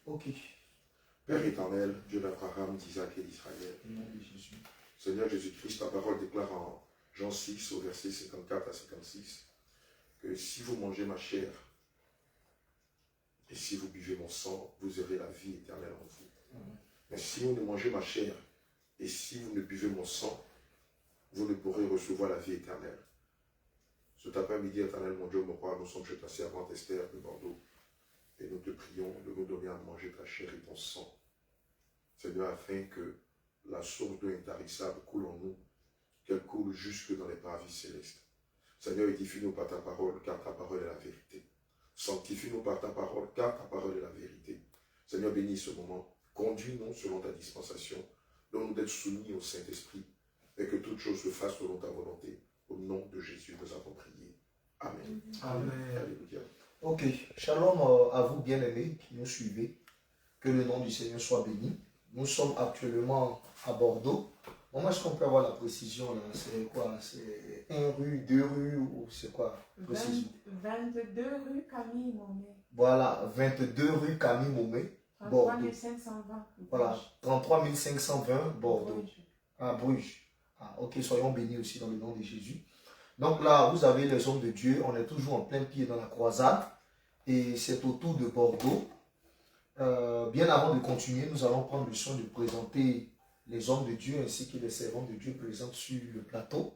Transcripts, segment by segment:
Ok. Père éternel, Dieu d'Abraham, d'Isaac et d'Israël. Au nom de Jésus. Seigneur Jésus-Christ, ta parole déclare en Jean 6, au verset 54 à 56, que si vous mangez ma chair et si vous buvez mon sang, vous aurez la vie éternelle en vous. Mais si vous ne mangez ma chair et si vous ne buvez mon sang, vous ne pourrez recevoir la vie éternelle. Cet après-midi, éternel, mon Dieu, mon roi, nous sommes chez ta servante Esther de Bordeaux et nous te prions de nous donner à manger ta chair et ton sang. Seigneur, afin que la source d'eau intarissable coule en nous, qu'elle coule jusque dans les paradis célestes. Seigneur, édifie-nous par ta parole, car ta parole est la vérité. Sanctifie-nous par ta parole, car ta parole est la vérité. Seigneur, bénis ce moment. Conduis-nous selon ta dispensation. Donne-nous d'être soumis au Saint-Esprit et que toute chose se fasse selon ta volonté. Au nom de Jésus, nous avons prié. Amen. Amen. Alléluia. Ok. Shalom à vous, bien-aimés, qui nous suivez. Que le nom du Seigneur soit béni. Nous sommes actuellement à Bordeaux. Bon, moi, est-ce qu'on peut avoir la précision là? C'est quoi? C'est 1 rue, 2 rues ou c'est quoi? Précision. 22 rue Camille Momé. Voilà, 22 rue Camille Momé, Bordeaux. 33 520. Voilà, 33 520 Bordeaux. Bruges. À Bruges. Ah, ok, soyons bénis aussi dans le nom de Jésus. Donc là, vous avez les hommes de Dieu. On est toujours en plein pied dans la croisade. Et c'est autour de Bordeaux. Bien avant de continuer, nous allons prendre le soin de présenter les hommes de Dieu ainsi que les servants de Dieu présents sur le plateau.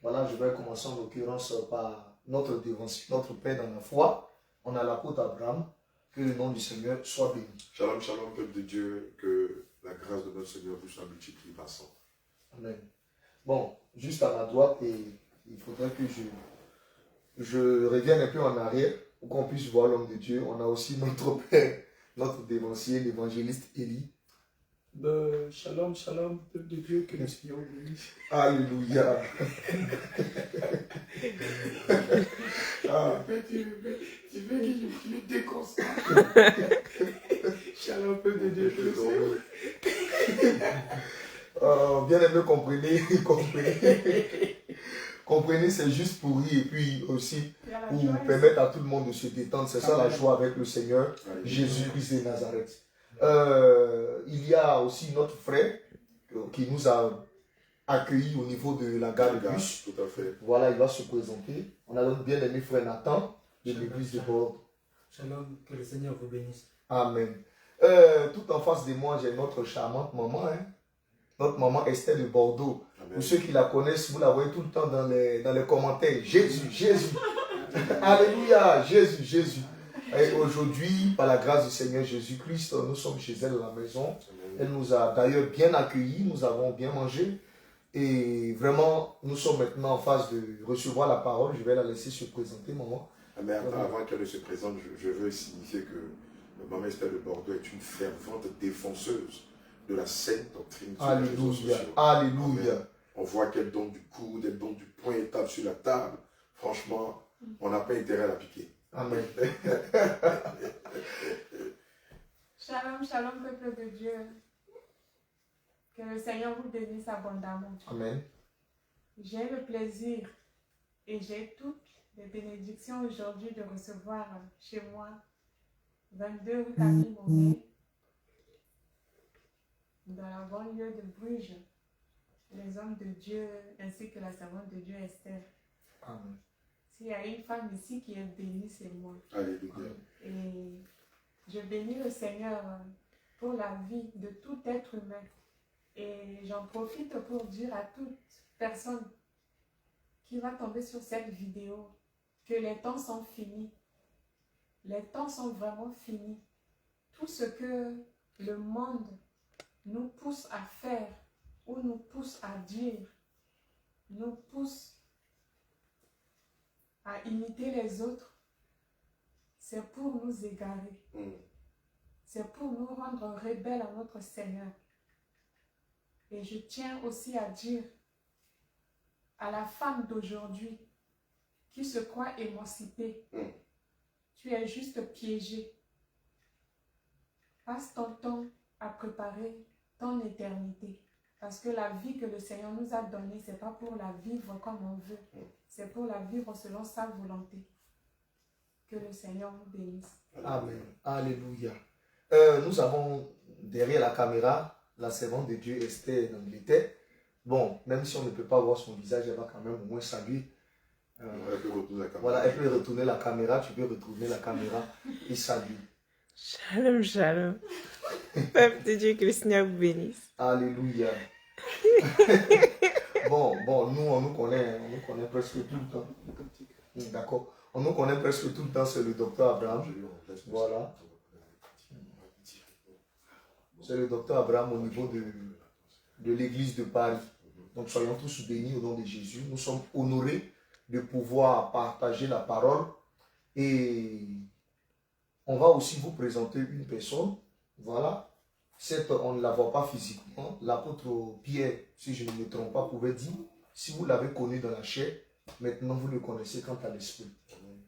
Voilà, je vais commencer en l'occurrence par notre dévancier, notre Père dans la foi. On a l'apôtre Abraham. Que le nom du Seigneur soit béni. Shalom, shalom, peuple de Dieu, que la grâce de notre Seigneur vous soit multipliée par 100. Amen. Bon, juste à ma droite, et il faudrait que je revienne un peu en arrière pour qu'on puisse voir l'homme de Dieu. On a aussi notre Père, notre dévancier, l'évangéliste Élie. Shalom, shalom, peuple de Dieu, que le Seigneur vous bénisse. Alléluia. Tu veux que je me déconcentre. Shalom, peuple de Dieu, que le Seigneur. Bien aimé, comprenez, c'est juste pour rire et puis aussi pour permettre à tout le monde de se détendre. C'est ça la joie avec le Seigneur, Jésus-Christ de Nazareth. Il y a aussi notre frère qui nous a accueillis au niveau de la gare de bus. Tout à fait. Voilà, il va se présenter. On a notre bien-aimé frère Nathan de l'église de Bordeaux. Shalom, que le Seigneur vous bénisse. Amen. Tout en face de moi, j'ai notre charmante maman, hein? Notre maman Esther de Bordeaux. Amen. Pour ceux qui la connaissent, vous la voyez tout le temps dans les commentaires. Jésus, Jésus. Alléluia, Jésus, Jésus. Et aujourd'hui, par la grâce du Seigneur Jésus-Christ, nous sommes chez elle à la maison. Amen. Elle nous a d'ailleurs bien accueillis, nous avons bien mangé. Et vraiment, nous sommes maintenant en phase de recevoir la parole. Je vais la laisser se présenter, maman. Mais avant qu'elle ne se présente, je veux signifier que Maman Esther de Bordeaux est une fervente défenseuse de la saine doctrine sur les réseaux sociaux. Alléluia. Amen. On voit qu'elle donne du coude, elle donne du poing, elle tape sur la table. Franchement, on n'a pas intérêt à la piquer. Amen. Shalom, shalom, peuple de Dieu. Que le Seigneur vous bénisse abondamment. Amen. J'ai le plaisir et j'ai toutes les bénédictions aujourd'hui de recevoir chez moi 22 rue Camille Momé, dans la banlieue de Bruges, les hommes de Dieu ainsi que la servante de Dieu Esther. Amen. S'il y a une femme ici qui est bénie, c'est moi. Alléluia. Et je bénis le Seigneur pour la vie de tout être humain. Et j'en profite pour dire à toute personne qui va tomber sur cette vidéo que les temps sont finis. Les temps sont vraiment finis. Tout ce que le monde nous pousse à faire ou nous pousse à dire, nous pousse à imiter les autres, c'est pour nous égarer. C'est pour nous rendre rebelles à notre Seigneur. Et je tiens aussi à dire à la femme d'aujourd'hui qui se croit émancipée, tu es juste piégée. Passe ton temps à préparer ton éternité. Parce que la vie que le Seigneur nous a donnée, ce n'est pas pour la vivre comme on veut. C'est pour la vivre selon sa volonté. Que le Seigneur vous bénisse. Amen. Alléluia. Nous avons derrière la caméra la servante de Dieu Esther d'Angleterre. Bon, même si on ne peut pas voir son visage, elle va quand même au moins saluer. Elle peut retourner la caméra. Voilà, elle peut retourner la caméra, tu peux retourner la caméra et saluer. Shalom, shalom. Peuple de Dieu, que le Seigneur vous bénisse. Alléluia. Bon, nous, on nous connaît presque tout le temps. D'accord. On nous connaît presque tout le temps, c'est le docteur Abraham. Voilà. C'est le docteur Abraham au niveau de l'église de Paris. Donc soyons tous bénis au nom de Jésus. Nous sommes honorés de pouvoir partager la parole. Et on va aussi vous présenter une personne. Voilà. Certes, on ne la voit pas physiquement. L'apôtre Pierre, si je ne me trompe pas, pouvait dire, si vous l'avez connu dans la chair, maintenant vous le connaissez quant à l'esprit.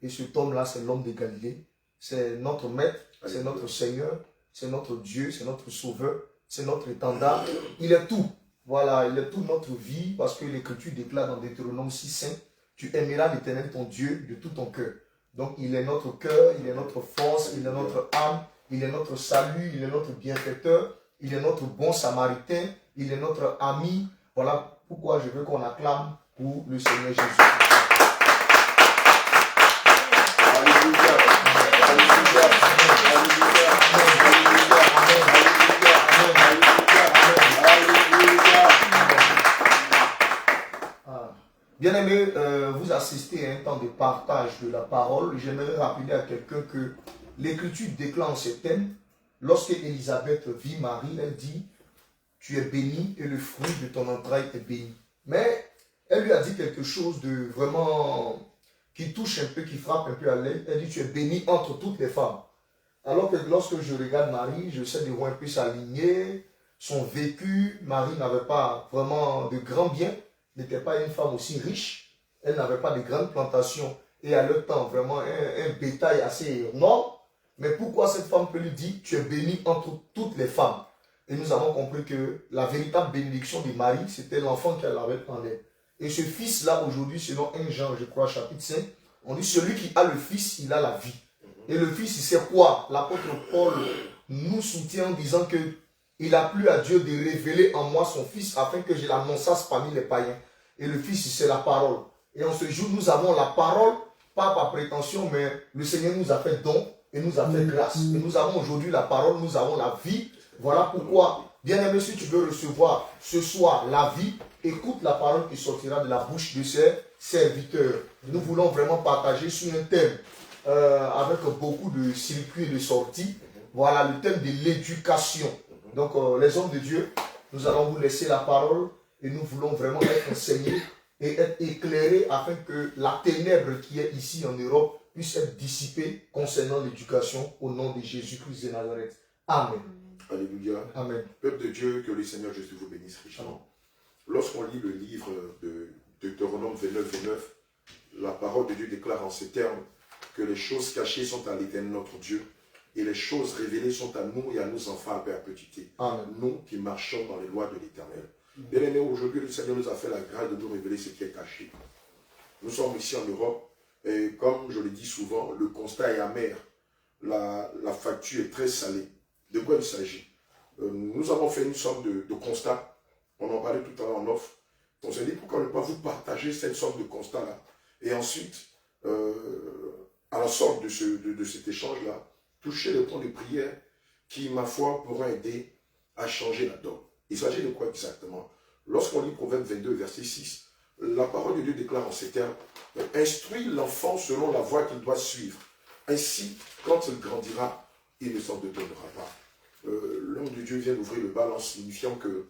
Et cet homme-là, c'est l'homme de Galilée. C'est notre maître, c'est notre Seigneur, c'est notre Dieu, c'est notre Sauveur, c'est notre étendard. Il est tout. Voilà, il est toute notre vie parce que l'Écriture déclare dans Deutéronome 6:5, tu aimeras l'Éternel ton Dieu de tout ton cœur. Donc il est notre cœur, il est notre force, il est notre âme, il est notre salut, il est notre bienfaiteur, il est notre bon samaritain, il est notre ami. Voilà pourquoi je veux qu'on acclame pour le Seigneur Jésus. Alléluia. Alléluia. Bien-aimés, vous assistez à un temps de partage de la parole. J'aimerais rappeler à quelqu'un que l'Écriture déclare en ces thèmes. Lorsque Élisabeth vit Marie, elle dit, tu es bénie et le fruit de ton entraille est béni. Mais elle lui a dit quelque chose de vraiment qui touche un peu, qui frappe un peu à l'œil. Elle dit, tu es bénie entre toutes les femmes. Alors que lorsque je regarde Marie, je sais de voir un peu sa lignée, son vécu. Marie n'avait pas vraiment de grands biens, n'était pas une femme aussi riche. Elle n'avait pas de grandes plantations et à leur temps vraiment un bétail assez énorme. Mais pourquoi cette femme peut lui dire, tu es bénie entre toutes les femmes? Et nous avons compris que la véritable bénédiction de Marie, c'était l'enfant qu'elle avait en elle. Et ce fils-là, aujourd'hui, selon 1 Jean, je crois, chapitre 5, on dit, celui qui a le fils, il a la vie. Et le fils, il sait quoi? L'apôtre Paul nous soutient en disant que il a plu à Dieu de révéler en moi son fils afin que je l'annonçasse parmi les païens. Et le fils, c'est la parole. Et en ce jour, nous avons la parole, pas par prétention, mais le Seigneur nous a fait don et nous a fait grâce. Et nous avons aujourd'hui la parole, nous avons la vie. Voilà pourquoi, bien aimé, si tu veux recevoir ce soir la vie, écoute la parole qui sortira de la bouche de ses serviteurs. Nous voulons vraiment partager sur un thème avec beaucoup de circuits et de sorties. Voilà le thème de l'éducation. Donc les hommes de Dieu, nous allons vous laisser la parole et nous voulons vraiment être enseignés et être éclairés afin que la ténèbre qui est ici en Europe puisse être dissipée concernant l'éducation au nom de Jésus-Christ de Nazareth. Amen. Alléluia. Amen. Peuple de Dieu, que le Seigneur Jésus vous bénisse richement. Lorsqu'on lit le livre de Deutéronome 29, la parole de Dieu déclare en ces termes que les choses cachées sont à l'Éternel notre Dieu et les choses révélées sont à nous et à nos enfants à perpétuité. Amen. Nous qui marchons dans les lois de l'Éternel. Bien-aimés, aujourd'hui, le Seigneur nous a fait la grâce de nous révéler ce qui est caché. Nous sommes ici en Europe et comme je le dis souvent, le constat est amer. La facture est très salée. De quoi il s'agit? Nous avons fait une sorte de constat. On en parlait tout à l'heure en offre. On s'est dit pourquoi ne pas vous partager cette sorte de constat-là. Et ensuite, à la sorte de cet échange-là, toucher le point de prière qui, ma foi, pourra aider à changer la donne. Il s'agit de quoi exactement? Lorsqu'on lit Proverbe 22, verset 6, la parole de Dieu déclare en ces termes, « Instruis l'enfant selon la voie qu'il doit suivre. Ainsi, quand il grandira, il ne s'en détournera pas. » L'homme de Dieu vient d'ouvrir le bal en signifiant que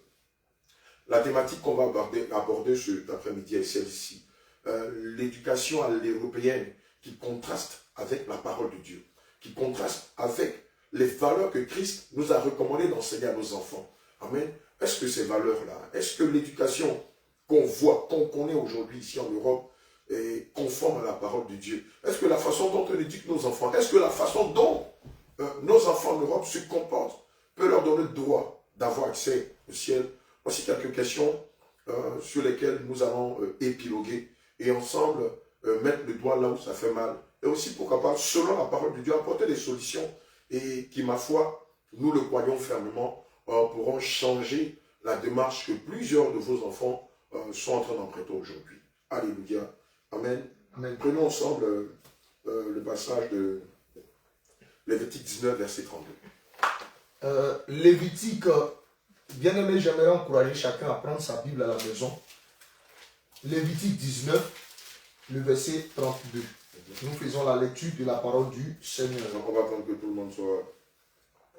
la thématique qu'on va aborder cet après-midi est celle-ci. L'éducation à l'européenne qui contraste avec la parole de Dieu, qui contraste avec les valeurs que Christ nous a recommandé d'enseigner à nos enfants. Amen. Est-ce que ces valeurs-là, est-ce que l'éducation qu'on voit, qu'on connaît aujourd'hui ici en Europe est conforme à la parole de Dieu? Est-ce que la façon dont on éduque nos enfants, est-ce que la façon dont nos enfants en Europe se comportent peut leur donner le droit d'avoir accès au ciel? Voici quelques questions sur lesquelles nous allons épiloguer et ensemble mettre le doigt là où ça fait mal. Et aussi, pourquoi pas, selon la parole de Dieu, apporter des solutions et qui, ma foi, nous le croyons fermement, pourront changer la démarche que plusieurs de vos enfants sont en train d'emprunter aujourd'hui. Alléluia. Amen. Amen. Prenons ensemble le passage de Lévitique 19, verset 32. Lévitique, bien aimé, j'aimerais encourager chacun à prendre sa Bible à la maison. Lévitique 19, le verset 32. Nous faisons la lecture de la parole du Seigneur. Donc on va attendre que tout le monde soit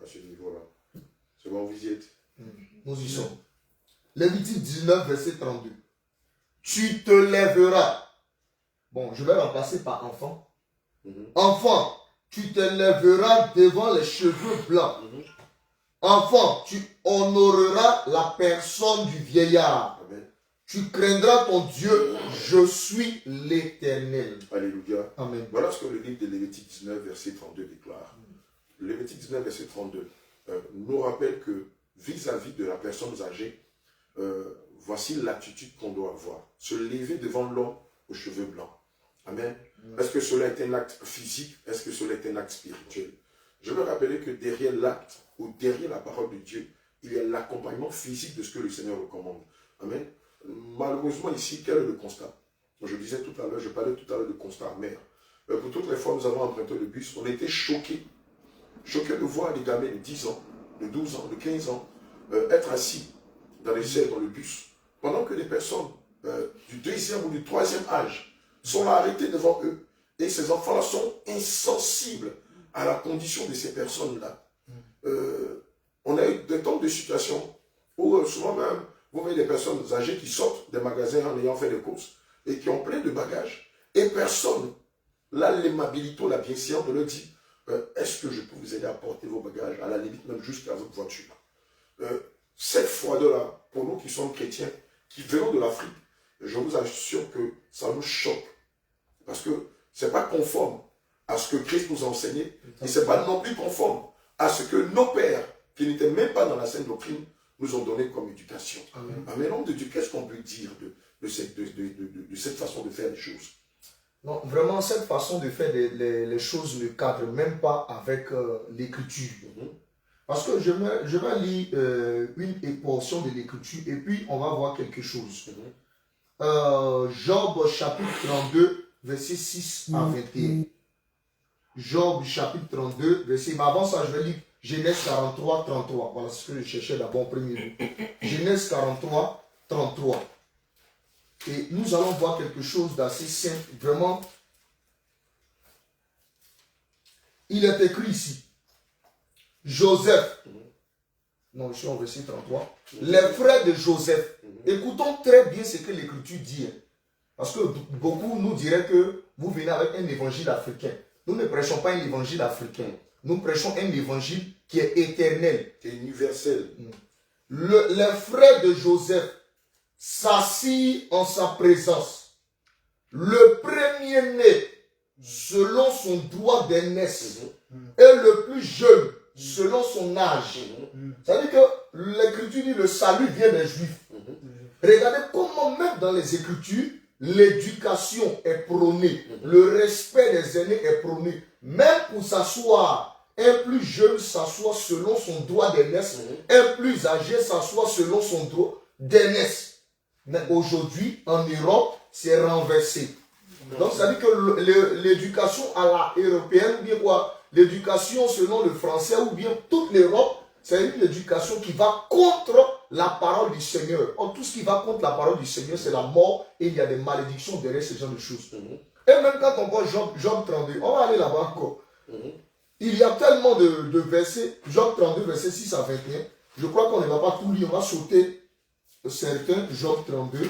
à ce niveau-là. C'est bon, vous y êtes? Nous y sommes. Lévitique 19, verset 32. Tu te lèveras. Bon, je vais remplacer par enfant. Enfant, tu te lèveras devant les cheveux blancs. Enfant, tu honoreras la personne du vieillard. Amen. Tu craindras ton Dieu, je suis l'Éternel. Alléluia. Amen. Voilà ce que le livre de Lévitique 19, verset 32 déclare. Le Lévitique 19, verset 32 nous rappelle que vis-à-vis de la personne âgée, voici l'attitude qu'on doit avoir. Se lever devant l'homme aux cheveux blancs. Amen. Est-ce que cela est un acte physique? Est-ce que cela est un acte spirituel? Je veux rappeler que derrière l'acte ou derrière la parole de Dieu, il y a l'accompagnement physique de ce que le Seigneur recommande. Amen. Malheureusement ici, quel est le constat? Je disais tout à l'heure, je parlais tout à l'heure de constat amer. Pour toutes les fois où nous avons emprunté le bus, on était choqués. Choqués de voir des gamins de 10 ans, de 12 ans, de 15 ans, être assis dans les airs, dans le bus, pendant que des personnes du deuxième ou du troisième âge sont là arrêtées devant eux. Et ces enfants-là sont insensibles à la condition de ces personnes-là. On a eu des temps de situations où souvent même, vous voyez des personnes âgées qui sortent des magasins en ayant fait des courses et qui ont plein de bagages. Et personne, là, l'aimabilité, la bienséance leur dit, est-ce que je peux vous aider à porter vos bagages, à la limite même jusqu'à votre voiture. Cette fois-là, pour nous qui sommes chrétiens, qui venons de l'Afrique, je vous assure que ça nous choque. Parce que ce n'est pas conforme à ce que Christ nous a enseigné, et ce n'est pas non plus conforme à ce que nos pères, qui n'étaient même pas dans la sainte doctrine, nous ont donné comme éducation. Amen. Amen. Nom de Dieu, qu'est-ce qu'on peut dire de cette façon de faire les choses? Non, vraiment, cette façon de faire les choses ne cadre même pas avec l'écriture. Parce que je vais lire une portion de l'écriture et puis on va voir quelque chose. Job chapitre 32, verset 6 à 21. Job chapitre 32, verset... Mais avant ça, je vais lire Genèse 43, 33. Voilà ce que je cherchais d'abord en premier lieu. Genèse 43, 33. Et nous allons voir quelque chose d'assez simple. Vraiment, il est écrit ici. Joseph. Non, je suis en verset 33. Les frères de Joseph. Écoutons très bien ce que l'Écriture dit. Parce que beaucoup nous diraient que vous venez avec un évangile africain. Nous ne prêchons pas un évangile africain. Nous prêchons un évangile qui est éternel. Qui est universel. Les frères de Joseph s'assirent en sa présence. Le premier-né, selon son droit d'aînesse, et le plus jeune, selon son âge. C'est-à-dire que l'Écriture dit le salut vient des Juifs. Regardez comment même dans les Écritures, l'éducation est prônée, le respect des aînés est prôné. Même pour s'asseoir, un plus jeune s'assoit selon son droit d'aînesse, un plus âgé s'assoit selon son droit d'aînesse. Mais aujourd'hui, en Europe, c'est renversé. Donc, ça veut dire que l'éducation à la européenne, ou bien quoi, l'éducation selon le français, ou bien toute l'Europe, c'est une éducation qui va contre la parole du Seigneur. Or, tout ce qui va contre la parole du Seigneur, c'est la mort et il y a des malédictions derrière ce genre de choses. Et même quand on voit Job 32, on va aller là-bas encore. Il y a tellement de versets, Job 32, verset 6 à 21. Je crois qu'on ne va pas tout lire, on va sauter certains, Job 32.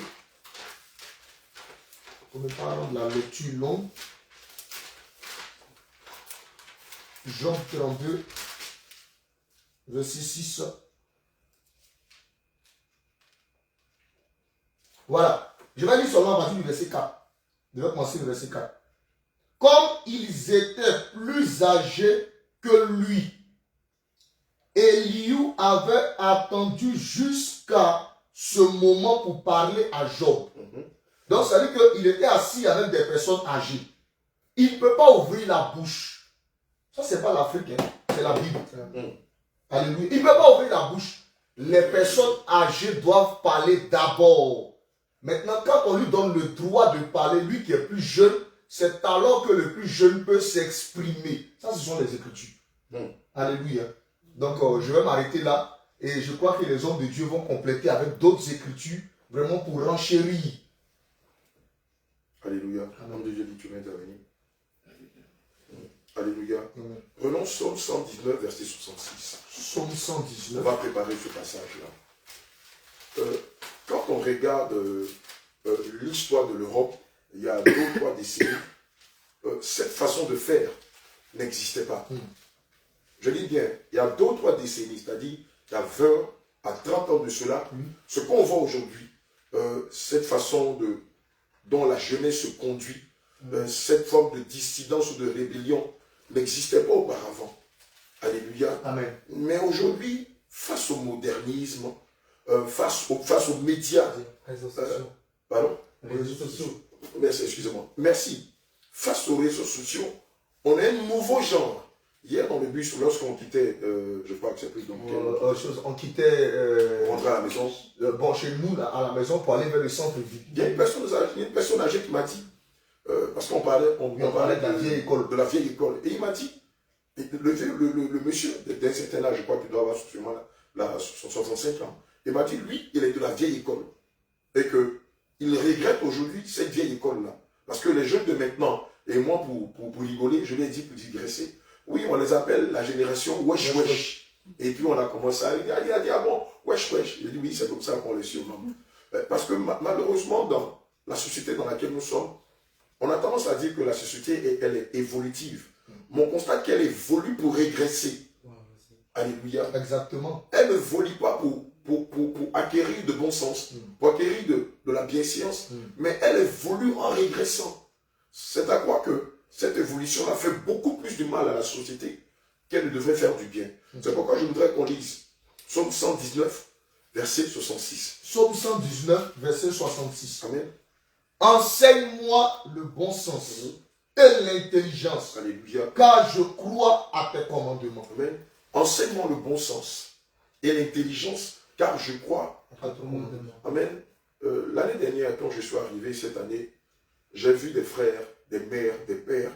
On ne pas rendre la lecture longue. Job 32, verset 6. Voilà. Je vais lire seulement à partir du verset 4. Je vais commencer le verset 4. Comme ils étaient plus âgés que lui, Elihu avait attendu jusqu'à ce moment pour parler à Job. Donc, ça veut dire qu'il était assis avec des personnes âgées. Il ne peut pas ouvrir la bouche. Ça, ce n'est pas l'Afrique, hein? C'est la Bible. Alléluia. Il ne peut pas ouvrir la bouche. Les personnes âgées doivent parler d'abord. Maintenant, quand on lui donne le droit de parler, lui qui est plus jeune, c'est alors que le plus jeune peut s'exprimer. Ça, ce sont les Écritures. Alléluia. Donc, je vais m'arrêter là. Et je crois que les hommes de Dieu vont compléter avec d'autres Écritures, vraiment pour renchérir. Alléluia. Homme de Dieu dit, tu veux intervenir. Alléluia. Prenons Psaume 119, verset 66. Psaume On 119. va préparer ce passage-là. Quand on regarde l'histoire de l'Europe, il y a 2 ou 3 décennies, cette façon de faire n'existait pas. Je dis bien, il y a 2 ou 3 décennies, c'est-à-dire il y a 20 à 30 ans de cela, ce qu'on voit aujourd'hui, cette façon dont la jeunesse se conduit, cette forme de dissidence ou de rébellion n'existait pas auparavant. Alléluia. Amen. Mais aujourd'hui, face au modernisme, face aux médias, Réseaux sociaux. pardon, Réseaux sociaux. merci, excusez-moi, merci. Face aux réseaux sociaux, on a un nouveau genre. Hier dans le bus, lorsqu'on quittait, je crois que c'est plus donc On quittait on rentrait à la maison, bon, chez nous, là, à la maison, pour aller vers le centre-ville. il y a une personne âgée qui m'a dit, parce qu'on parlait, on parlait de la vieille école. de la vieille école, et il m'a dit, le monsieur d'un certain âge, je crois qu'il doit avoir sûrement 65 ans, il m'a dit, lui, il est de la vieille école, et qu'il regrette aujourd'hui cette vieille école-là, parce que les jeunes de maintenant, et moi pour rigoler, je l'ai dit pour digresser, oui, on les appelle la génération wesh wesh. Et puis on a commencé à dire, ah bon, wesh wesh. Il a dit, oui, c'est comme ça qu'on les surnomme. Parce que malheureusement, dans la société dans laquelle nous sommes, on a tendance à dire que la société, elle est évolutive. Mais on constate qu'elle évolue pour régresser. Alléluia. Exactement. Elle ne évolue pas pour acquérir de bon sens, pour acquérir de la bienséance, mais elle évolue en régressant. C'est à quoi que cette évolution a fait beaucoup plus de mal à la société qu'elle ne devrait faire du bien. C'est pourquoi je voudrais qu'on lise Psaume 119, verset 66. Psaume 119, verset 66. Amen. Enseigne-moi le bon sens et l'intelligence, Alléluia. car je crois à tes commandements. Amen. Enseigne-moi le bon sens et l'intelligence, car je crois. À ton commandement. Amen. L'année dernière, quand je suis arrivé cette année, j'ai vu des frères, des mères, des pères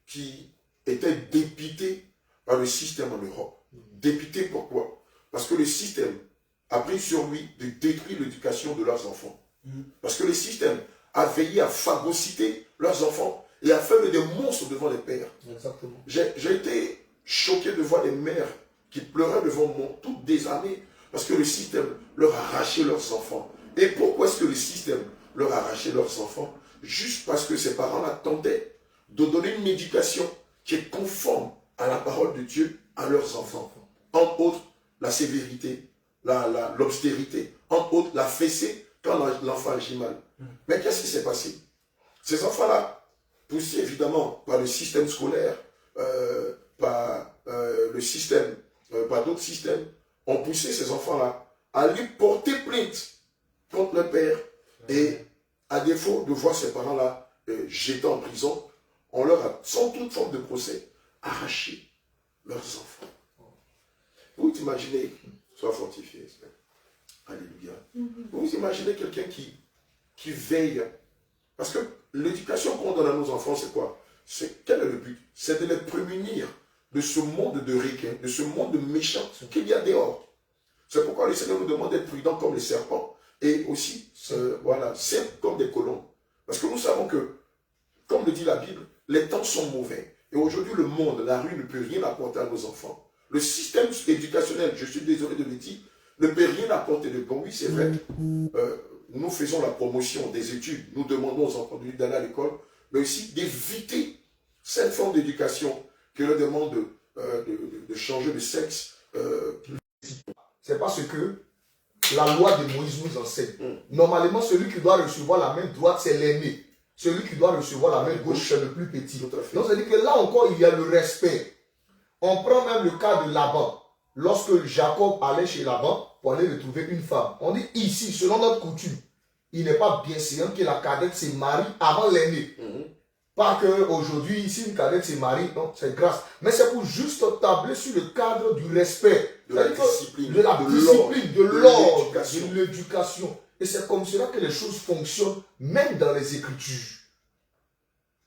qui étaient dépités par le système en Europe. Dépités pourquoi? Parce que le système a pris sur lui de détruire l'éducation de leurs enfants. Parce que le système a veillé à phagocyter leurs enfants et a fait des monstres devant les pères. Exactement. J'ai été choqué de voir les mères qui pleuraient devant moi, toutes désarmées, parce que le système leur arrachait leurs enfants. Et pourquoi est-ce que le système leur arrachait leurs enfants? Juste parce que ces parents-là tentaient de donner une éducation qui est conforme à la parole de Dieu à leurs enfants. Entre autres, la sévérité, l'austérité, entre autres, la fessée quand l'enfant agit mal. Mais qu'est-ce qui s'est passé? Ces enfants-là, poussés évidemment par le système scolaire, par le système, par d'autres systèmes, ont poussé ces enfants-là à lui porter plainte contre le père. Et à défaut de voir ces parents-là jetés en prison, on leur a, sans toute forme de procès, arraché leurs enfants. Vous imaginez, sois fortifié, alléluia. Vous imaginez quelqu'un qui veille, parce que l'éducation qu'on donne à nos enfants, c'est quoi? Quel est le but? C'est de les prémunir de ce monde de requins, de ce monde méchant qu'il y a dehors. C'est pourquoi le Seigneur nous demande d'être prudents comme les serpents et aussi, voilà, simples comme des colombes. Parce que nous savons que, comme le dit la Bible, les temps sont mauvais. Et aujourd'hui, le monde, la rue ne peut rien apporter à nos enfants. Le système éducationnel, je suis désolé de le dire, ne peut rien apporter de bon. Oui, c'est vrai. Nous faisons la promotion des études. Nous demandons aux enfants d'aller à l'école, mais aussi d'éviter cette forme d'éducation qui leur demande de changer de sexe. C'est parce que la loi de Moïse nous enseigne. Normalement, celui qui doit recevoir la main droite, c'est l'aîné. Celui qui doit recevoir la main gauche, c'est le plus petit. Donc, ça veut dire que là encore, il y a le respect. On prend même le cas de Laban. Lorsque Jacob allait chez Laban pour aller retrouver une femme, on dit ici, selon notre coutume, il n'est pas bien séant que la cadette se marie avant l'aîné. Pas qu'aujourd'hui, si une cadette se marie, non, c'est grâce. Mais c'est pour juste tabler sur le cadre du respect. De la C'est-à-dire que discipline, de la discipline, de l'ordre, l'éducation. de l'éducation. Et c'est comme cela que les choses fonctionnent, même dans les Écritures.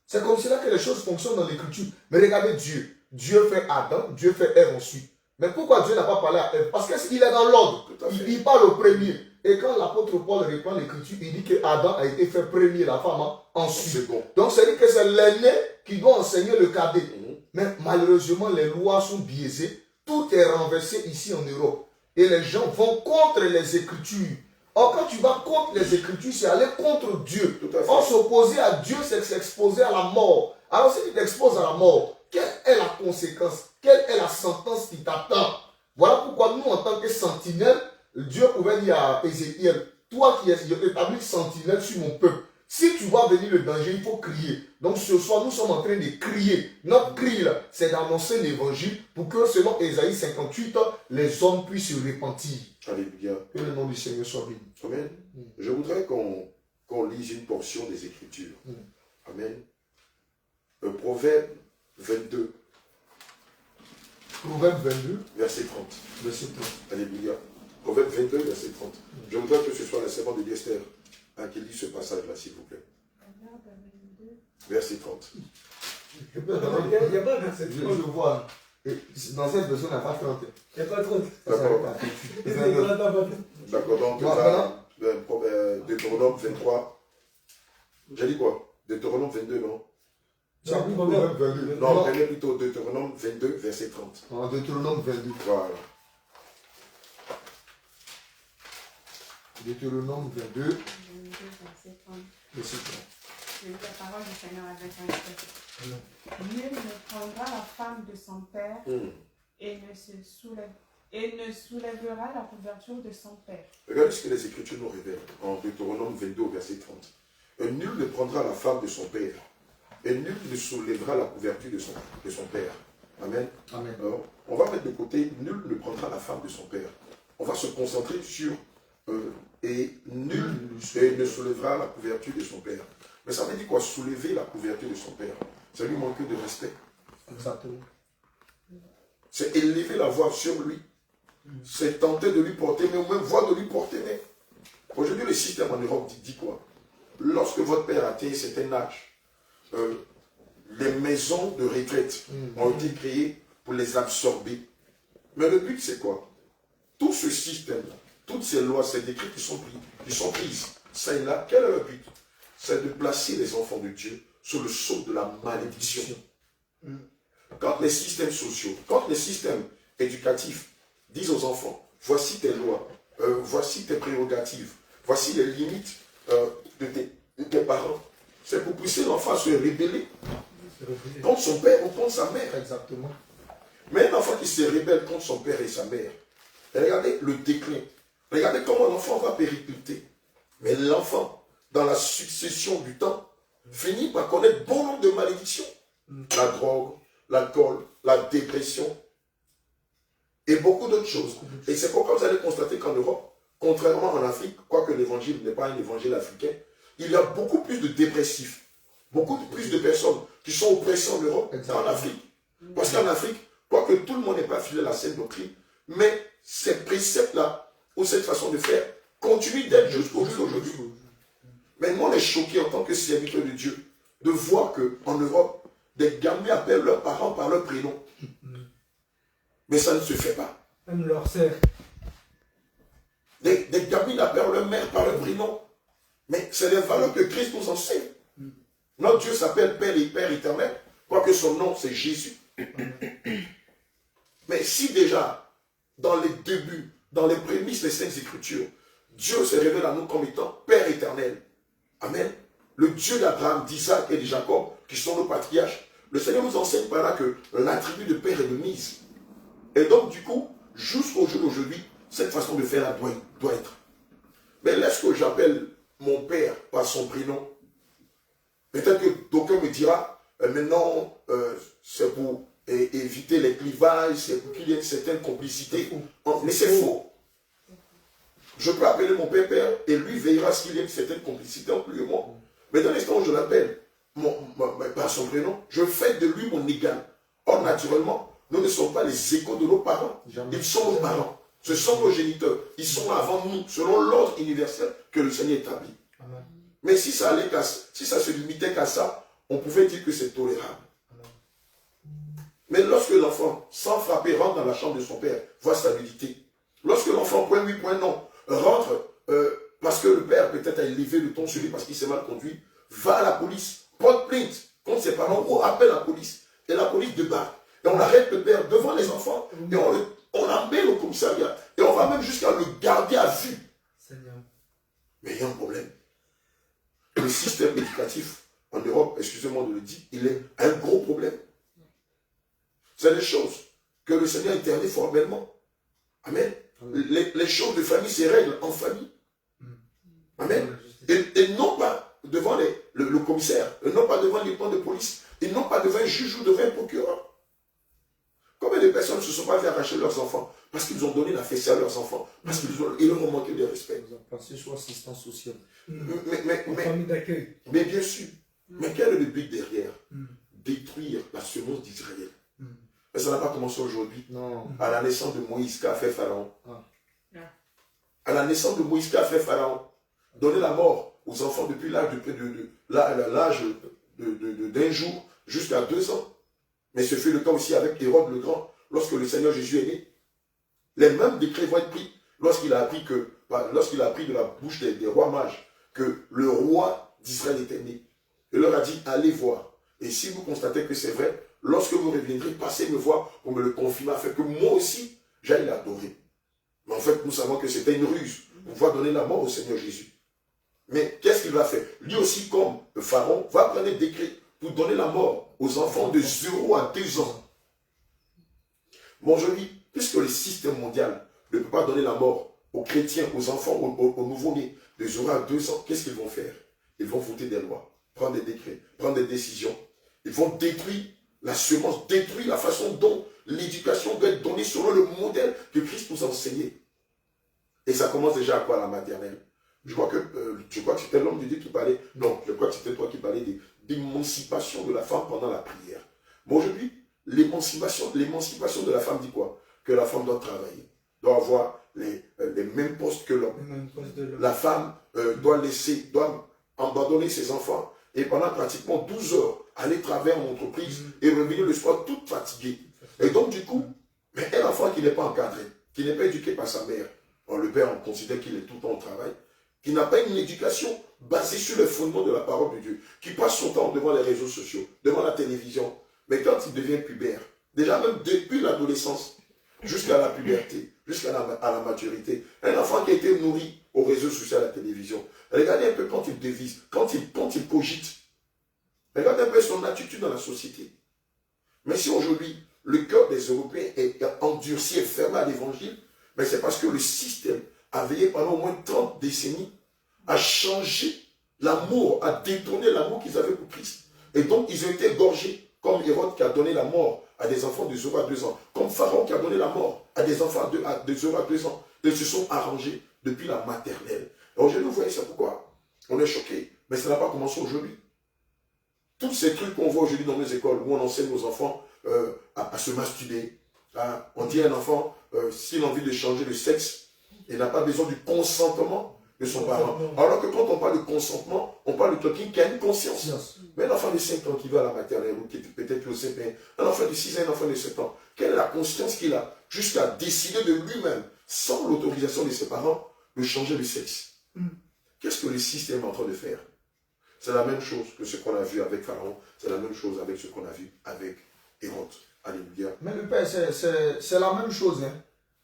C'est comme cela que les choses fonctionnent dans l'Écriture. Mais regardez Dieu. Dieu fait Adam, Dieu fait Ève ensuite. Mais pourquoi Dieu n'a pas parlé à Ève? Parce qu'il est dans l'ordre. Tout à fait. Il parle au premier. Et quand l'apôtre Paul reprend l'Écriture, il dit que Adam a été fait premier, la femme ensuite. C'est bon. Donc c'est dire que c'est l'aîné qui doit enseigner le cadet. Mhm. Mais malheureusement, les lois sont biaisées. Tout est renversé ici en Europe. Et les gens vont contre les Écritures. Or, quand tu vas contre les Écritures, c'est aller contre Dieu. Tout à fait. Or, s'opposer à Dieu, c'est s'exposer à la mort. Alors, si tu t'exposes à la mort, quelle est la conséquence? Quelle est la sentence qui t'attend? Voilà pourquoi nous, en tant que sentinelles, Dieu pouvait dire à Ézéchiel, toi qui es établi sentinelle sur mon peuple, si tu vois venir le danger, il faut crier. Donc ce soir, nous sommes en train de crier. Notre cri, là, c'est d'annoncer l'évangile pour que, selon Ésaïe 58, les hommes puissent se repentir. Alléluia. Que le nom du Seigneur soit béni. Amen. Je voudrais qu'on lise une portion des Écritures. Amen. Le Proverbe 22, Proverbe 22, verset 30. verset 30. Alléluia. Proverbe 22, verset 30. Je voudrais que ce soit la servante de Esther qui lit ce passage-là, s'il vous plaît. Verset 30. Il n'y a pas verset 30. Je vois. Et dans cette version, il n'y a pas 30. Il n'y a pas trop. D'accord. D'accord, donc Deutéronome 23. J'ai dit quoi? Deutéronome 22, non? Tu as pris Proverbe 22. Non, prenez plutôt Deutéronome 22, verset 30. En Deutéronome 22. Voilà. Deutéronome 22, verset 30. verset 30. Je lis la parole du Seigneur avec respect. Nul ne prendra la femme de son père et ne soulèvera la couverture de son père. Regardez ce que les Écritures nous révèlent en Deutéronome 22, verset 30. Nul ne prendra la femme de son père et nul ne soulèvera la couverture de son père. Amen. Amen. Alors, on va mettre de côté, nul ne prendra la femme de son père. On va se concentrer sur et nul ne soulèvera la couverture de son père. Mais ça veut dire quoi? Soulever la couverture de son père. Ça lui manque de respect. Exactement. C'est élever la voix sur lui. C'est tenter de lui porter, mais ou même voir de lui porter. Mais aujourd'hui, le système en Europe dit quoi? Lorsque votre père a atteint un certain âge, les maisons de retraite ont été créées pour les absorber. Mais le but, c'est quoi? Tout ce système-là, toutes ces lois, ces décrets qui sont prises, ça et là, quel est le but? C'est de placer les enfants de Dieu sous le sceau de la malédiction. Quand les systèmes sociaux, quand les systèmes éducatifs disent aux enfants, voici tes lois, voici tes prérogatives, voici les limites de tes parents, c'est pour pousser l'enfant à se rébeller contre son père ou contre sa mère. Exactement. Mais un enfant qui se rébelle contre son père et sa mère, regardez le déclin. Regardez comment l'enfant va péricliter. Mais l'enfant, dans la succession du temps, finit par connaître bon nombre de malédictions. La drogue, l'alcool, la dépression et beaucoup d'autres choses. Et c'est pourquoi vous allez constater qu'en Europe, contrairement en Afrique, quoique l'évangile n'est pas un évangile africain, il y a beaucoup plus de dépressifs, beaucoup plus de personnes qui sont oppressées en Europe qu'en Afrique. Parce qu'en Afrique, quoique tout le monde n'est pas fidèle à cette doctrine, mais ces préceptes-là, ou cette façon de faire, continuent d'être jusqu'au jour d'aujourd'hui. Mais nous, on est choqués en tant que serviteurs de Dieu de voir qu'en Europe, des gamins appellent leurs parents par leur prénom. Mais ça ne se fait pas. Même leur sœur. Des gamins appellent leur mère par leur prénom. Mais c'est les valeurs que Christ nous enseigne. Notre Dieu s'appelle Père et Père éternel, quoique son nom c'est Jésus. Mais si déjà, dans les débuts, dans les prémices des Saintes Écritures, Dieu se révèle à nous comme étant Père éternel. Amen. Le Dieu d'Abraham, d'Isaac et de Jacob, qui sont nos patriarches. Le Seigneur nous enseigne par là que l'attribut de Père est de mise. Et donc, du coup, jusqu'au jour d'aujourd'hui, cette façon de faire là doit être. Mais lorsque j'appelle mon Père par son prénom, peut-être que d'aucuns me dira, maintenant, c'est pour éviter les clivages, c'est pour qu'il y ait une certaine complicité. Mais c'est faux. Je peux appeler mon Père Père et lui veillera à ce qu'il y ait une certaine complicité entre lui et moi. Mais dans l'instant où je l'appelle par son prénom, je fais de lui mon égal. Or, naturellement, nous ne sommes pas les échos de nos parents. Ils sont nos parents. Ce sont nos géniteurs. Ils sont là avant nous, selon l'ordre universel que le Seigneur établit. Amen. Mais si ça se limitait qu'à ça, on pouvait dire que c'est tolérable. Mais lorsque l'enfant, sans frapper, rentre dans la chambre de son père, voit stabilité. Lorsque l'enfant, point oui, point non, rentre parce que le père peut-être a élevé le ton sur lui parce qu'il s'est mal conduit, va à la police, porte plainte contre ses parents ou appelle la police. Et la police débarque. Et on arrête le père devant les enfants et on l'emmène au commissariat. Et on va même jusqu'à le garder à vue. Seigneur. Mais il y a un problème. Le système éducatif en Europe, excusez-moi de le dire, il est un gros problème. C'est des choses que le Seigneur interdit formellement. Amen. Les choses de famille se règlent en famille. Amen. Et non pas devant le commissaire, et non pas devant les lieutenant de police, et non pas devant un juge ou devant un procureur. Combien de personnes ne se sont pas fait arracher leurs enfants parce qu'ils ont donné la fessée à leurs enfants, parce qu'ils leur ont manqué de respect. Vous en pensez sur assistance sociale. Famille d'accueil. Mais bien sûr, mais quel est le but derrière? Détruire la semence d'Israël. Mais ça n'a pas commencé aujourd'hui. Non. À la naissance de Moïse, qu'a fait Pharaon? Ah. À la naissance de Moïse, qu'a fait Pharaon? Donner la mort aux enfants depuis l'âge d'un jour jusqu'à 2 ans. Mais ce fut le cas aussi avec Hérode le Grand, lorsque le Seigneur Jésus est né. Les mêmes décrets vont être pris lorsqu'il a appris de la bouche des rois mages que le roi d'Israël était né. Il leur a dit, allez voir. Et si vous constatez que c'est vrai, lorsque vous reviendrez, passez me voir pour me le confirmer, afin que moi aussi, j'aille l'adorer. Mais en fait, nous savons que c'était une ruse pour pouvoir donner la mort au Seigneur Jésus. Mais qu'est-ce qu'il va faire? Lui aussi, comme le Pharaon, va prendre des décrets pour donner la mort aux enfants de 0 à 2 ans. Bon, je dis, puisque le système mondial ne peut pas donner la mort aux chrétiens, aux enfants, aux nouveau-nés de 0 à 2 ans, qu'est-ce qu'ils vont faire? Ils vont voter des lois, prendre des décrets, prendre des décisions. Ils vont détruire la semence, détruire la façon dont l'éducation doit être donnée selon le modèle que Christ nous a enseigné. Et ça commence déjà à quoi, la maternelle? Je crois que c'était l'homme de Dieu qui parlait, non, je crois que c'était toi qui parlais d'émancipation de la femme pendant la prière. Mais aujourd'hui, l'émancipation de la femme dit quoi? Que la femme doit travailler, doit avoir les mêmes postes que l'homme. La femme doit abandonner ses enfants et pendant pratiquement 12 heures, aller travailler en entreprise et revenir le soir toute fatiguée. Et donc du coup, mais un enfant qui n'est pas encadré, qui n'est pas éduqué par sa mère, le père on considère qu'il est tout le temps au travail, qui n'a pas une éducation basée sur le fondement de la parole de Dieu, qui passe son temps devant les réseaux sociaux, devant la télévision, mais quand il devient pubère, déjà même depuis l'adolescence, jusqu'à la puberté, jusqu'à la maturité, un enfant qui a été nourri aux réseaux sociaux, à la télévision, regardez un peu quand il devise, quand il cogite, regardez un peu son attitude dans la société. Mais si aujourd'hui, le cœur des Européens est endurci et fermé à l'évangile, mais c'est parce que le système a veillé pendant au moins 30 décennies à changer l'amour, à détourner l'amour qu'ils avaient pour Christ. Et donc, ils ont été égorgés, comme Hérode qui a donné la mort à des enfants de 0 à 2 ans, comme Pharaon qui a donné la mort à des enfants de 0 à 2 ans. Ils se sont arrangés depuis la maternelle. Et aujourd'hui, vous voyez, c'est pourquoi on est choqués. Mais ça n'a pas commencé aujourd'hui. Tous ces trucs qu'on voit aujourd'hui dans nos écoles, où on enseigne nos enfants à se masturber. On dit à un enfant, s'il a envie de changer de sexe, il n'a pas besoin du consentement de son parent. Alors que quand on parle de consentement, on parle de quelqu'un qui a une conscience. Mais un enfant de 5 ans qui va à la maternelle, ou qui est peut-être au CP1, un enfant de 6 ans, un enfant de 7 ans, quelle est la conscience qu'il a jusqu'à décider de lui-même, sans l'autorisation de ses parents, de changer de sexe? Qu'est-ce que le système est en train de faire? C'est la même chose que ce qu'on a vu avec Pharaon, c'est la même chose avec ce qu'on a vu avec Hérode. Alléluia. Mais le Père, c'est la même chose. Hein.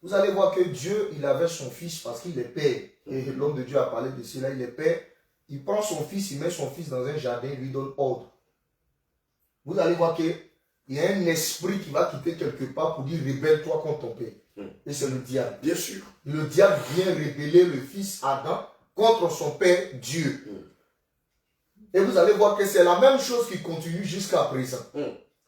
Vous allez voir que Dieu, il avait son fils parce qu'il est père. Et l'homme de Dieu a parlé de cela, il est père. Il prend son fils, il met son fils dans un jardin, il lui donne ordre. Vous allez voir qu'il y a un esprit qui va quitter quelque part pour dire rébelle-toi contre ton père. Et c'est le diable. Bien sûr. Le diable vient révéler le fils Adam contre son père Dieu. Et vous allez voir que c'est la même chose qui continue jusqu'à présent.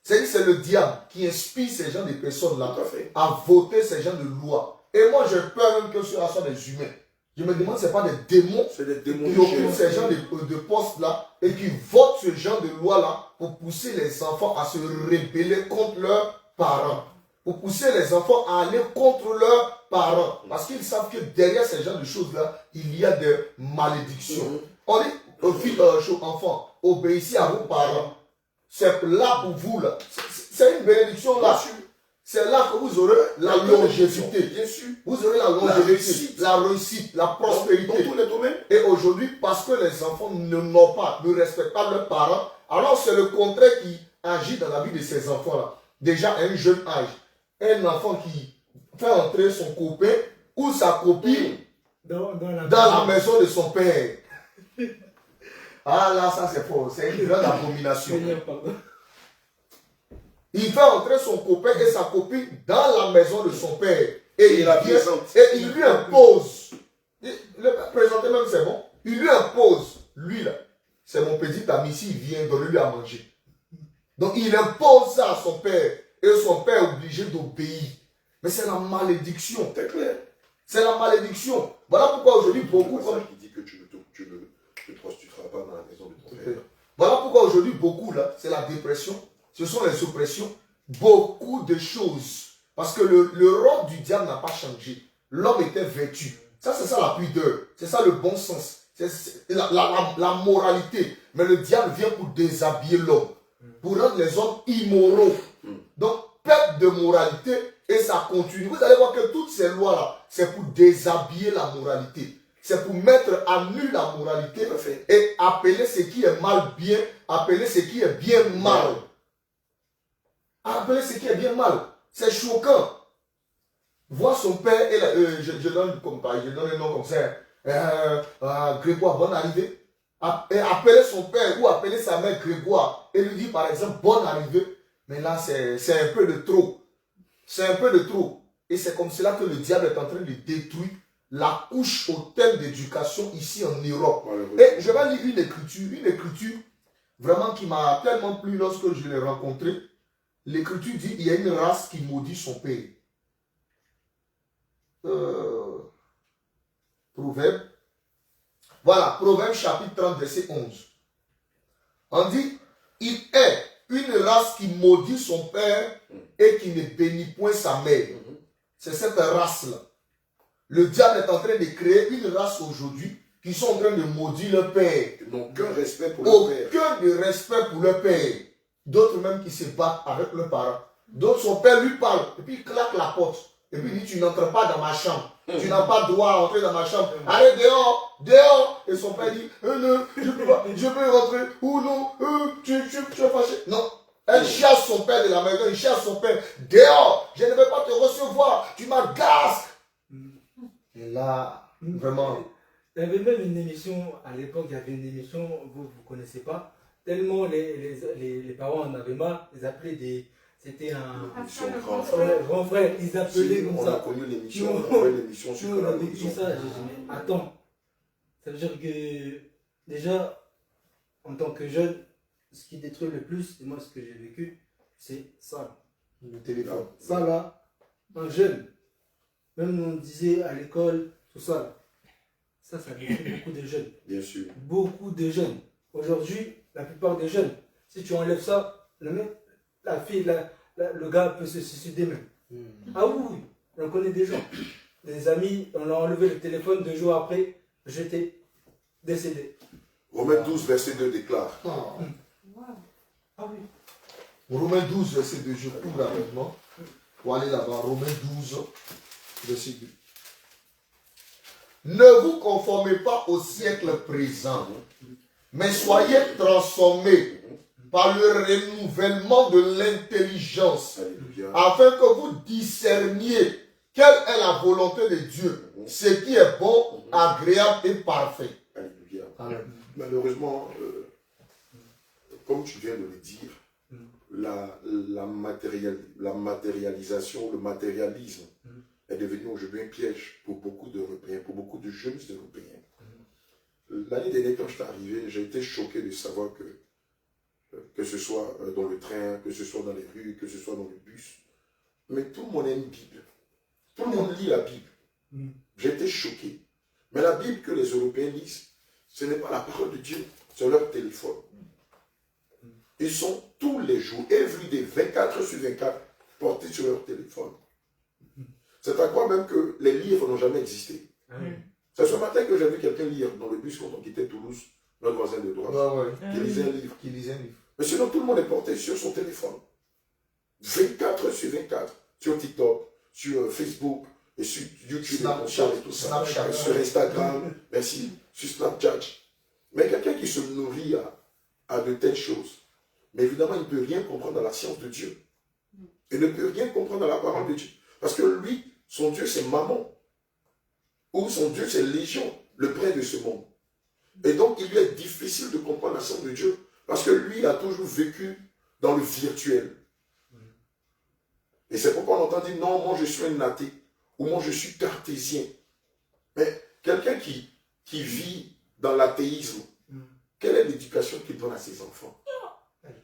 C'est le diable qui inspire ces gens de personnes-là à voter ces gens de loi. Et moi, j'ai peur même que ceux-là soient des humains. Je me demande, ce n'est pas des démons C'est des démons qui de occupent chair. ces genres de postes-là et qui votent ce genre de loi-là pour pousser les enfants à se rebeller contre leurs parents. Pour pousser les enfants à aller contre leurs parents. Parce qu'ils savent que derrière ces genres de choses-là, il y a des malédictions. On dit aux filles, aux enfants, obéissez à vos parents. C'est là pour vous, là. C'est une bénédiction là. C'est là que vous aurez la longévité. Bien sûr. Vous aurez la longévité, la réussite, la prospérité. Dans tous les domaines. Et aujourd'hui, parce que les enfants ne respectent pas leurs parents, alors c'est le contraire qui agit dans la vie de ces enfants-là. Déjà à un jeune âge, un enfant qui fait entrer son copain ou sa copine Dans la maison de son père. Ah là, ça c'est faux, c'est une grande abomination. Seigneur, pardon. Il fait entrer son copain et sa copine dans la maison de son père. Et il la vient présente. et il lui impose. Le présenter même c'est bon. Il lui impose. Lui là, c'est mon petit ami, s'il vient, donne-lui à manger. Donc il impose ça à son père. Et son père est obligé d'obéir. Mais c'est la malédiction. C'est clair. C'est la malédiction. Voilà pourquoi aujourd'hui beaucoup... C'est ça qui dit que tu ne te prostitueras pas dans la maison de ton père. Voilà pourquoi aujourd'hui beaucoup là, c'est la dépression. Ce sont les oppressions, beaucoup de choses. Parce que le rôle du diable n'a pas changé. L'homme était vêtu. Ça, c'est ça la pudeur. C'est ça le bon sens. C'est la moralité. Mais le diable vient pour déshabiller l'homme. Pour rendre les hommes immoraux. Donc, perte de moralité et ça continue. Vous allez voir que toutes ces lois-là, c'est pour déshabiller la moralité. C'est pour mettre à nu la moralité et appeler ce qui est mal bien, appeler ce qui est bien mal. Appeler ce qui est bien mal. C'est choquant. Voir son père, et je donne un nom comme ça, Grégoire, bonne arrivée. Et appeler son père ou appeler sa mère Grégoire et lui dire par exemple bonne arrivée. Mais là, c'est un peu de trop. C'est un peu de trop. Et c'est comme cela que le diable est en train de détruire la couche hautaine d'éducation ici en Europe. Et je vais lire une écriture vraiment qui m'a tellement plu lorsque je l'ai rencontré. L'écriture dit, il y a une race qui maudit son père. Proverbe. Voilà, Proverbe chapitre 30, verset 11. On dit, il est une race qui maudit son père et qui ne bénit point sa mère. C'est cette race-là. Le diable est en train de créer une race aujourd'hui qui sont en train de maudire leur père. Ils n'ont aucun respect pour leur père. Aucun de respect pour leur père. D'autres même qui se battent avec leurs parents. D'autres, son père lui parle et puis il claque la porte. Et puis il dit, tu n'entres pas dans ma chambre. Tu n'as pas droit à entrer dans ma chambre. Allez dehors, dehors. Et son père dit, non, je peux rentrer. Ou non, tu es fâché. Non. Elle chasse son père de la maison, il chasse son père. Dehors, je ne vais pas te recevoir. Tu m'agaces. Et là, vraiment. Il y avait même une émission, à l'époque, il y avait une émission, vous ne connaissez pas, tellement les parents en avaient marre, ils appelaient des... C'était un grand frère, ils appelaient comme on ça. a connu l'émission, on a connu l'émission sur Nous, on la a vécu ça, j'ai dit, mais attends, ça veut dire que, déjà, en tant que jeune, ce qui détruit le plus, et moi ce que j'ai vécu, c'est ça. Le téléphone. Ça là, un jeune, même on disait à l'école, tout ça là, ça détruit beaucoup de jeunes. Bien sûr. Beaucoup de jeunes. Aujourd'hui, la plupart des jeunes, si tu enlèves ça, la fille, le gars peut se suicider même. Ah oui, on connaît des gens. Des amis, on a enlevé le téléphone 2 jours après, j'étais décédé. Romains 12, verset 2 déclare. Ah oui. Romains 12, verset 2, je cours rapidement pour aller là-bas. Romains 12, verset 2. Ne vous conformez pas au siècle présent, mais soyez transformés par le renouvellement de l'intelligence, afin que vous discerniez quelle est la volonté de Dieu, ce qui est bon, agréable et parfait. Alléluia. Malheureusement, comme tu viens de le dire, la matérialisation, le matérialisme est devenu aujourd'hui un piège pour beaucoup d'Européens, pour beaucoup de jeunes Européens. L'année dernière, quand je suis arrivé, j'ai été choqué de savoir que ce soit dans le train, que ce soit dans les rues, que ce soit dans le bus, mais tout le monde a une Bible. Tout le monde lit la Bible. J'ai été choqué. Mais la Bible que les Européens lisent, ce n'est pas la parole de Dieu, c'est leur téléphone. Ils sont tous les jours, everyday, 24 sur 24, portés sur leur téléphone. C'est à croire même que les livres n'ont jamais existé. C'est ce matin que j'ai vu quelqu'un lire dans le bus quand on quittait Toulouse, notre voisin de droite, qui lisait un livre. Mais sinon, tout le monde est porté sur son téléphone. 24 sur 24, sur TikTok, sur Facebook, et sur YouTube, Snapchat, et tout ça, sur Instagram, merci, sur Snapchat. Mais quelqu'un qui se nourrit à de telles choses, mais évidemment, il ne peut rien comprendre dans la science de Dieu. Il ne peut rien comprendre dans la parole de Dieu. Parce que lui, son Dieu, c'est Mammon. Ou son Dieu, c'est Légion, le près de ce monde. Et donc, il lui est difficile de comprendre la science de Dieu. Parce que lui a toujours vécu dans le virtuel. Et c'est pourquoi on entend dire, non, moi je suis un athée. Ou moi je suis cartésien. Mais quelqu'un qui vit dans l'athéisme, quelle est l'éducation qu'il donne à ses enfants?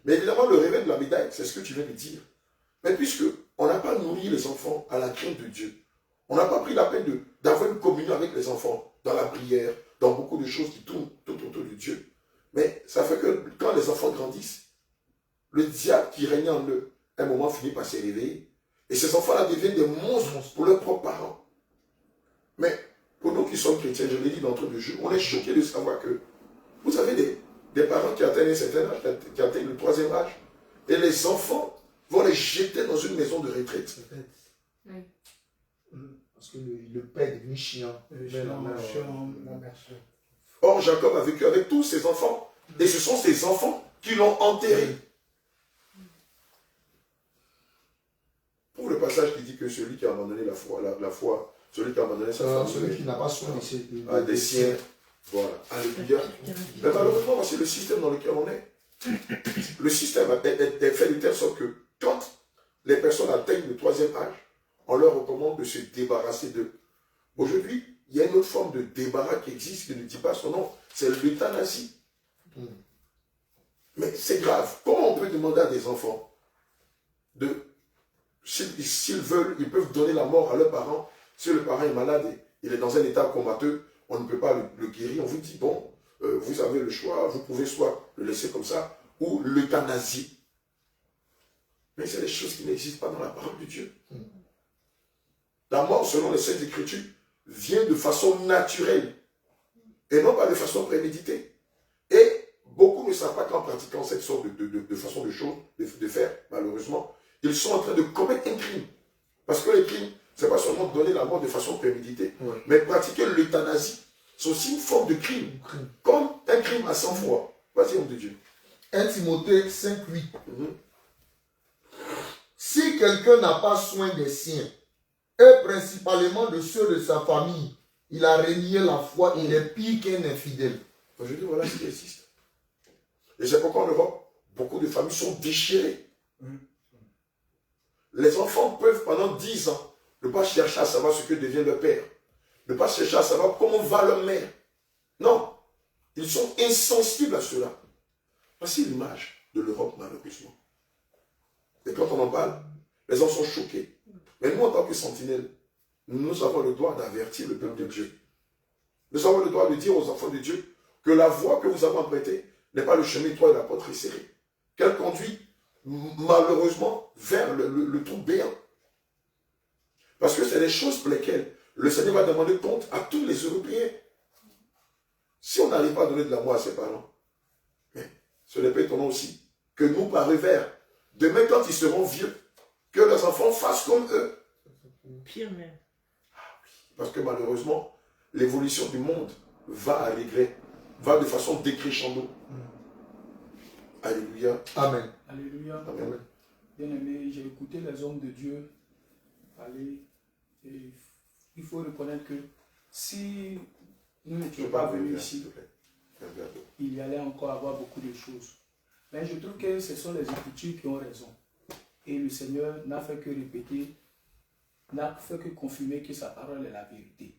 Mais évidemment, le réveil de la médaille, c'est ce que tu viens de dire. Mais puisque on n'a pas nourri les enfants à la crainte de Dieu, on n'a pas pris la peine d'avoir une communion avec les enfants, dans la prière, dans beaucoup de choses qui tournent tout autour de Dieu. Mais ça fait que quand les enfants grandissent, le diable qui règne en eux, à un moment finit par se réveiller. Et ces enfants-là deviennent des monstres pour leurs propres parents. Mais pour nous qui sommes chrétiens, je l'ai dit d'entre deux jours, on est choqués de savoir que vous avez des parents qui atteignent un certain âge, qui atteignent le 3e âge, et les enfants vont les jeter dans une maison de retraite. Oui. Parce que le père est devenu chiant. Or, Jacob a vécu avec tous ses enfants. Et ce sont ses enfants qui l'ont enterré. Pour le passage qui dit que celui qui a abandonné la foi, celui qui a abandonné sa famille, celui qui n'a pas soin des siens. Voilà. Alléluia. Mais malheureusement, voici le système dans lequel on est. Le système est fait de telle sorte que quand les personnes atteignent le 3e âge, on leur recommande de se débarrasser d'eux. Aujourd'hui, il y a une autre forme de débarras qui existe, qui ne dit pas son nom, c'est l'euthanasie. Mais c'est grave. Comment on peut demander à des enfants s'ils veulent, ils peuvent donner la mort à leurs parents. Si le parent est malade et il est dans un état comateux, on ne peut pas le guérir. On vous dit, bon, vous avez le choix, vous pouvez soit le laisser comme ça, ou l'euthanasier. Mais c'est des choses qui n'existent pas dans la parole de Dieu. La mort, selon les Saintes Écritures, vient de façon naturelle et non pas de façon préméditée. Et beaucoup ne savent pas qu'en pratiquant cette sorte de façon de choses, de faire, malheureusement, ils sont en train de commettre un crime. Parce que le crime, ce n'est pas seulement donner la mort de façon préméditée, mais pratiquer l'euthanasie, c'est aussi une forme de crime. Comme un crime à 100 fois. Vas-y, homme de Dieu. 1 Timothée 5, 8. Si quelqu'un n'a pas soin des siens, et principalement de ceux de sa famille, il a renié la foi, il est pire qu'un infidèle. Aujourd'hui, voilà ce qui existe. Et c'est pourquoi en Europe, beaucoup de familles sont déchirées. Les enfants peuvent pendant 10 ans ne pas chercher à savoir ce que devient leur père, ne pas chercher à savoir comment va leur mère. Non, ils sont insensibles à cela. Voici l'image de l'Europe, malheureusement. Et quand on en parle, les gens sont choqués. Mais nous, en tant que sentinelles, nous avons le droit d'avertir le peuple de Dieu. Nous avons le droit de dire aux enfants de Dieu que la voie que vous avez empruntée n'est pas le chemin étroit et la porte resserrée. Qu'elle conduit malheureusement vers le trou béant. Parce que c'est des choses pour lesquelles le Seigneur va demander compte à tous les Européens. Si on n'arrive pas à donner de l'amour à ses parents, mais ce n'est pas étonnant aussi que nous, par revers, demain quand ils seront vieux, que leurs enfants fassent comme eux. Pire même. Parce que malheureusement, l'évolution du monde va à regret, va de façon décrescendo. Alléluia. Amen. Alléluia. Amen. Bien-aimé, j'ai écouté les hommes de Dieu parler et il faut reconnaître que si nous n'étions pas venus ici, il y allait encore avoir beaucoup de choses. Mais je trouve que ce sont les Écritures qui ont raison. Et le Seigneur n'a fait que répéter, n'a fait que confirmer que sa parole est la vérité.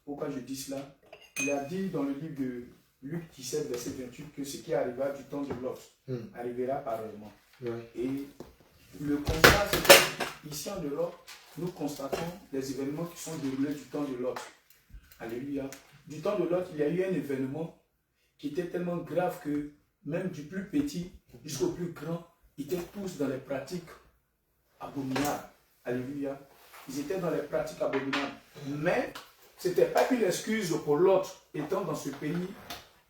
Pourquoi je dis cela? Il a dit dans le livre de Luc 17, verset 28, que ce qui arriva du temps de Lot arrivera pareillement. Et le constat, c'est qu'ici en Europe, nous constatons les événements qui sont déroulés du temps de Lot. Alléluia. du temps de Lot, il y a eu un événement qui était tellement grave que même du plus petit jusqu'au plus grand, ils étaient tous dans les pratiques abominables. Alléluia. Ils étaient dans les pratiques abominables. Mais ce n'était pas une excuse pour l'autre, étant dans ce pays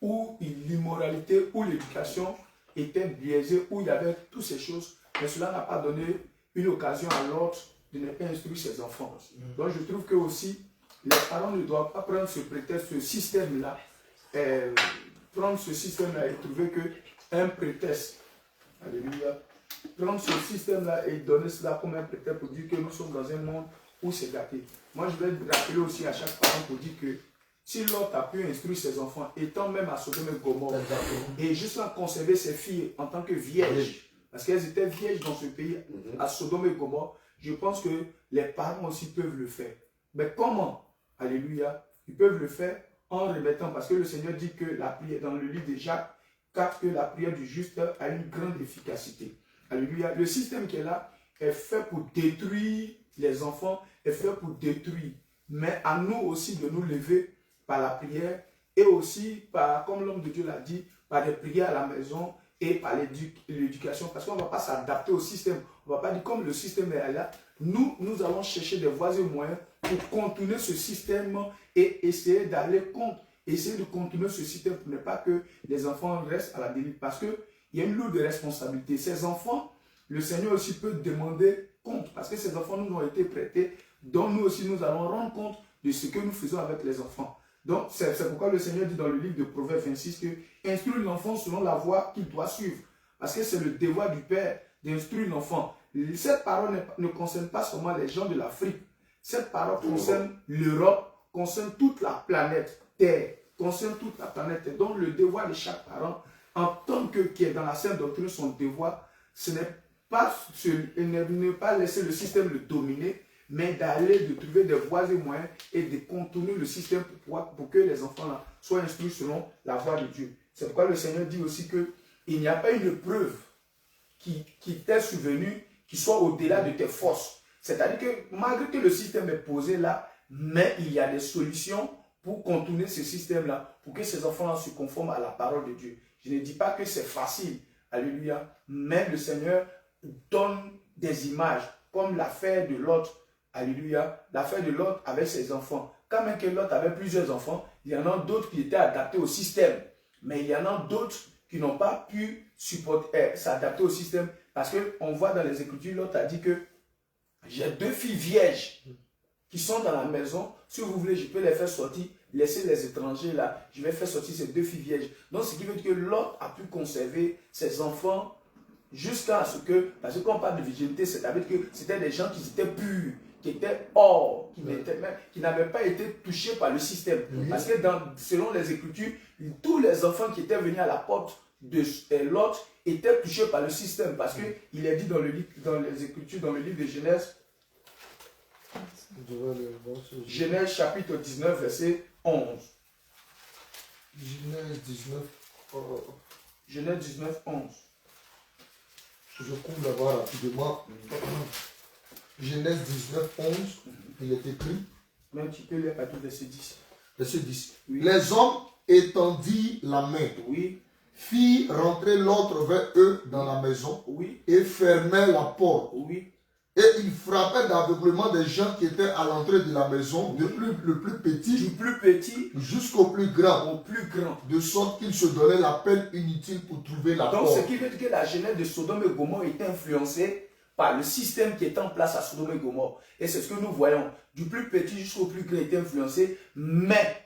où l'immoralité, où l'éducation était biaisée, où il y avait toutes ces choses. Mais cela n'a pas donné une occasion à l'autre de ne pas instruire ses enfants. Donc je trouve que aussi, les parents ne doivent pas prendre ce prétexte, ce système-là, prendre ce système-là et trouver qu'un prétexte. Alléluia. Prendre ce système-là et donner cela comme un prétexte pour dire que nous sommes dans un monde où c'est gâté. Moi, je vais rappeler aussi à chaque parent pour dire que si Lot a pu instruire ses enfants, étant même à Sodome et Gomorrhe, et jusqu'à conserver ses filles en tant que vierges, parce qu'elles étaient vierges dans ce pays, à Sodome et Gomorrhe, je pense que les parents aussi peuvent le faire. Mais comment? Alléluia. Ils peuvent le faire en remettant, parce que le Seigneur dit que la prière, dans le livre de Jacques 4, que la prière du juste a une grande efficacité. Alléluia. Le système qui est là est fait pour détruire les enfants, est fait pour détruire. Mais à nous aussi de nous lever par la prière et aussi par, comme l'homme de Dieu l'a dit, par des prières à la maison et par l'éducation. Parce qu'on ne va pas s'adapter au système. On ne va pas dire comme le système est là. Nous allons chercher des voies et moyens pour contourner ce système et essayer d'aller contre, essayer de contourner ce système pour ne pas que les enfants restent à la dérive. Parce qu'il y a une lourde responsabilité. Ces enfants, le Seigneur aussi peut demander compte. Parce que ces enfants nous ont été prêtés, dont nous aussi nous allons rendre compte de ce que nous faisons avec les enfants. Donc c'est pourquoi le Seigneur dit dans le livre de Proverbes 26 que instruire l'enfant selon la voie qu'il doit suivre. Parce que c'est le devoir du Père d'instruire l'enfant. Cette parole ne concerne pas seulement les gens de l'Afrique. Cette parole concerne l'Europe, concerne toute la planète Terre, concerne toute la planète Terre. Donc le devoir de chaque parent, en tant que qui est dans la sainte doctrine, son devoir, ce n'est pas ne pas laisser le système le dominer, mais d'aller, de trouver des voies et moyens et de contourner le système pour que les enfants là soient instruits selon la voie de Dieu. C'est pourquoi le Seigneur dit aussi qu'il n'y a pas une preuve qui t'est survenue qui soit au-delà de tes forces. C'est-à-dire que malgré que le système est posé là, mais il y a des solutions pour contourner ce système-là, pour que ces enfants-là se conforment à la parole de Dieu. Je ne dis pas que c'est facile, alléluia, mais le Seigneur donne des images, comme l'affaire de Lot, alléluia, l'affaire de Lot avec ses enfants. Quand même que Lot avait plusieurs enfants, il y en a d'autres qui étaient adaptés au système, mais il y en a d'autres qui n'ont pas pu s'adapter au système, parce qu'on voit dans les Écritures, Lot a dit que j'ai 2 filles vierges qui sont dans la maison, si vous voulez, je peux les faire sortir, laisser les étrangers là, je vais faire sortir ces 2 filles vierges. Donc ce qui veut dire que Lot a pu conserver ses enfants jusqu'à ce que, parce que quand on parle de virginité, c'est-à-dire que c'était des gens qui étaient purs, qui étaient hors, qui n'avaient pas été touchés par le système. Parce que selon les Écritures, tous les enfants qui étaient venus à la porte de Lot étaient touchés par le système. Parce qu'il est dit dans les Écritures, dans le livre de Genèse, Genèse chapitre 19, verset 11. Genèse 19. Genèse 19, 11. Je couvre d'abord rapidement. Genèse 19, 11. Il est écrit. Même tu peux lire à tout verset 10. Verset 10. Oui. Les hommes étendit la main. Oui. Fit rentrer l'autre vers eux dans la maison. Oui. Et fermait la porte. Oui. Et il frappait d'aveuglement des gens qui étaient à l'entrée de la maison, le plus petit, du plus petit jusqu'au plus grand, au plus grand, de sorte qu'ils se donnaient la peine inutile pour trouver la porte. Donc ce qui veut dire que la jeunesse de Sodome et Gomorrhe était influencée par le système qui était en place à Sodome et Gomorrhe. Et c'est ce que nous voyons, du plus petit jusqu'au plus grand était influencé, mais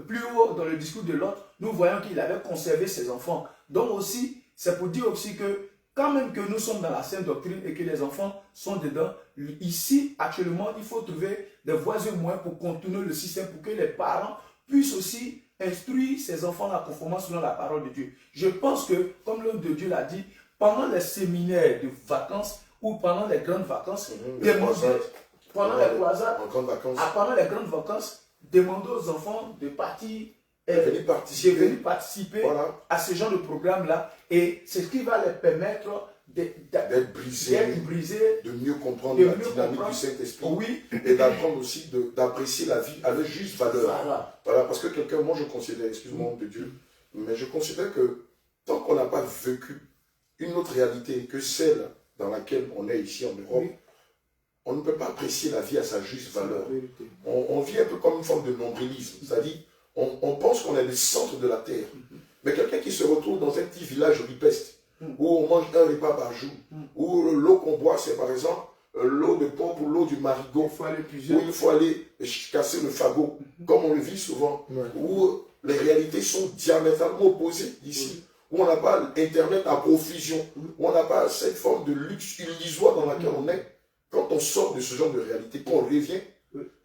plus haut dans le discours de l'autre, nous voyons qu'il avait conservé ses enfants. Donc aussi, c'est pour dire aussi que quand même que nous sommes dans la sainte doctrine et que les enfants sont dedans, ici, actuellement, il faut trouver des voies et moyens pour contourner le système, pour que les parents puissent aussi instruire ces enfants-là conformément selon la parole de Dieu. Je pense que, comme l'homme de Dieu l'a dit, pendant les séminaires de vacances ou pendant les grandes vacances, pendant les croisades, pendant les grandes vacances, demandez aux enfants de partir venir participer voilà. à ce genre de programme-là, et c'est ce qui va les permettre d'être brisé, de mieux comprendre la dynamique du Saint-Esprit, oui, et d'apprendre aussi d'apprécier la vie à leur juste valeur. Voilà, parce que quelqu'un, moi je considère, excuse-moi de Dieu, mais je considère que tant qu'on n'a pas vécu une autre réalité que celle dans laquelle on est ici en Europe, on ne peut pas apprécier la vie à sa juste valeur. On vit un peu comme une forme de nombrilisme, c'est-à-dire on pense qu'on est le centre de la terre. Mais quelqu'un qui se retrouve dans un petit village ripeste, où on mange un repas par jour, où l'eau qu'on boit, c'est par exemple l'eau de pompe ou l'eau du marigot, où il faut aller casser le fagot, comme on le vit souvent, où les réalités sont diamétralement opposées d'ici, où on n'a pas Internet à profusion, où on n'a pas cette forme de luxe illusoire dans laquelle on est. Quand on sort de ce genre de réalité, qu'on revient,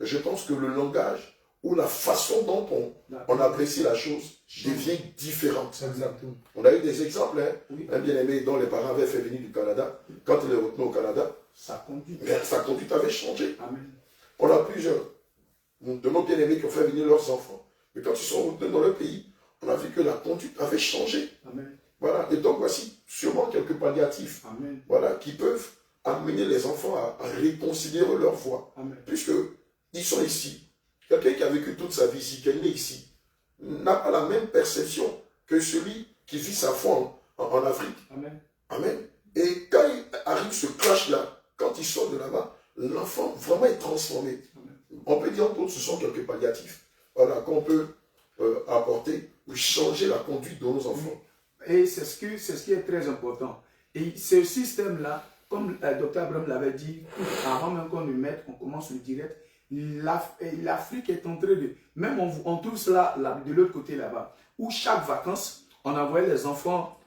je pense que le langage ou la façon dont on apprécie la chose devient différente. Exactement. On a eu des exemples, un bien-aimé dont les parents avaient fait venir du Canada, quand il est retourné au Canada, sa conduite avait changé. Amen. On a plusieurs de nos bien-aimés qui ont fait venir leurs enfants. Mais quand ils sont revenus dans leur pays, on a vu que la conduite avait changé. Amen. Voilà. Et donc voici sûrement quelques palliatifs, voilà, qui peuvent amener les enfants à reconsidérer leur foi. Puisqu'ils sont ici. Quelqu'un qui a vécu toute sa vie ici, qui est né ici, n'a pas la même perception que celui qui vit sa foi en Afrique. Amen. Amen. Et quand il arrive ce clash-là, quand il sort de là-bas, l'enfant vraiment est transformé. Amen. On peut dire que ce sont quelques palliatifs, voilà, qu'on peut apporter ou changer la conduite de nos enfants. Et c'est ce qui est très important. Et ce système-là, comme le docteur Abraham l'avait dit, avant même qu'on le mette, on commence le direct, l'Afrique est en train de... Même on trouve cela de l'autre côté là-bas, où chaque vacances, on envoyait les enfants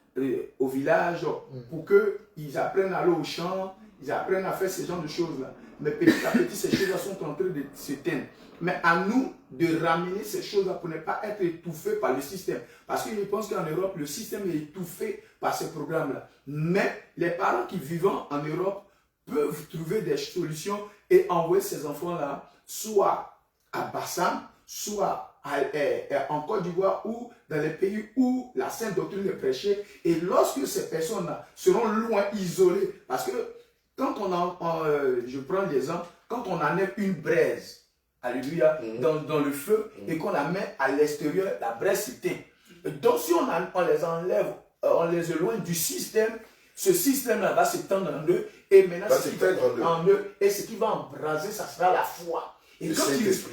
au village pour qu'ils apprennent à aller au champ, ils apprennent à faire ce genre de choses-là. Mais petit à petit, ces choses-là sont en train de se teindre. Mais à nous de ramener ces choses-là pour ne pas être étouffés par le système. Parce que je pense qu'en Europe, le système est étouffé par ces programmes-là. Mais les parents qui vivent en Europe peuvent trouver des solutions et envoyer ces enfants-là soit à Bassam, soit en Côte d'Ivoire ou dans les pays où la sainte doctrine est prêchée. Et lorsque ces personnes-là seront loin, isolées, parce que quand je prends l'exemple, quand on enlève une braise, alléluia, dans le feu et qu'on la met à l'extérieur, la braise s'éteint. Donc si on les enlève, on les éloigne du système, ce système-là va s'étendre en eux et maintenant et ce qui va embraser, ça sera la foi. Et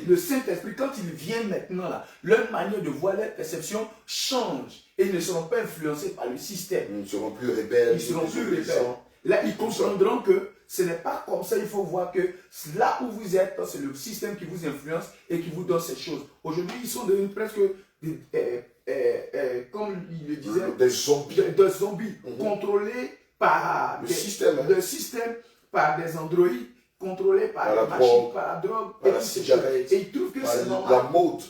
le Saint-Esprit, quand il vient maintenant, là, leur manière de voir, leur perception change. Et ils ne seront pas influencés par le système. Ils ne seront plus rebelles. Ils seront plus rebelles. Là, ils comprendront que ce n'est pas comme ça. Il faut voir que là où vous êtes, c'est le système qui vous influence et qui vous donne ces choses. Aujourd'hui, ils sont devenus presque, comme il le disait, des zombies. Contrôlés par le système, par des androïdes, contrôlés par la machine, par la drogue, par la cigarette, et ils trouvent que c'est normal. La mode.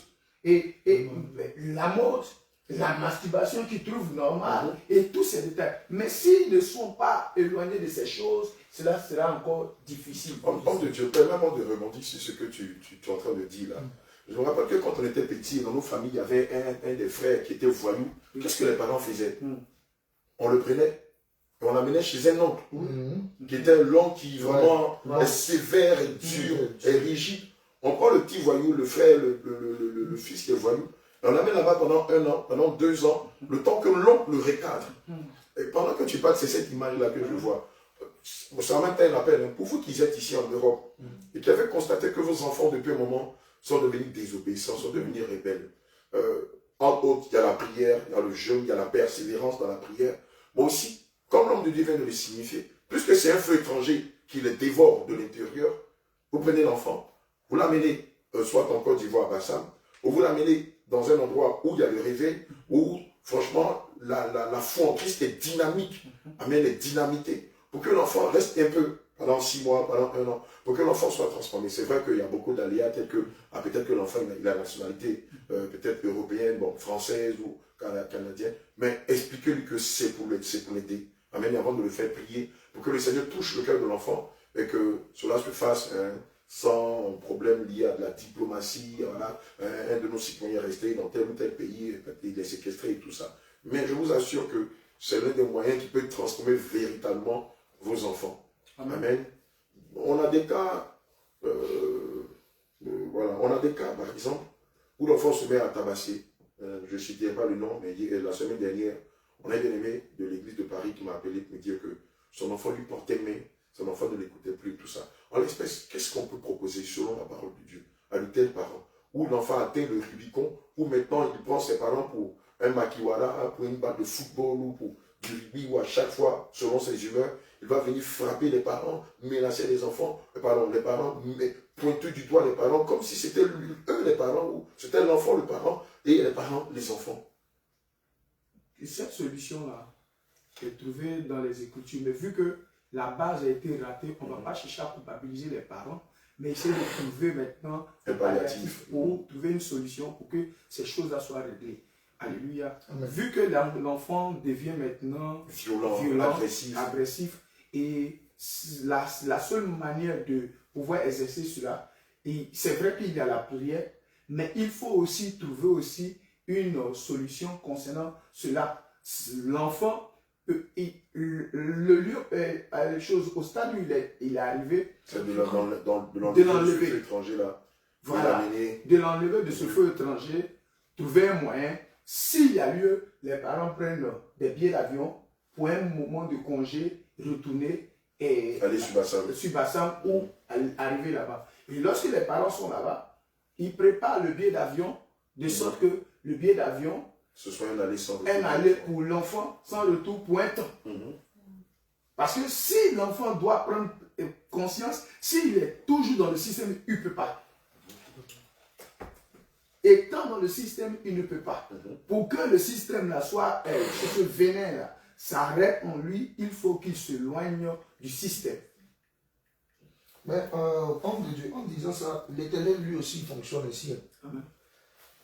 Et la mode, la masturbation qu'ils trouvent normale, et tous ces détails. Mais s'ils ne sont pas éloignés de ces choses, cela sera encore difficile. Homme de Dieu, permets-moi de rebondir sur ce que tu es en train de dire là. Je me rappelle que quand on était petit, dans nos familles, il y avait un des frères qui était voyou. Qu'est-ce que les parents faisaient? On le prenait. Et on l'amenait chez un oncle, qui était l'oncle qui vraiment est sévère et dur et rigide. On prend le petit voyou, le frère, le fils qui est voyou, et on l'amène là-bas pendant 1 an, pendant 2 ans, le temps que l'oncle le recadre. Et pendant que tu parles, c'est cette image-là que je vois. Ça m'a été un appel, pour vous qui êtes ici en Europe, et qui avez constaté que vos enfants, depuis un moment, sont devenus désobéissants, sont devenus rebelles. En autres, il y a la prière, il y a le jeûne, il y a la persévérance dans la prière, mais aussi, comme l'homme de Dieu vient de le signifier, puisque c'est un feu étranger qui les dévore de l'intérieur, vous prenez l'enfant, vous l'amenez soit en Côte d'Ivoire à Bassam, ou vous l'amenez dans un endroit où il y a le réveil, où franchement la foi en Christ est dynamique, amen, est dynamitée, pour que l'enfant reste un peu pendant 6 mois, pendant 1 an, pour que l'enfant soit transformé. C'est vrai qu'il y a beaucoup d'aléas, tels que peut-être que l'enfant il a la nationalité peut-être européenne, bon, française ou canadienne, mais expliquez-lui que c'est pour l'aider. Amen, avant de le faire prier, pour que le Seigneur touche le cœur de l'enfant et que cela se fasse sans problème lié à de la diplomatie. Voilà, un de nos citoyens resté dans tel ou tel pays, il est séquestré et tout ça. Mais je vous assure que c'est l'un des moyens qui peut transformer véritablement vos enfants. Amen. On a des cas, voilà, on a des cas, par exemple, où l'enfant se met à tabasser. Je ne citerai pas le nom, mais la semaine dernière, on a un bien-aimé de l'église de Paris qui m'a appelé pour me dire que son enfant lui portait main, son enfant ne l'écoutait plus, tout ça. En l'espèce, qu'est-ce qu'on peut proposer selon la parole de Dieu à de tels parents, où l'enfant atteint le Rubicon, où maintenant il prend ses parents pour un makiwara, pour une balle de football ou pour du rugby, où à chaque fois, selon ses humeurs, il va venir frapper les parents, menacer les enfants, les parents, pointer du doigt les parents, comme si c'était eux les parents, ou c'était l'enfant le parent, et les parents les enfants. Et cette solution-là est trouvée dans les Écritures, mais vu que la base a été ratée, on ne va pas chercher à culpabiliser les parents, mais essayer de trouver maintenant un palliatif pour trouver une solution pour que ces choses-là soient réglées. Alléluia. Amen. Vu que l'enfant devient maintenant violent, agressif, et la seule manière de pouvoir exercer cela, c'est vrai qu'il y a la prière, mais il faut aussi trouver aussi une solution concernant cela. L'enfant, le lieu, les choses au stade où il est arrivé, c'est de l'enlever de étranger là. Voilà, de l'enlever de ce feu étranger, trouver un moyen. S'il y a lieu, les parents prennent des billets d'avion pour un moment de congé, retourner et aller sur Bassam ou arriver là-bas. Et lorsque les parents sont là-bas, ils préparent le billet d'avion de sorte que le billet d'avion ce soit un aller sans retour. Un aller pour l'enfant sans retour pour un temps. Parce que si l'enfant doit prendre conscience, s'il est toujours dans le système, il ne peut pas. Étant dans le système, il ne peut pas. Pour que le système là soit, ce vénin là, s'arrête en lui, il faut qu'il s'éloigne du système. Mais homme de Dieu, en disant ça, l'Éternel lui aussi fonctionne ainsi. Amen.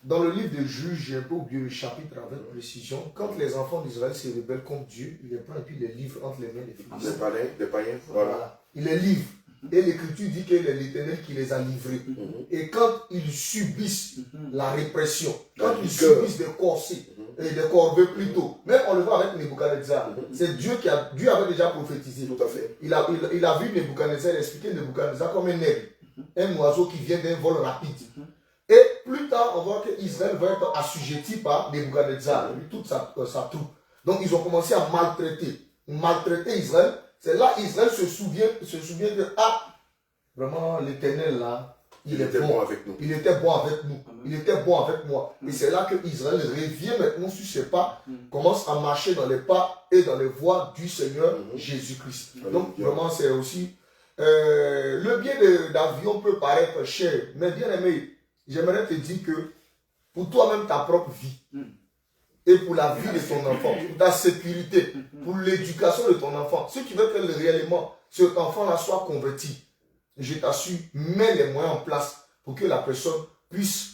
Dans le livre de Juges, j'ai un peu oublié le chapitre avec précision. Quand les enfants d'Israël se rebellent contre Dieu, il les prend et puis il les livre entre les mains des Philistins. Des païens, voilà. Il les livre. Et l'Écriture dit que c'est l'Éternel qui les a livrés. Et quand ils subissent la répression, quand ils subissent des corsets, et des corvées plutôt, même on le voit avec Nebuchadnezzar, c'est Dieu avait déjà prophétisé. Tout à fait. Il a vu Nebuchadnezzar expliquer Nebuchadnezzar comme un aigle, un oiseau qui vient d'un vol rapide. Et plus tard, on voit qu'Israël va être assujetti par Nebuchadnezzar, toute sa troupe. Donc ils ont commencé à maltraiter Israël. C'est là Israël se souvient que, vraiment l'Éternel là, il était bon avec nous. Il était bon avec nous. Amen. Il était bon avec moi. Et c'est là que Israël revient maintenant sur ses pas, commence à marcher dans les pas et dans les voies du Seigneur Jésus-Christ. Donc vraiment c'est aussi, le billet d'avion peut paraître cher, mais bien aimé, j'aimerais te dire que pour toi-même ta propre vie, et pour la vie de ton enfant, pour ta sécurité, pour l'éducation de ton enfant, si tu veux que réellement cet enfant-là soit converti, je t'assure, mets les moyens en place pour que la personne puisse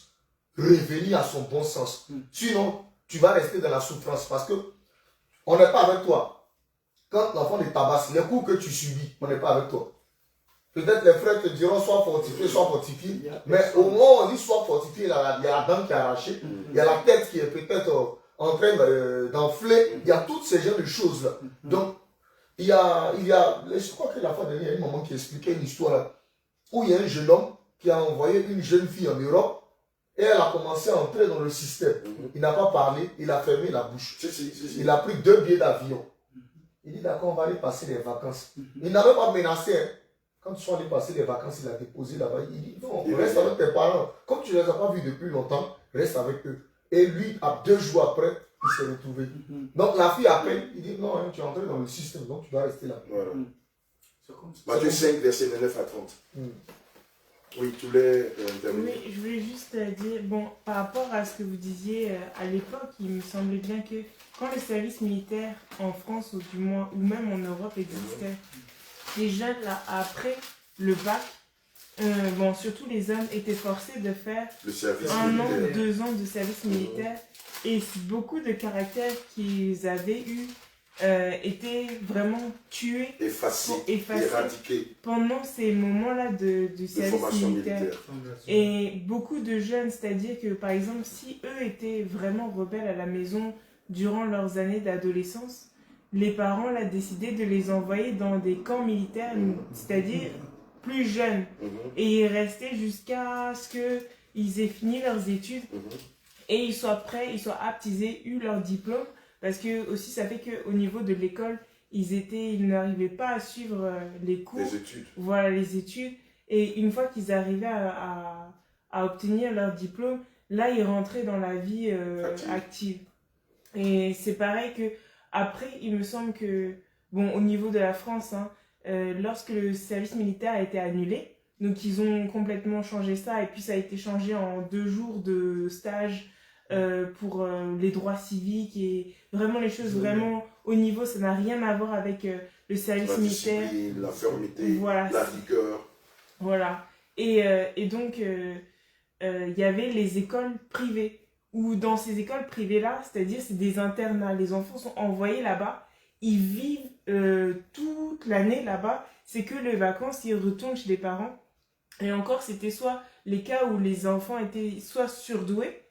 revenir à son bon sens. Sinon, tu vas rester dans la souffrance parce que on n'est pas avec toi. Quand l'enfant te tabasse, les coups que tu subis, on n'est pas avec toi. Peut-être les frères te diront sois fortifié, mais au moment où on dit sois fortifié, il y a la dent qui est arrachée, il y a la tête qui est peut-être en train d'enfler, il y a toutes ces genres de choses-là. Donc, il y a, je crois que la fois dernière, il y a une maman qui expliquait une histoire là, où il y a un jeune homme qui a envoyé une jeune fille en Europe et elle a commencé à entrer dans le système. Il n'a pas parlé, il a fermé la bouche. Il a pris 2 billets d'avion. Il dit d'accord, on va aller passer les vacances. Il n'avait pas menacé. Hein. Quand ils sont allés passer les vacances, il a déposé là-bas. Il dit non, reste avec tes parents. Comme tu ne les as pas vus depuis longtemps, reste avec eux. Et lui, 2 jours après, il s'est retrouvé. Donc la fille appelle, il dit non, hein, tu es entré dans le système, donc tu dois rester là. Voilà. Matthieu 5, verset 9 à 30. Oui, tu voulais terminer. Oui, je voulais juste dire, bon, par rapport à ce que vous disiez, à l'époque, il me semblait bien que quand le service militaire en France, ou du moins, ou même en Europe existait, les jeunes, là, après le bac, bon, surtout les hommes, étaient forcés de faire le service 1 an ou 2 ans de service militaire. Et beaucoup de caractères qu'ils avaient eu étaient vraiment tués, effacés, éradiqués pendant ces moments-là du service militaire. Et beaucoup de jeunes, c'est-à-dire que par exemple, si eux étaient vraiment rebelles à la maison durant leurs années d'adolescence, les parents là, décidaient de les envoyer dans des camps militaires, c'est-à-dire plus jeunes. Et ils restaient jusqu'à ce qu'ils aient fini leurs études et ils soient prêts, ils soient aptes, ils aient eu leur diplôme. Parce que aussi, ça fait qu'au niveau de l'école, ils n'arrivaient pas à suivre les cours. Les études. Voilà, les études. Et une fois qu'ils arrivaient à obtenir leur diplôme, là, ils rentraient dans la vie active. Et c'est pareil que après, il me semble que, bon, au niveau de la France, hein, lorsque le service militaire a été annulé, donc ils ont complètement changé ça, et puis ça a été changé en 2 jours de stage pour les droits civiques, et vraiment les choses vraiment au niveau, ça n'a rien à voir avec le service militaire. La fermeté, voilà, la rigueur. Voilà. Et donc, il y avait les écoles privées, où dans ces écoles privées-là, c'est-à-dire c'est des internats, les enfants sont envoyés là-bas, ils vivent toute l'année là-bas, c'est que les vacances, ils retournent chez les parents. Et encore, c'était soit les cas où les enfants étaient soit surdoués,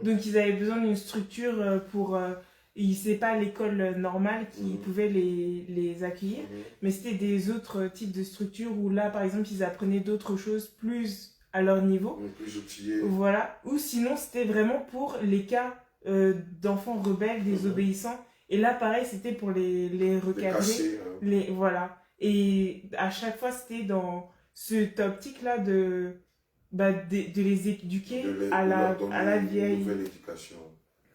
donc ils avaient besoin d'une structure pour... c'est pas l'école normale qui pouvait les accueillir, mais c'était des autres types de structures où là, par exemple, ils apprenaient d'autres choses plus à leur niveau. Plus outillés. Voilà. Ou sinon, c'était vraiment pour les cas d'enfants rebelles, désobéissants. Et là, pareil, c'était pour les recadrer. Casser, voilà. Et à chaque fois, c'était dans cette optique-là de les éduquer à la vieille. Une nouvelle éducation.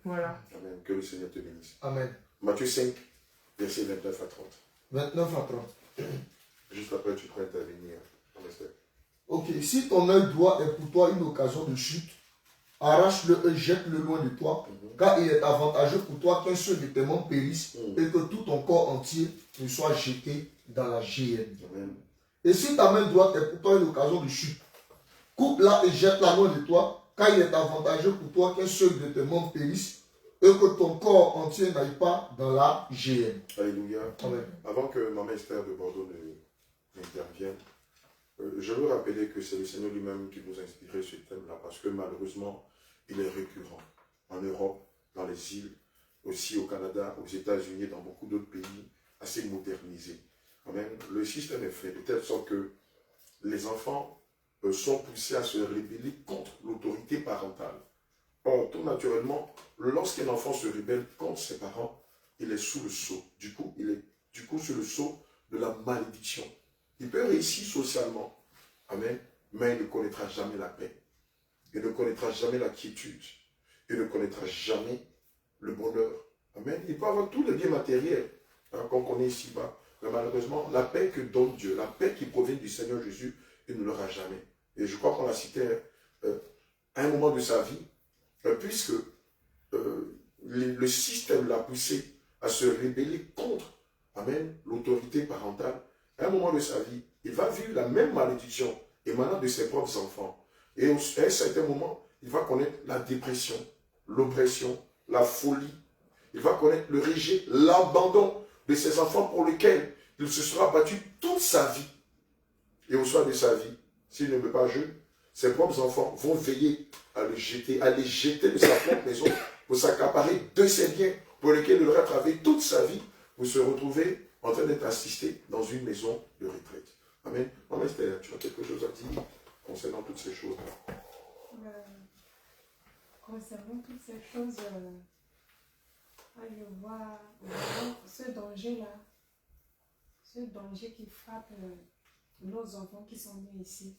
Voilà. Amen. Que le Seigneur te bénisse. Amen. Matthieu 5, versets 29 à 30. 29 à 30. Juste après, tu pourrais intervenir. Ok, si ton œil droit est pour toi une occasion de chute, arrache-le et jette-le loin de toi, car il est avantageux pour toi qu'un seul de tes membres périsse et que tout ton corps entier ne soit jeté dans la géhenne. Et si ta main droite est pour toi une occasion de chute, coupe-la et jette-la loin de toi, car il est avantageux pour toi qu'un seul de tes membres périsse et que ton corps entier n'aille pas dans la géhenne. Alléluia. Amen. Avant que Maman Esther de Bordeaux n'intervienne, je veux rappeler que c'est le Seigneur lui-même qui nous a inspiré ce thème-là, parce que malheureusement, il est récurrent en Europe, dans les îles, aussi au Canada, aux États-Unis, dans beaucoup d'autres pays assez modernisés. Amen. Le système est fait de telle sorte que les enfants sont poussés à se rébeller contre l'autorité parentale. Or, tout naturellement, lorsqu'un enfant se rébelle contre ses parents, il est sous le sceau. Du coup, il est sous le sceau de la malédiction. Il peut réussir socialement, amen, mais il ne connaîtra jamais la paix. Il ne connaîtra jamais la quiétude. Il ne connaîtra jamais le bonheur. Amen. Il peut avoir tous les biens matériels qu'on connaît ici-bas. Mais malheureusement, la paix que donne Dieu, la paix qui provient du Seigneur Jésus, il ne l'aura jamais. Et je crois qu'on l'a cité à un moment de sa vie, puisque le système l'a poussé à se rébeller contre, amen, l'autorité parentale. À un moment de sa vie, il va vivre la même malédiction émanant de ses propres enfants. Et à un certain moment, il va connaître la dépression, l'oppression, la folie. Il va connaître le rejet, l'abandon de ses enfants pour lesquels il se sera battu toute sa vie. Et au soir de sa vie, s'il ne veut pas jouer, ses propres enfants vont veiller à les jeter de sa propre maison pour s'accaparer de ses biens pour lesquels il aura travaillé toute sa vie pour se retrouver en train d'être assisté dans une maison de retraite. Amen. Maman Esther, tu as quelque chose à dire concernant toutes ces choses-là? Concernant toutes ces choses, je vois ce danger-là, ce danger qui frappe nos enfants qui sont nés ici.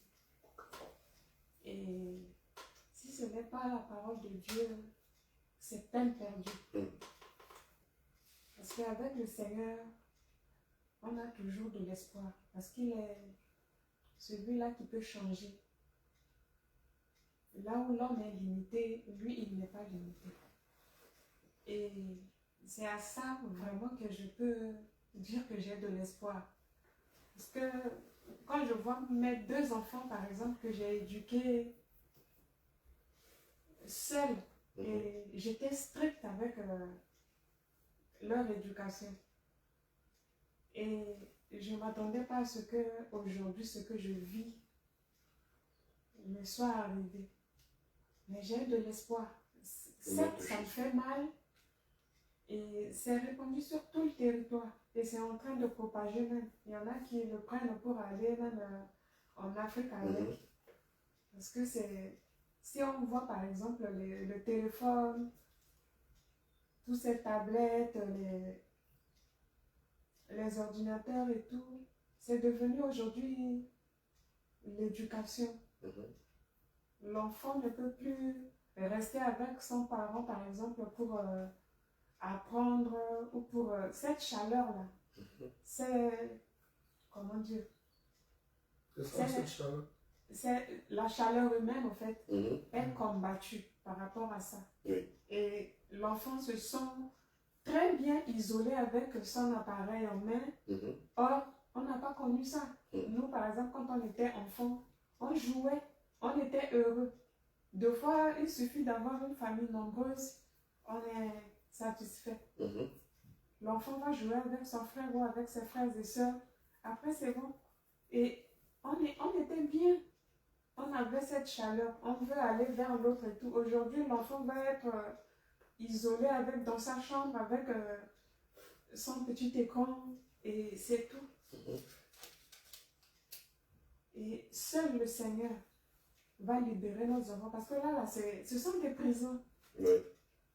Et si ce n'est pas la parole de Dieu, c'est peine perdue. Parce qu'avec le Seigneur, on a toujours de l'espoir. Parce qu'il est celui-là qui peut changer. Là où l'homme est limité, lui, il n'est pas limité. Et c'est à ça vraiment que je peux dire que j'ai de l'espoir. Parce que quand je vois mes 2 enfants, par exemple, que j'ai éduqués seuls, et j'étais stricte avec leur éducation. Et je ne m'attendais pas à ce que aujourd'hui, ce que je vis me soit arrivé. Mais j'ai de l'espoir. Certes, ça me fait mal, Et c'est répandu sur tout le territoire. Et c'est en train de propager même. Il y en a qui le prennent pour aller même en Afrique avec. Parce que c'est... Si on voit par exemple le téléphone, toutes ces tablettes, les ordinateurs et tout, c'est devenu aujourd'hui l'éducation. L'enfant ne peut plus rester avec son parent, par exemple, pour apprendre ou pour cette chaleur-là. C'est, comment dire, c'est la chaleur humaine, en fait, est combattue par rapport à ça. Oui. Et l'enfant se sent très bien isolé avec son appareil en main. Or, on n'a pas connu ça. Nous, par exemple, quand on était enfant, on jouait, on était heureux. Deux fois, il suffit d'avoir une famille nombreuse, on est satisfait. L'enfant va jouer avec son frère ou avec ses frères et sœurs. Après, c'est bon. Et on était bien. On avait cette chaleur. On veut aller vers l'autre et tout. Aujourd'hui, l'enfant va être isolé dans sa chambre avec son petit écran et c'est tout. Et seul le Seigneur va libérer nos enfants. Parce que là ce sont des prisons. Oui.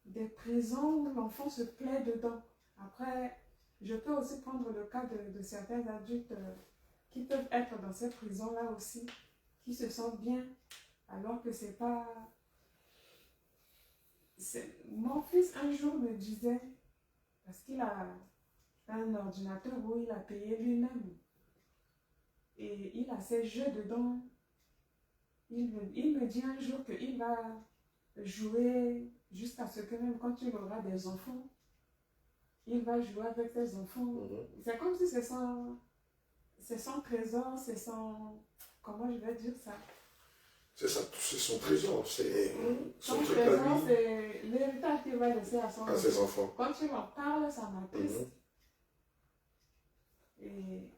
Des prisons où l'enfant se plaît dedans. Après, je peux aussi prendre le cas de certains adultes qui peuvent être dans ces prisons-là aussi, qui se sentent bien, alors que c'est pas... Mon fils, un jour, me disait, parce qu'il a un ordinateur où il a payé lui-même, et il a ses jeux dedans. Il me dit un jour qu'il va jouer jusqu'à ce que même quand il aura des enfants, il va jouer avec ses enfants. C'est comme si c'est son trésor, c'est son... Comment je vais dire ça? C'est son trésor, c'est son trésor, c'est l'héritage qu'il va laisser à ses enfants. Quand il en parle, ça m'attriste. Et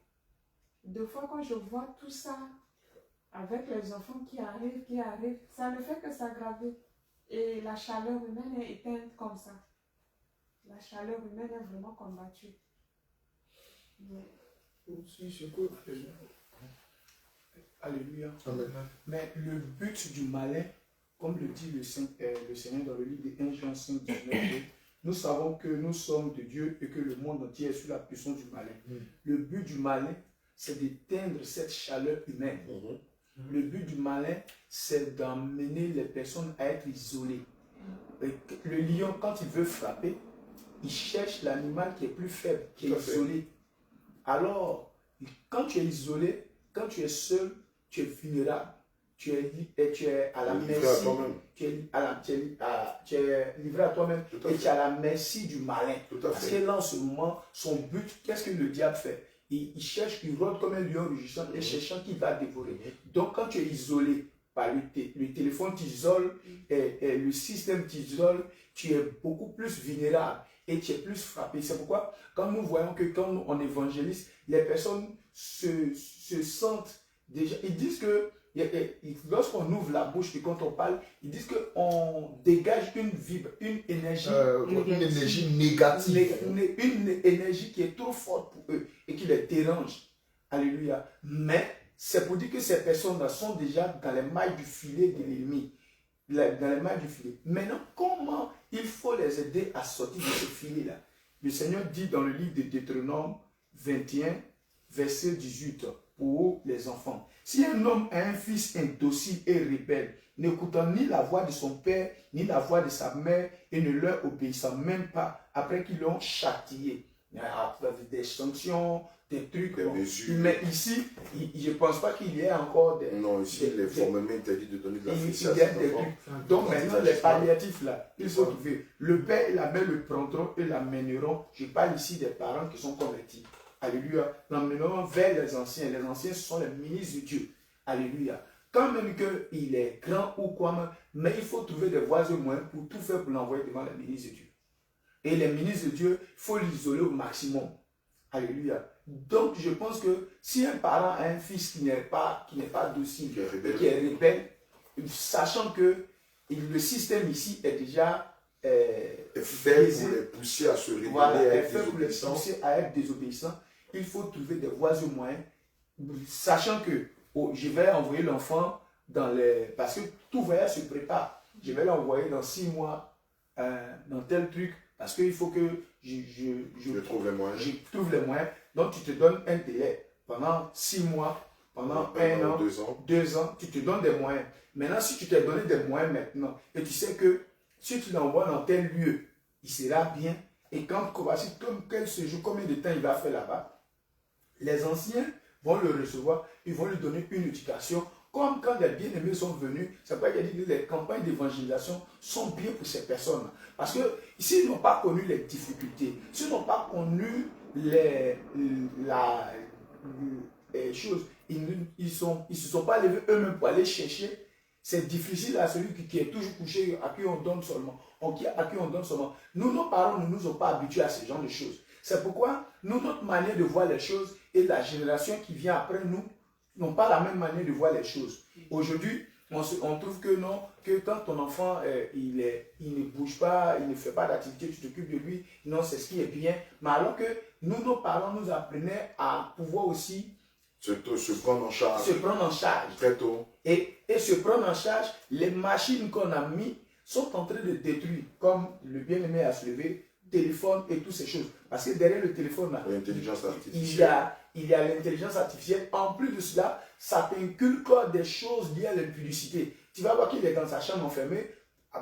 deux fois, quand je vois tout ça, avec les enfants qui arrivent, ça ne fait que s'aggraver. Et la chaleur humaine est éteinte comme ça. La chaleur humaine est vraiment combattue. Aussi, je crois que... Alléluia. Amen. Mais le but du malin, comme le dit le Seigneur dans le livre de 1 Jean 5, 19, nous savons que nous sommes de Dieu et que le monde entier est sous la puissance du malin. Le but du malin, c'est d'éteindre cette chaleur humaine. Le but du malin, c'est d'emmener les personnes à être isolées. Le lion, quand il veut frapper, il cherche l'animal qui est plus faible, qui est isolé. Alors, quand tu es isolé, quand tu es seul, tu es vulnérable, tu es à la merci, tu es livré à toi-même et tu es à la merci du malin. Parce que là, en ce moment, son but, qu'est-ce que le diable fait? Il cherche, il rôde comme un lion rugissant et cherchant qui va dévorer. Donc, quand tu es isolé par le téléphone t'isole et le système t'isole, tu es beaucoup plus vulnérable et tu es plus frappé. C'est pourquoi, quand nous voyons que quand on évangélise, les personnes se sentent déjà, ils disent que lorsqu'on ouvre la bouche et quand on parle, ils disent qu'on dégage une énergie, négative. Une énergie qui est trop forte pour eux et qui les dérange. Alléluia. Mais c'est pour dire que ces personnes-là sont déjà dans les mailles du filet de l'ennemi. Dans les mailles du filet. Maintenant, comment il faut les aider à sortir de ce filet-là? Le Seigneur dit dans le livre de Deutéronome 21, verset 18, pour les enfants. Si un homme a un fils indocile et rebelle, n'écoutant ni la voix de son père, ni la voix de sa mère, et ne leur obéissant même pas, après qu'ils l'ont châtié, des sanctions, des trucs. Mais ici, je ne pense pas qu'il y ait encore des... Non, ici, il est formellement interdit de donner de la fessée à ses enfants. Donc maintenant, les palliatifs là, ils sont trouvés. Le père et la mère le prendront et l'amèneront. Je parle ici des parents qui sont convertis. Alléluia. L'emmèneront vers les anciens. Les anciens, ce sont les ministres de Dieu. Alléluia. Quand même qu'il est grand ou quoi même, mais il faut trouver des voies et moyens pour tout faire pour l'envoyer devant les ministres de Dieu. Et les ministres de Dieu, il faut l'isoler au maximum. Alléluia. Donc, je pense que si un parent a un fils qui n'est pas docile, qui est rebelle, sachant que le système ici est déjà est fait pour les pousser à se révéler, voilà, à est être fait pour les désobéissants. pousser à être désobéissants. Il faut trouver des voies et moyens, sachant que je vais envoyer l'enfant dans les... Parce que tout voyage se prépare. Je vais l'envoyer dans 6 mois dans tel truc, parce qu'il faut que je trouve les moyens. Je trouve les moyens. Donc, tu te donnes un délai pendant 6 mois, pendant 1 an, 2 ans, tu te donnes des moyens. Maintenant, si tu t'es donné des moyens maintenant, et tu sais que si tu l'envoies dans tel lieu, il sera bien. Et quand voici quel séjour, combien de temps il va faire là-bas, les anciens vont le recevoir, ils vont lui donner une éducation. Comme quand les bien-aimés sont venus, c'est pourquoi il a dit que les campagnes d'évangélisation sont bien pour ces personnes. Parce que s'ils n'ont pas connu les difficultés, s'ils n'ont pas connu les choses, ils ne se sont pas levés eux-mêmes pour aller chercher. C'est difficile à celui qui est toujours couché, à qui on donne seulement. À qui on donne seulement. Nous, nos parents ne nous ont pas habitués à ce genre de choses. C'est pourquoi nous, notre manière de voir les choses et la génération qui vient après nous n'ont pas la même manière de voir les choses. Aujourd'hui, on trouve que non, que quand ton enfant il ne bouge pas, il ne fait pas d'activité, tu t'occupes de lui, non, c'est ce qui est bien. Mais alors que nous, nos parents nous apprenaient à pouvoir aussi se prendre en charge. Se prendre en charge. Très tôt. Et se prendre en charge, les machines qu'on a mis sont en train de détruire, comme le bien-aimé a soulevé, téléphone et toutes ces choses. Parce que derrière le téléphone, là, il y a l'intelligence artificielle. En plus de cela, ça t'inculque des choses liées à l'impudicité. Tu vas voir qu'il est dans sa chambre enfermée,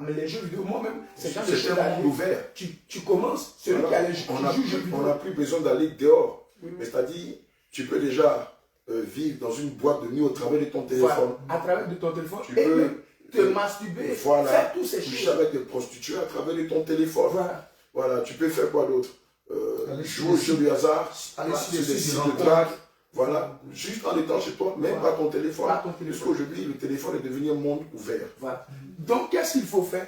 mais les jeux vidéo, moi-même, c'est quand un monde ouvert. Tu commences, celui qui a les jeux vidéo. On n'a plus besoin d'aller dehors. Mais c'est-à-dire, tu peux déjà vivre dans une boîte de nuit au travers de ton téléphone. Voilà, à travers de ton téléphone. Tu peux te masturber, faire toutes ces choses. Avec des prostituées à travers de ton téléphone. Voilà, tu peux faire quoi d'autre? Jouer au jeu du hasard, aller sur des sites de drague. Voilà, juste en étant chez toi, même pas ton téléphone. Parce qu'aujourd'hui, le téléphone est devenu un monde ouvert. Voilà. Donc, qu'est-ce qu'il faut faire?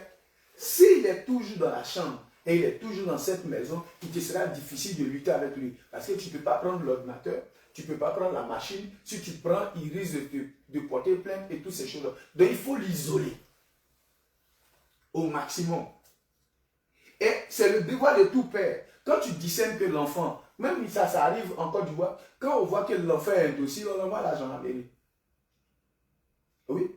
S'il est toujours dans la chambre et il est toujours dans cette maison, il te sera difficile de lutter avec lui. Parce que tu ne peux pas prendre l'ordinateur, tu ne peux pas prendre la machine. Si tu prends, il risque de porter plainte et toutes ces choses-là. Donc, il faut l'isoler au maximum. Et c'est le devoir de tout père. Quand tu discernes que l'enfant, même ça arrive en Côte d'Ivoire, quand on voit que l'enfant est un dossier, on envoie l'argent à la mairie. Oui.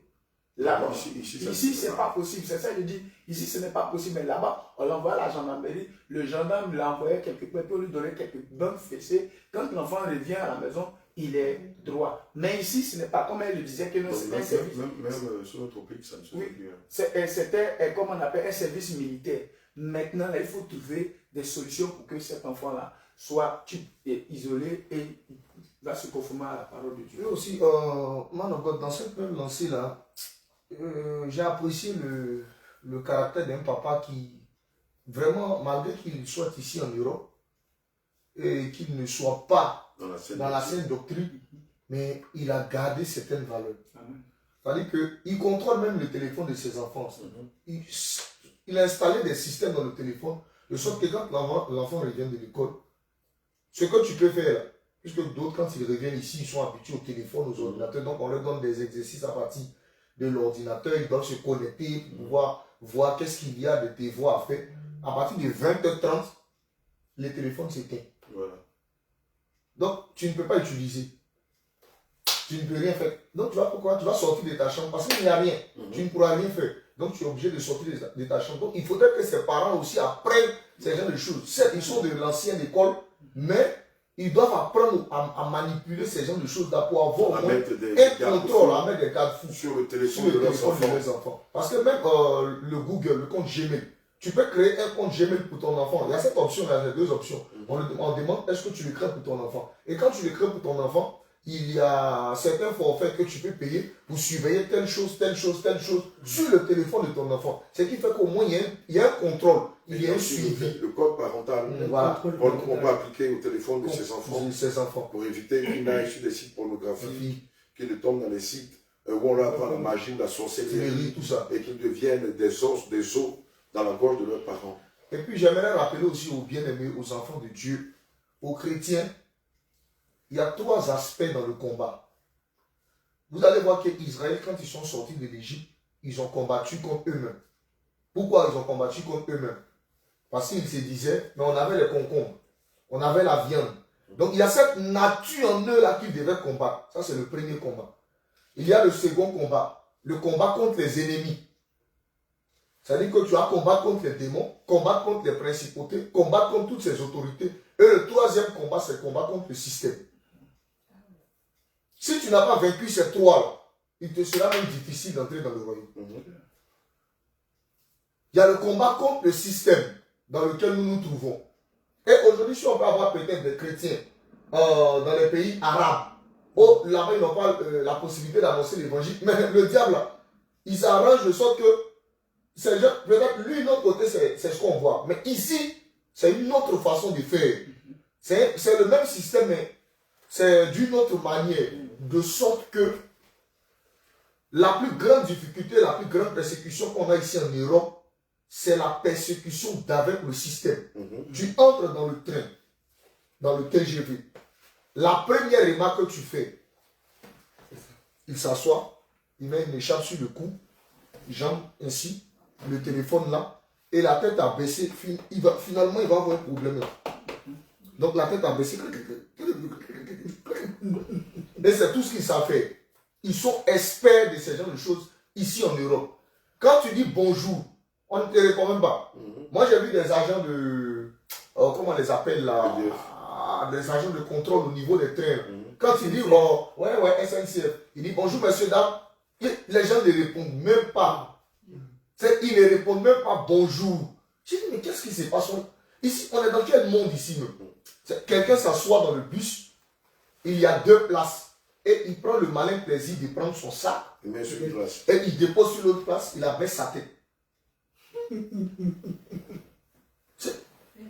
Là-bas, ici ce n'est pas possible. C'est ça que je dis. Ici, ce n'est pas possible. Mais là-bas, on l'envoie à la gendarmerie. Le gendarme l'envoie quelque part pour lui donner quelques bonnes fessées. Quand l'enfant revient à la maison, il est droit. Mais ici, ce n'est pas comme elle le disait que c'est un service. Même sur notre pays, ça ne se fait plus. C'était, comme on appelle, un service militaire. Maintenant, là, il faut trouver des solutions pour que cet enfant-là soit isolé et va se conformer à la parole de Dieu. Et aussi, man of God, dans cette même lancée-là, j'ai apprécié le caractère d'un papa qui, vraiment, malgré qu'il soit ici en Europe, et qu'il ne soit pas dans la saine doctrine, mais il a gardé certaines valeurs. C'est-à-dire qu'il contrôle même le téléphone de ses enfants. Il a installé des systèmes dans le téléphone, de sorte que quand l'enfant revient de l'école, ce que tu peux faire là, puisque d'autres, quand ils reviennent ici, ils sont habitués au téléphone, aux ordinateurs, donc on leur donne des exercices à partir de l'ordinateur, ils doivent se connecter pour pouvoir voir qu'est-ce qu'il y a de devoirs à faire. À partir de 20h30, les téléphones s'éteignent. Voilà. Donc, tu ne peux pas utiliser. Tu ne peux rien faire. Donc, tu vas pourquoi? Tu vas sortir de ta chambre parce qu'il n'y a rien. Tu ne pourras rien faire. Donc, tu es obligé de sortir de ta chambre. Donc, il faudrait que ses parents aussi apprennent ces genres de choses. Certes, ils sont de l'ancienne école, mais ils doivent apprendre à manipuler ces genres de choses là pour avoir un contrôle, à mettre des garde-fous sur le téléphone de leurs enfants. Parce que même le Google, le compte Gmail, tu peux créer un compte Gmail pour ton enfant. Il y a cette option-là, il y a deux options. On demande est-ce que tu le crées pour ton enfant. Et quand tu le crées pour ton enfant, il y a certains forfaits que tu peux payer pour surveiller telle chose sur le téléphone de ton enfant. Ce qui fait qu'au moins il y a un contrôle, il y a un suivi. Le code parental, voilà. On va appliquer au téléphone de ses enfants pour éviter qu'il aille sur des sites pornographiques, qu'il tombe dans les sites où on leur apprend la magie, la sorcellerie, tout ça. Et qu'ils deviennent des os dans la gorge de leurs parents. Et puis j'aimerais rappeler aussi aux bien-aimés, aux enfants de Dieu, aux chrétiens, il y a trois aspects dans le combat. Vous allez voir qu'Israël, quand ils sont sortis de l'Égypte, ils ont combattu contre eux-mêmes. Pourquoi ils ont combattu contre eux-mêmes? Parce qu'ils se disaient, mais on avait les concombres, on avait la viande. Donc il y a cette nature en eux là qu'ils devaient combattre. Ça c'est le premier combat. Il y a le second combat, le combat contre les ennemis. C'est-à-dire que tu as combattre contre les démons, combattre contre les principautés, combattre contre toutes ces autorités. Et le troisième combat, c'est le combat contre le système. Si tu n'as pas vaincu ces trois-là, il te sera même difficile d'entrer dans le royaume. Il y a le combat contre le système dans lequel nous nous trouvons. Et aujourd'hui, si on peut avoir peut-être des chrétiens dans les pays arabes, là-bas, ils n'ont pas la possibilité d'annoncer l'évangile, mais le diable, là, il s'arrange de sorte que peut-être lui, de notre côté, c'est ce qu'on voit. Mais ici, c'est une autre façon de faire. C'est le même système, mais c'est d'une autre manière. De sorte que la plus grande difficulté, la plus grande persécution qu'on a ici en Europe, c'est la persécution d'avec le système. Tu entres dans le train, dans le TGV. La première remarque que tu fais, il s'assoit, il met une écharpe sur le cou, jambe ainsi, le téléphone là, et la tête a baissé. Finalement, il va avoir un problème là. Donc la tête a baissé. Et c'est tout ce qu'ils savent faire. Ils sont experts de ce genre de choses ici en Europe. Quand tu dis bonjour, on ne te répond même pas. Moi, j'ai vu des agents de... comment on les appelle là? Des agents de contrôle au niveau des trains. Quand ils disent, ouais, SNCF, ils disent bonjour, monsieur, dame. Les gens ne répondent même pas. Ils ne répondent même pas bonjour. J'ai dit, mais qu'est-ce qui se passe? Ici, on est dans quel monde ici? Quelqu'un s'assoit dans le bus, il y a 2 places. Et il prend le malin plaisir de prendre son sac. Il met sur une place. Et il dépose sur l'autre place, il abaisse sa tête.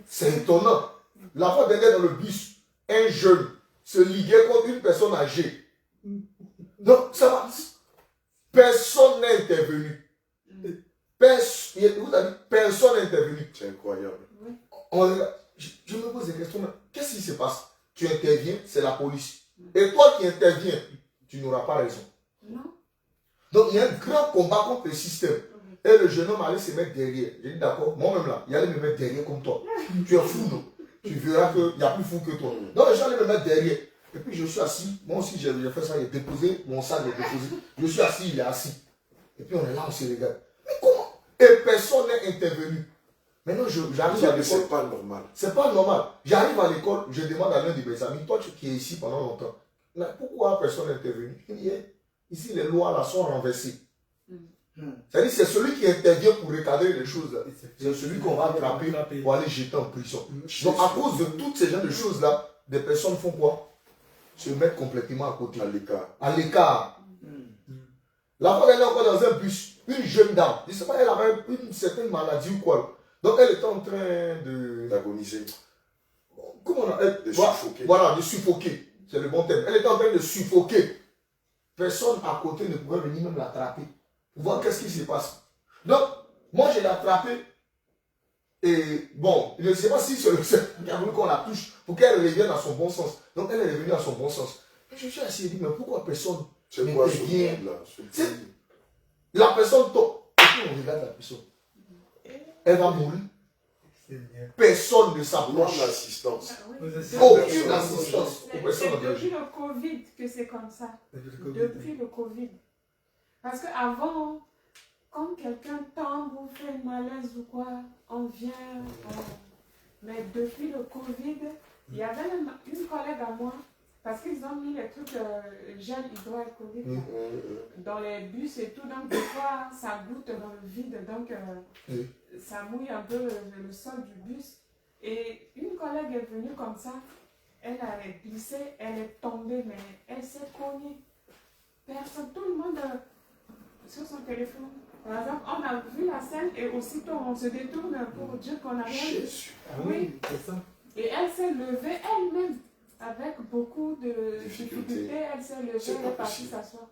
C'est étonnant. La fois dernière dans le bus, un jeune se liguait contre une personne âgée. Donc, ça va. Personne n'est intervenu. Vous avez dit, personne n'est intervenu. C'est incroyable. Je me pose des questions. Qu'est-ce qui se passe? Tu interviens, c'est la police. Et toi qui interviens, tu n'auras pas raison. Non. Donc il y a un grand combat contre le système. Et le jeune homme allait se mettre derrière. J'ai dit d'accord, moi-même là, il allait me mettre derrière comme toi. Tu es fou, non? Tu verras qu'il y a plus fou que toi. Donc les gens allaient me mettre derrière. Et puis je suis assis. Moi aussi j'ai fait ça, j'ai déposé mon sac, j'ai déposé. Je suis assis, il est assis. Et puis on est là, on se regarde. Mais comment? Et personne n'est intervenu. Maintenant, j'arrive à l'école. C'est pas normal. C'est pas normal. J'arrive à l'école, je demande à l'un de mes amis, toi qui es ici pendant longtemps, mais pourquoi personne n'est intervenu? Il dit, ici les lois là sont renversées. C'est-à-dire c'est celui qui intervient pour recadrer les choses là. C'est celui qu'on va attraper pour aller jeter en prison. Donc à cause de toutes ces genres de choses là, des personnes font quoi? Se mettre complètement à côté. À l'écart. À l'écart. La fois dernière, encore dans un bus, une jeune dame, je ne sais pas, elle avait une certaine maladie ou quoi. Donc elle était en train d'agoniser. Comment on a... De suffoquer. Voilà, de suffoquer. C'est le bon terme. Elle était en train de suffoquer. Personne à côté ne pouvait venir même l'attraper. Pour voir qu'est-ce qui se passe. Donc, moi je l'ai attrapée. Et bon, je ne sais pas si c'est le seul qui a voulu qu'on la touche pour qu'elle revienne à son bon sens. Donc elle est revenue à son bon sens. Et je suis assis et dit, mais pourquoi personne c'est quoi ce monde là? La personne tombe. Et puis on regarde la personne. Elle va mourir. Personne ne s'approche. L'assistance. Aucune assistance. C'est depuis le Covid que c'est comme ça. Depuis le Covid. Parce qu'avant, quand quelqu'un tombe ou fait une malaise ou quoi, on vient. Mais depuis le Covid, il y avait une collègue à moi, parce qu'ils ont mis les trucs gel hydroalcoolique dans les bus et tout, donc des fois ça goûte dans le vide, donc ça mouille un peu le sol du bus. Et une collègue est venue comme ça, elle a glissé, elle est tombée, mais elle s'est cognée. Personne, tout le monde sur son téléphone. Par exemple, on a vu la scène et aussitôt on se détourne pour dire qu'on a rien vu. Oui, et elle s'est levée elle-même. Avec beaucoup de difficultés, elle s'est levée, elle est partie s'asseoir.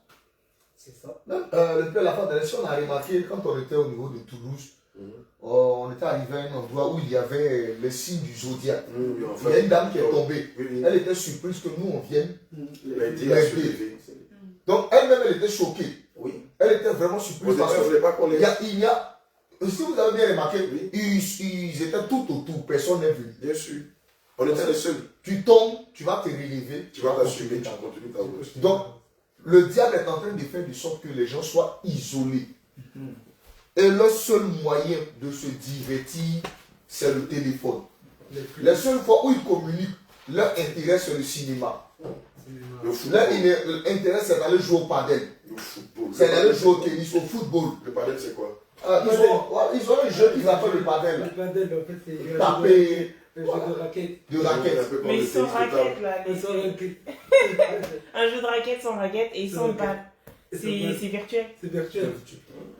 C'est ça. Depuis la fin de l'élection, on a remarqué, quand on était au niveau de Toulouse, on était arrivé à un endroit où il y avait les signes du zodiaque. Il y a une dame qui est tombée. Elle était surprise que nous, on vienne l'aider. Donc elle-même, elle était choquée. Oui. Elle était vraiment surprise. Parce qu'il ne voulait pas qu'on les... Si vous avez bien remarqué, Oui. ils étaient tout autour, personne n'est venu. Bien sûr. On était les seuls. Tu tombes, tu vas te relever, Tu vas t'assumer, continuer tu ta route. continues ta route. Donc, le diable est en train de faire de sorte que les gens soient isolés. Et le seul moyen de se divertir, c'est le téléphone. Les seules fois où ils communiquent, leur intérêt, c'est le cinéma. Le Leur football. intérêt, c'est d'aller jouer au padel. Le football. C'est d'aller jouer au tennis, au football. Le padel, c'est quoi? Ils ont un jeu qu'ils appellent le padel. Le padel, en fait, c'est Taper un jeu de raquette. de raquettes. Un peu comme Mais le sans tennis de table. raquette, là. Un sans raquette. Un jeu de raquette sans raquette et sans raquette. balle. C'est virtuel. C'est virtuel.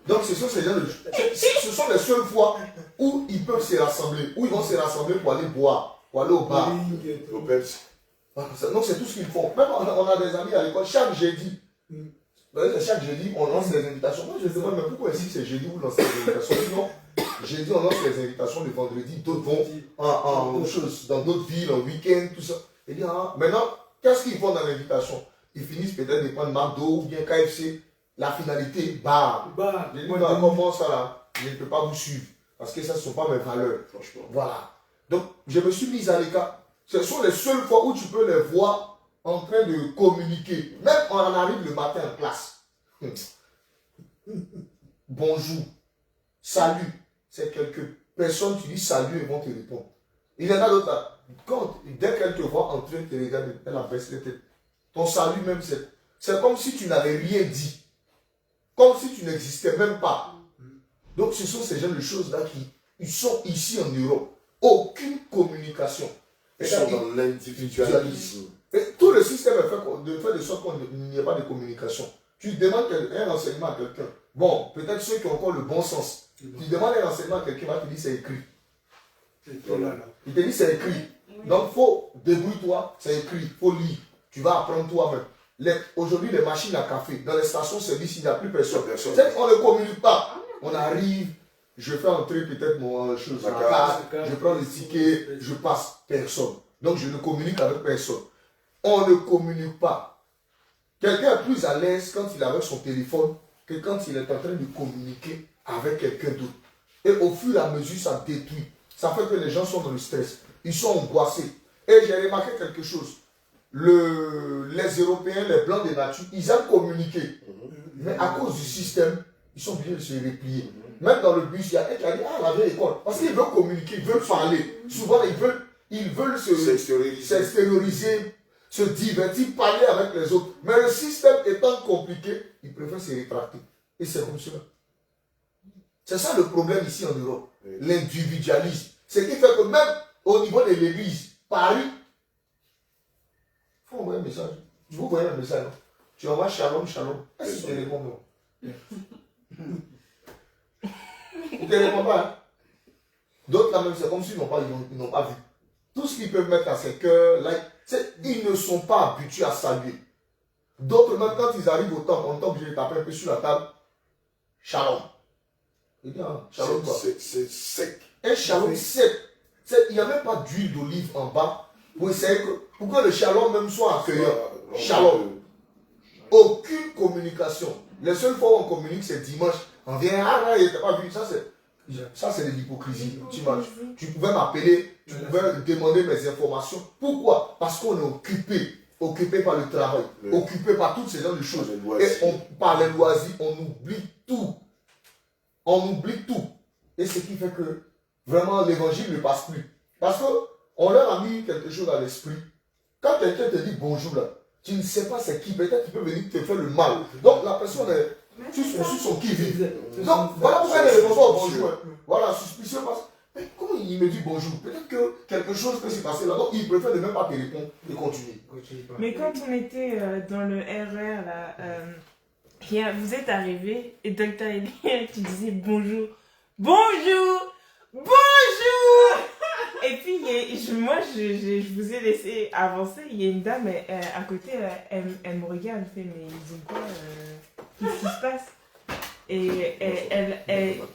Donc ce sont ces gens de... Ce sont les seules fois où ils peuvent se rassembler, où ils vont se rassembler pour aller boire, pour aller au bar. Au Pepsi. Donc c'est tout ce qu'ils font. Même on a des amis à l'école, chaque jeudi. Chaque jeudi, on lance les invitations. Moi je me demande, mais pourquoi ici c'est jeudi où on lance les invitations? Sinon, jeudi on lance les invitations, le vendredi, d'autres vont dans d'autres villes, en week-end, tout ça. Et dire, maintenant, qu'est-ce qu'ils font dans l'invitation? Ils finissent peut-être de prendre McDo ou bien KFC. La finalité, bar. Je dis, comment ça là? Je ne peux pas vous suivre. Parce que ça ne sont pas mes valeurs. Franchement. Voilà. Donc, je me suis mis à l'écart. Ce sont les seules fois où tu peux les voir en train de communiquer. Même quand on arrive le matin en classe. Bonjour. Salut. C'est quelques personnes, tu dis salut, ils vont te répondre. Il y en a d'autres là. Dès qu'elle te voit en train de te regarder, elle abaisse la tête. Ton salut même, c'est comme si tu n'avais rien dit. Comme si tu n'existais même pas. Donc ce sont ces gens de choses-là qui sont ici en Europe. Aucune communication. Ils sont dans l'individualisme. Et tout le système est fait de sorte qu'il n'y ait pas de communication. Tu demandes un renseignement à quelqu'un. Bon, peut-être ceux qui ont encore le bon sens. Tu demandes un renseignement à quelqu'un, il va te dire c'est écrit. Il te dit c'est écrit. Donc faut débrouille-toi, c'est écrit, il faut lire. Tu vas apprendre toi-même. Aujourd'hui, les machines à café, dans les stations-service, il n'y a plus personne. On ne communique pas. On arrive, je fais entrer peut-être ma carte, je prends le ticket, je passe. Personne. Donc je ne communique avec personne. On ne communique pas. Quelqu'un est plus à l'aise quand il est avec son téléphone que quand il est en train de communiquer avec quelqu'un d'autre. Et au fur et à mesure, ça détruit. Ça fait que les gens sont dans le stress. Ils sont angoissés. Et j'ai remarqué quelque chose. Les Européens, les Blancs de nature, ils aiment communiquer. Mais à cause du système, ils sont obligés de se replier. Même dans le bus, il y a un qui a dit, la vieille école. Parce qu'ils veulent communiquer, ils veulent parler. Souvent, ils veulent s'extérioriser, se divertir, parler avec les autres. Mais le système étant compliqué, ils préfèrent se rétracter. Et c'est comme cela. C'est ça le problème ici en Europe. L'individualisme. Ce qui fait que même au niveau de l'église, Paris, il faut envoyer un message. Tu vous voyez un message, non? Tu envoies shalom, shalom. Est-ce que tu te réponds, non? Tu ne te réponds pas, hein? D'autres, là même, c'est comme s'ils n'ont pas vu. Tout ce qu'ils peuvent mettre à ses cœurs, ils ne sont pas habitués à saluer. D'autres, même quand ils arrivent au temple, on est obligé de taper un peu sur la table. Shalom. Il dit, shalom quoi? C'est sec. Un shalom sec. Il n'y a même pas d'huile d'olive en bas pour que le shalom même soit accueillant. Shalom. Aucune communication. Les seules fois où on communique, c'est dimanche. On vient, il n'était pas vu. Ça, c'est de l'hypocrisie. Tu pouvais m'appeler, tu pouvais demander mes informations. Pourquoi? Parce qu'on est occupé par le travail, occupé par toutes ces genres de choses. Et par les loisirs, on oublie tout. On oublie tout. Et ce qui fait que vraiment l'évangile ne passe plus. Parce qu'on leur a mis quelque chose à l'esprit. Quand quelqu'un te dit bonjour là, tu ne sais pas c'est qui, peut-être qu'il peut venir te faire le mal. Donc la personne est sur son qui-vive. Donc voilà pourquoi elle ne répond pas au bonjour. Voilà, suspicieux parce que comment il me dit bonjour? Peut-être que quelque chose peut se passer là. Donc il préfère ne même pas te répondre et continuer. Mais quand on était dans le RER là, vous êtes arrivé et Dr. Elie, tu disais bonjour. Bonjour! Bonjour! Et puis, moi, je vous ai laissé avancer. Il y a une dame à côté, elle me regarde, elle fait, mais ils ont quoi? Qu'est-ce qui se passe? Et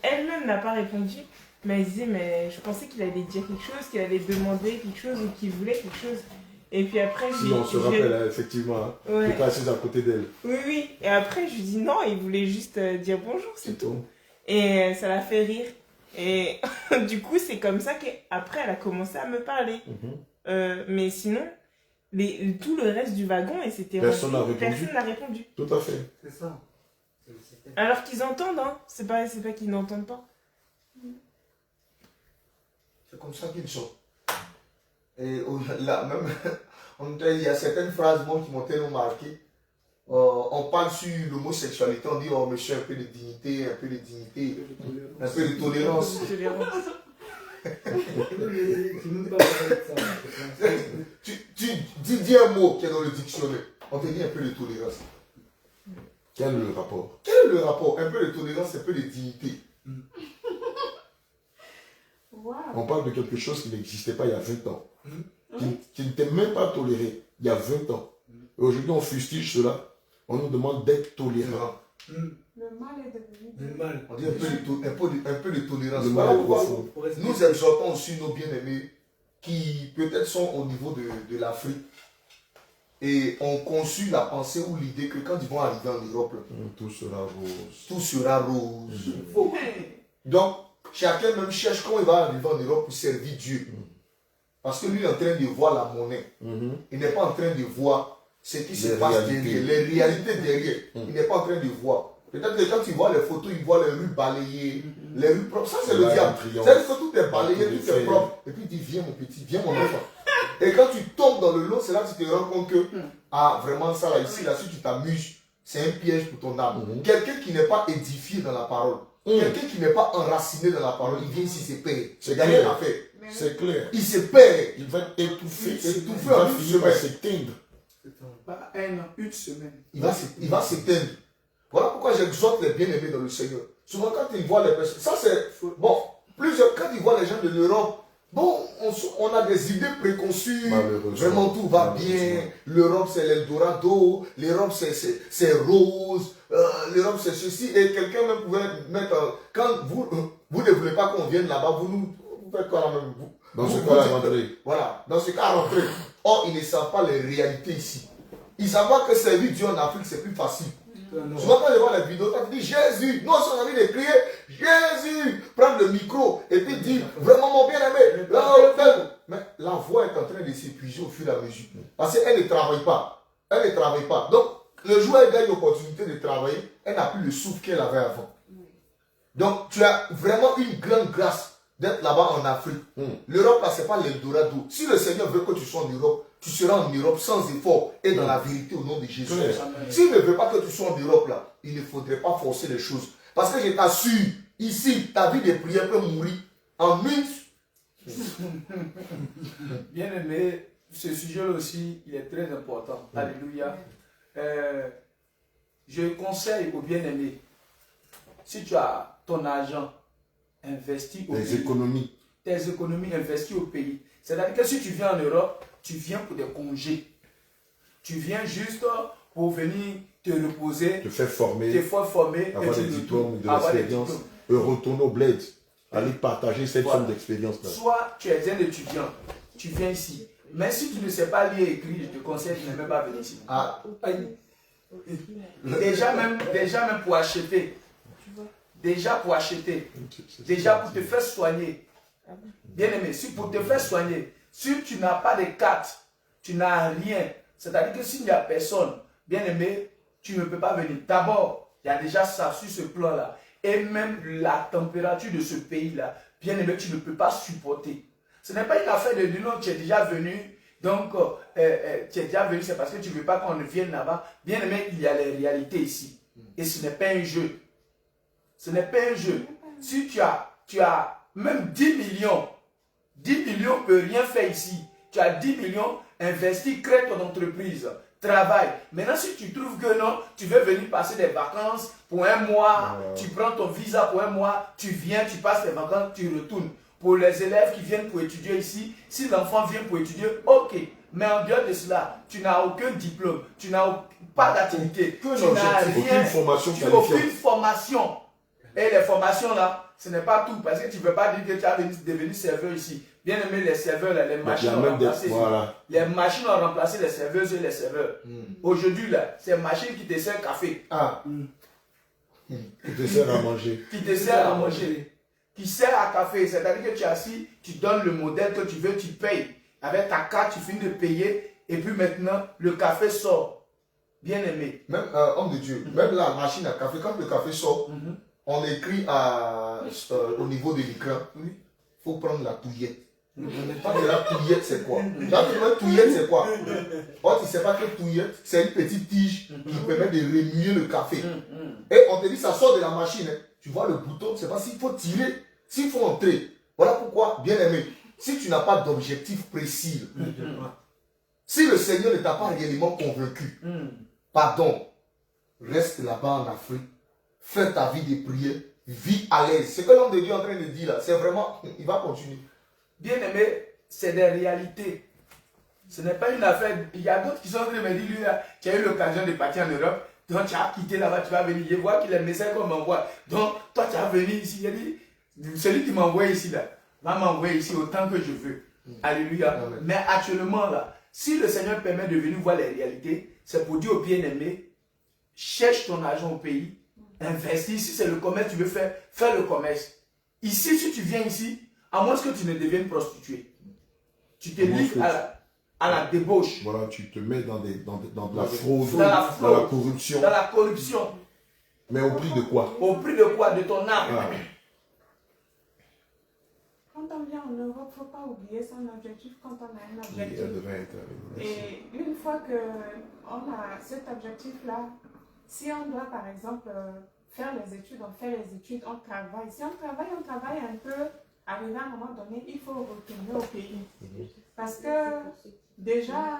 elle-même n'a pas répondu. Mais elle disait, mais je pensais qu'il allait dire quelque chose, qu'il allait demander quelque chose ou qu'il voulait quelque chose. Et puis après, on se rappelle, effectivement, tu étais assise à côté d'elle. Oui. Et après, je lui dis non, il voulait juste dire bonjour, c'est tout. Et ça l'a fait rire. Et du coup, c'est comme ça qu'après, elle a commencé à me parler. Mais sinon, tout le reste du wagon, et c'était Personne n'a rempli, répondu. personne n'a répondu. Tout à fait. C'est ça. Alors qu'ils entendent, hein. C'est pas qu'ils n'entendent pas. C'est comme ça qu'ils sont. Et là, même, il y a certaines phrases bon, qui m'ont tellement marqué. On parle sur l'homosexualité, on dit oh monsieur, un peu de dignité, un peu de dignité, un peu de tolérance. Tu dis un mot qui est dans le dictionnaire, on te dit un peu de tolérance. Quel est le rapport? Quel est le rapport? Un peu de tolérance, un peu de dignité. Wow. On parle de quelque chose qui n'existait pas il y a 20 ans. Qui n'était même pas toléré il y a 20 ans. Et aujourd'hui, on fustige cela. On nous demande d'être tolérant. Le mal est devenu. Le mal. On dit un peu de tolérance. Le Voilà mal est pourquoi profond. nous exhortons aussi nos bien-aimés qui peut-être sont au niveau de l'Afrique et ont conçu la pensée ou l'idée que quand ils vont arriver en Europe, Tout sera rose. tout sera rose. Donc, chacun même cherche comment il va arriver en Europe pour servir Dieu. Parce que lui est en train de voir la monnaie. Il n'est pas en train de voir ce qui se passe derrière, les réalités derrière. Il n'est pas en train de voir. Peut-être que quand il voit les photos, il voit les rues balayées, les rues propres. Ça, c'est le diable. C'est-à-dire que tout est balayé, tout est propre. Et puis il dit, viens mon petit, viens mon enfant. Et quand tu tombes dans le lot, c'est là que tu te rends compte que, ah, vraiment, ça là, ici, là, si tu t'amuses, c'est un piège pour ton âme. Quelqu'un qui n'est pas édifié dans la parole, quelqu'un qui n'est pas enraciné dans la parole, il vient ici, c'est payé. C'est Il n'y a rien clair. à faire. C'est clair. Il se perd. Il va être étouffé. Étouffé Il va en une finir par semaine. s'éteindre. Pas un an, une semaine. Il va s'éteindre. Voilà pourquoi j'exhorte les bien-aimés dans le Seigneur. Souvent, quand ils voient les personnes, ça c'est. Bon, quand ils voient les gens de l'Europe, bon, on a des idées préconçues. Vraiment, tout va bien. L'Europe, c'est l'Eldorado. L'Europe, c'est rose. L'Europe, c'est ceci. Et quelqu'un même pouvait mettre. Quand vous ne voulez pas qu'on vienne là-bas, vous faites quoi là même vous? Dans ce cas, rentrer. Voilà, dans ce cas, rentrer. Or, ils ne savent pas les réalités ici. Ils savent que servir Dieu en Afrique, c'est plus facile. Souvent, quand je vois les vidéos, quand tu dis Jésus, nous, on a envie de crier Jésus, prendre le micro et puis dire vraiment mon bien-aimé. Mais la voix est en train de s'épuiser au fur et à mesure. Parce qu'elle ne travaille pas. Elle ne travaille pas. Donc, le jour où elle gagne l'opportunité de travailler, elle n'a plus le souffle qu'elle avait avant. Donc, tu as vraiment une grande grâce d'être là-bas en Afrique. L'Europe, là, ce n'est pas l'Eldorado. Si le Seigneur veut que tu sois en Europe, tu seras en Europe sans effort et dans la vérité au nom de Jésus. S'il ne veut pas que tu sois en Europe, là, il ne faudrait pas forcer les choses. Parce que je t'assure, ici, ta vie de prière peut mourir en minutes. Bien aimé, ce sujet-là aussi, il est très important. Alléluia. Je conseille aux bien-aimés, si tu as ton argent investi au pays, tes économies investies au pays, c'est-à-dire que si tu viens en Europe, tu viens pour des congés. Tu viens juste pour venir te reposer, te faire former, avoir des diplômes, de l'expérience, et retourner au bled, aller partager cette somme d'expérience-là. Soit tu es un étudiant, tu viens ici. Mais si tu ne sais pas lire et écrire, je te conseille de ne même pas venir ici. Déjà même pour acheter. Déjà pour te faire soigner. Bien aimé, si pour te faire soigner, si tu n'as pas de carte, tu n'as rien, c'est-à-dire que s'il n'y a personne, bien aimé, tu ne peux pas venir. D'abord, il y a déjà ça sur ce plan-là. Et même la température de ce pays-là, bien aimé, tu ne peux pas supporter. Ce n'est pas une affaire de dire non, tu es déjà venu, donc tu es déjà venu, c'est parce que tu ne veux pas qu'on vienne là-bas. Bien aimé, il y a les réalités ici. Et ce n'est pas un jeu. Ce n'est pas un jeu. Si tu as même 10 millions, 10 millions ne peut rien faire ici. Tu as 10 millions, investis, crée ton entreprise, travaille. Maintenant, si tu trouves que non, tu veux venir passer des vacances pour un mois, tu prends ton visa pour un mois, tu viens, tu passes tes vacances, tu retournes. Pour les élèves qui viennent pour étudier ici, si l'enfant vient pour étudier, ok. Mais en dehors de cela, tu n'as aucun diplôme, tu n'as pas d'activité, tu n'as rien, aucune formation. Et les formations là, ce n'est pas tout, parce que tu ne veux pas dire que tu as devenu serveur ici. Bien aimé, les serveurs, là, les machines ont remplacé. Les machines ont remplacé les serveuses et les serveurs. Aujourd'hui, là, c'est machines qui te servent café. Qui te sert à manger. Qui te sert à manger. Qui sert à café. C'est-à-dire que tu es assis, tu donnes le modèle que tu veux, tu payes. Avec ta carte, tu finis de payer. Et puis maintenant, le café sort. Bien aimé. Même, homme de Dieu, même la machine à café, quand le café sort, on écrit au niveau de l'écran, il faut prendre la touillette. Quand la touillette, c'est quoi? La touillette, c'est quoi? Oh, tu ne sais pas que touillette, c'est une petite tige qui permet de remuer le café. Et on te dit, ça sort de la machine. Hein. Tu vois le bouton, c'est pas s'il faut tirer, s'il faut entrer. Voilà pourquoi, bien aimé, si tu n'as pas d'objectif précis, si le Seigneur ne t'a pas réellement convaincu, pardon, reste là-bas en Afrique, fais ta vie de prière, vis à l'aise. Ce que l'homme de Dieu est en train de dire là, c'est vraiment, il va continuer. Bien aimé, c'est des réalités. Ce n'est pas une affaire. Il y a d'autres qui sont en train de me dire, lui, là, tu as eu l'occasion de partir en Europe, donc tu as quitté là-bas, tu vas venir. Je vois qu'il est message qu'on m'envoie. Donc, toi, tu vas venir ici. Il dit, celui qui m'envoie ici, là, va m'envoyer ici autant que je veux. Alléluia. Amen. Mais actuellement, là, si le Seigneur permet de venir voir les réalités, c'est pour dire aux bien-aimés, cherche ton argent au pays, investis. Si c'est le commerce que tu veux faire, fais le commerce. Ici, si tu viens ici, à moins que tu ne deviennes prostituée, tu te livres à la débauche. Voilà, tu te mets dans la fraude, dans la corruption. Dans la corruption. Mais au prix de quoi? Au prix de quoi? De ton âme. Quand on vient en Europe, il ne faut pas oublier son objectif quand on a un objectif. Et une fois qu'on a cet objectif-là, si on doit par exemple faire les études, on fait les études, on travaille. Si on travaille un peu, arrivé à un moment donné, il faut retourner au pays. Parce que déjà,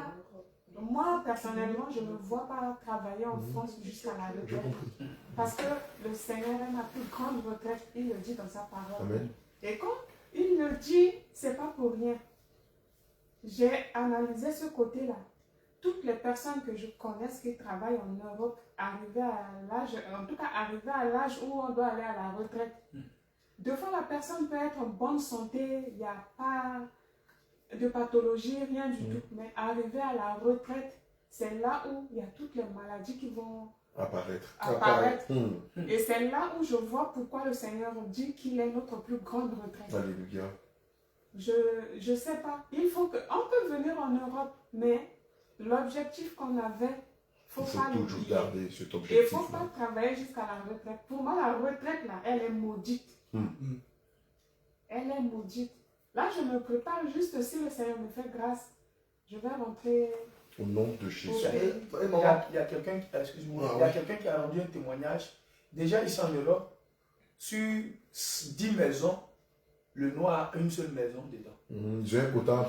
moi personnellement, je ne me vois pas travailler en France jusqu'à la retraite. Parce que le Seigneur est ma plus grande retraite, il le dit dans sa parole. Amen. Et quand il le dit, c'est pas pour rien. J'ai analysé ce côté-là. Toutes les personnes que je connaisse qui travaillent en Europe, arrivées à l'âge, en tout cas arrivées à l'âge où on doit aller à la retraite, deux fois la personne peut être en bonne santé, il n'y a pas de pathologie, rien du tout. Mais arrivé à la retraite, c'est là où il y a toutes les maladies qui vont apparaître. Et c'est là où je vois pourquoi le Seigneur dit qu'il est notre plus grande retraite. Alléluia. Je sais pas. Il faut que, on peut venir en Europe, mais l'objectif qu'on avait, il faut pas toujours garder cet objectif. Et il ne faut pas travailler jusqu'à la retraite. Pour moi, la retraite, là, elle est maudite. Elle est maudite. Là, je me prépare juste si le Seigneur me fait grâce. Je vais rentrer. Au nom de Jésus. Il y a quelqu'un qui a rendu un témoignage. Déjà ici en Europe, sur 10 maisons, le noir a une seule maison dedans. J'ai un quota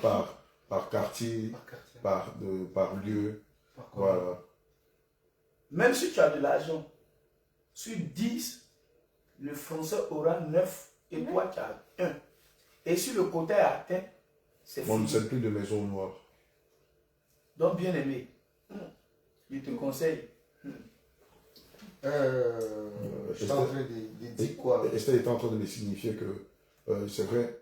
par quartier, par lieu. Voilà. Même si tu as de l'argent, sur 10, le Français aura 9 et toi tu as 1. Et si le quota est atteint, c'est fini. On ne sait plus de maison noire. Donc, bien aimé, je te conseille. Je suis en train de dire quoi? Esther était en train de me signifier que c'est vrai,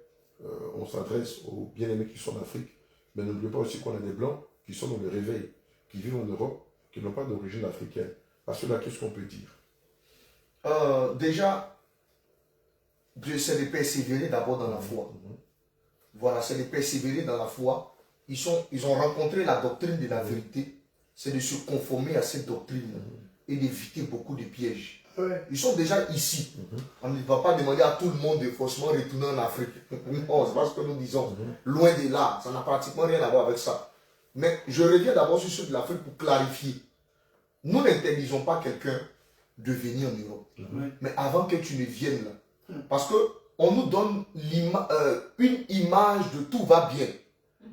on s'adresse aux bien-aimés qui sont en Afrique, mais n'oubliez pas aussi qu'on a des Blancs qui sont dans le réveil, qui vivent en Europe, qui n'ont pas d'origine africaine. Parce que là, qu'est-ce qu'on peut dire? Déjà, c'est de persévérer d'abord dans la foi. Voilà, c'est de persévérer dans la foi. Ils ont rencontré la doctrine de la vérité. C'est de se conformer à cette doctrine et d'éviter beaucoup de pièges. Ils sont déjà ici. On ne va pas demander à tout le monde de forcément retourner en Afrique. Non, c'est pas ce que nous disons. Loin de là, ça n'a pratiquement rien à voir avec ça. Mais je reviens d'abord sur ceux de l'Afrique pour clarifier. Nous n'interdisons pas quelqu'un de venir en Europe. Mais avant que tu ne viennes là, parce qu'on nous donne une image de tout va bien.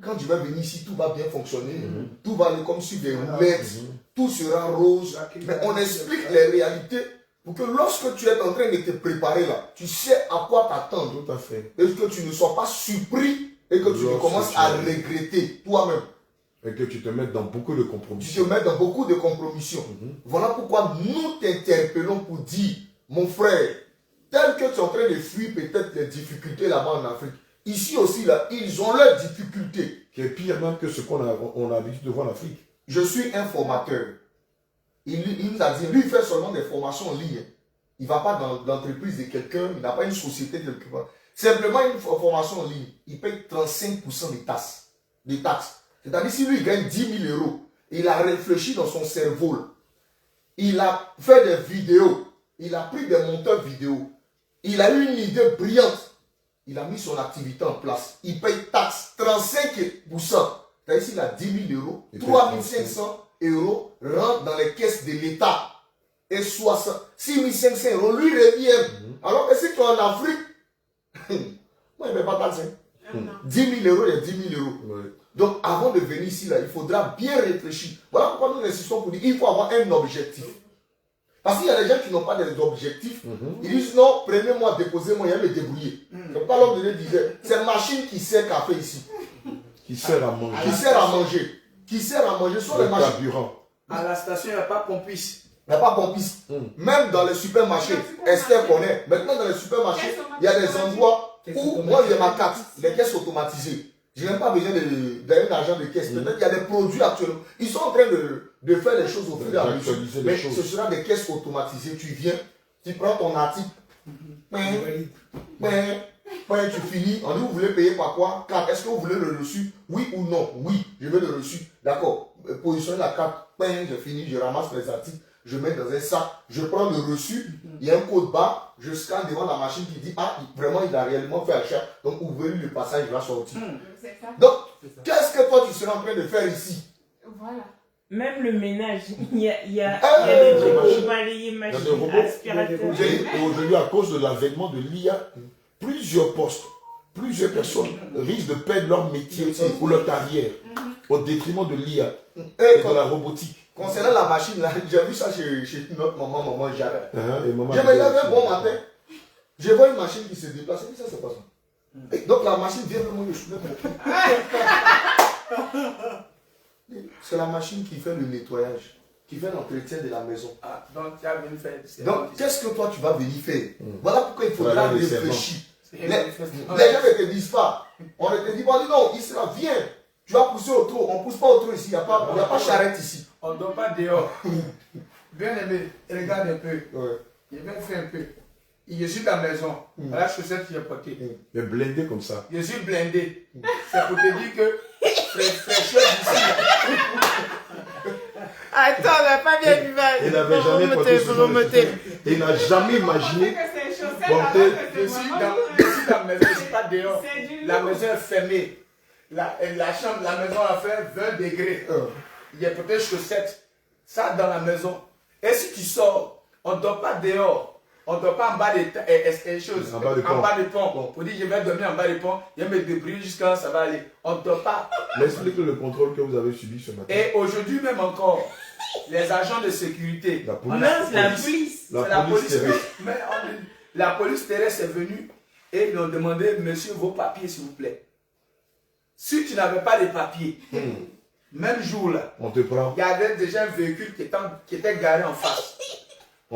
Quand tu vas venir ici, tout va bien fonctionner. Tout va aller comme sur des roulettes. Tout sera rose. Mais on explique les réalités pour que lorsque tu es en train de te préparer là, tu sais à quoi t'attendre. Tout à fait. Et que tu ne sois pas surpris et que tu ne commences à regretter toi-même. Et que tu te mettes dans beaucoup de compromissions. Tu te mets dans beaucoup de compromissions. Voilà pourquoi nous t'interpellons pour dire, mon frère, tel que tu es en train de fuir peut-être les difficultés là-bas en Afrique, ici aussi, là, ils ont leurs difficultés. Qui est pire même que ce qu'on a l'habitude de voir en Afrique. Je suis un formateur. Il nous a dit, lui, il fait seulement des formations en ligne. Il ne va pas dans l'entreprise de quelqu'un, il n'a pas une société quelque part. Simplement une formation en ligne, il paye 35% de taxes. C'est-à-dire si lui il gagne 10 000 euros, il a réfléchi dans son cerveau, là. Il a fait des vidéos, il a pris des monteurs vidéo, il a eu une idée brillante, il a mis son activité en place, il paye taxe 35%. C'est-à-dire s'il a 10 000 euros, 3 500 euros rentrent dans les caisses de l'État. Et 6 500 euros lui reviennent. Alors que si tu es en Afrique, moi je ne vais pas taxer. 10 000 euros, il y a 10 000 euros. Ouais. Donc avant de venir ici, là, il faudra bien réfléchir. Voilà pourquoi nous insistons pour dire qu'il faut avoir un objectif. Parce qu'il y a des gens qui n'ont pas d'objectifs. Ils disent non, prenez-moi, déposez-moi, il va me débrouiller. C'est pas l'homme de Dieu disait, c'est une machine qui sert café ici. Qui sert à manger. Qui sert à manger. Qui sert à manger sur les machines. Carburant. À la station, il n'y a pas pompiste. Il n'y a pas pompiste. Même dans les supermarchés, Esther connaît. Maintenant, dans les supermarchés, il y a des endroits où, moi j'ai ma carte, les caisses automatisées. Je n'ai même pas besoin d'un argent de caisse. Peut-être il y a des produits actuellement. Ils sont en train de faire les choses au fur et à mesure. Mais ce sera des caisses automatisées. Tu viens, tu prends ton article. Tu finis. On dit, vous voulez payer par quoi? Carte. Est-ce que vous voulez le reçu? Oui ou non? Oui, je veux le reçu. D'accord. Positionnez la carte. Je finis, je ramasse les articles. Je mets dans un sac, je prends le reçu, il y a un code barre, je scanne devant la machine qui dit, ah, vraiment, il a réellement fait achat, donc ouvrez le passage, il va sortir. Donc, qu'est-ce que toi, tu seras en train de faire ici? Voilà. Même le ménage, il y a des trucs pour balayer, machine, aspirateur. Et aujourd'hui, à cause de l'avènement de l'IA, plusieurs postes, plusieurs personnes risquent de perdre leur métier ou leur carrière au détriment de l'IA et de la robotique. Concernant la machine, là, j'ai vu ça chez notre maman Jacques. Je me J'avais lève un bon matin, je vois une machine qui se déplace, et ça c'est pas ça. Et donc la machine vient vraiment me soulever mon pied. C'est la machine qui fait le nettoyage, qui fait l'entretien de la maison. Ah, donc tu as venu faire. Donc qu'est-ce que toi tu vas venir faire? Voilà pourquoi il faudra réfléchir. Les gens ne te disent pas. On ne te dit pas, non, il sera, viens. Tu vas pousser au trou. On ne pousse pas au trou ici. Il n'y a pas charrette ici. On ne dort pas dehors. Bien aimé, regarde un peu. Ouais. Je vais faire un peu. Je suis dans la maison. Voilà la chaussette que j'ai portée. Mais blindé comme ça. Je suis blindé. C'est pour te dire que fraîcheur d'ici. Attends, on n'a pas bien vu. Il n'avait jamais porté ce genre de chaussette. Il n'a jamais imaginé porter. Je suis dans la maison. Je ne suis pas dehors. La maison est fermée. La chambre, la maison a fait 20 degrés. Il y a peut-être chaussettes. Ça dans la maison. Et si tu sors, on ne dort pas dehors. On ne dort pas en bas des choses. En bas de pont. Pour dire je vais dormir en bas de pont, je vais me débrouiller jusqu'à ça va aller. On ne dort pas. Explique le contrôle que vous avez subi ce matin. Et aujourd'hui même encore, les agents de sécurité. La police. Non, c'est la police. La police terrestre. Mais la police terrestre est venue et ils ont demandé, monsieur, vos papiers s'il vous plaît. Si tu n'avais pas de papiers, même jour là, on te prend. Il y avait déjà un véhicule qui était garé en face.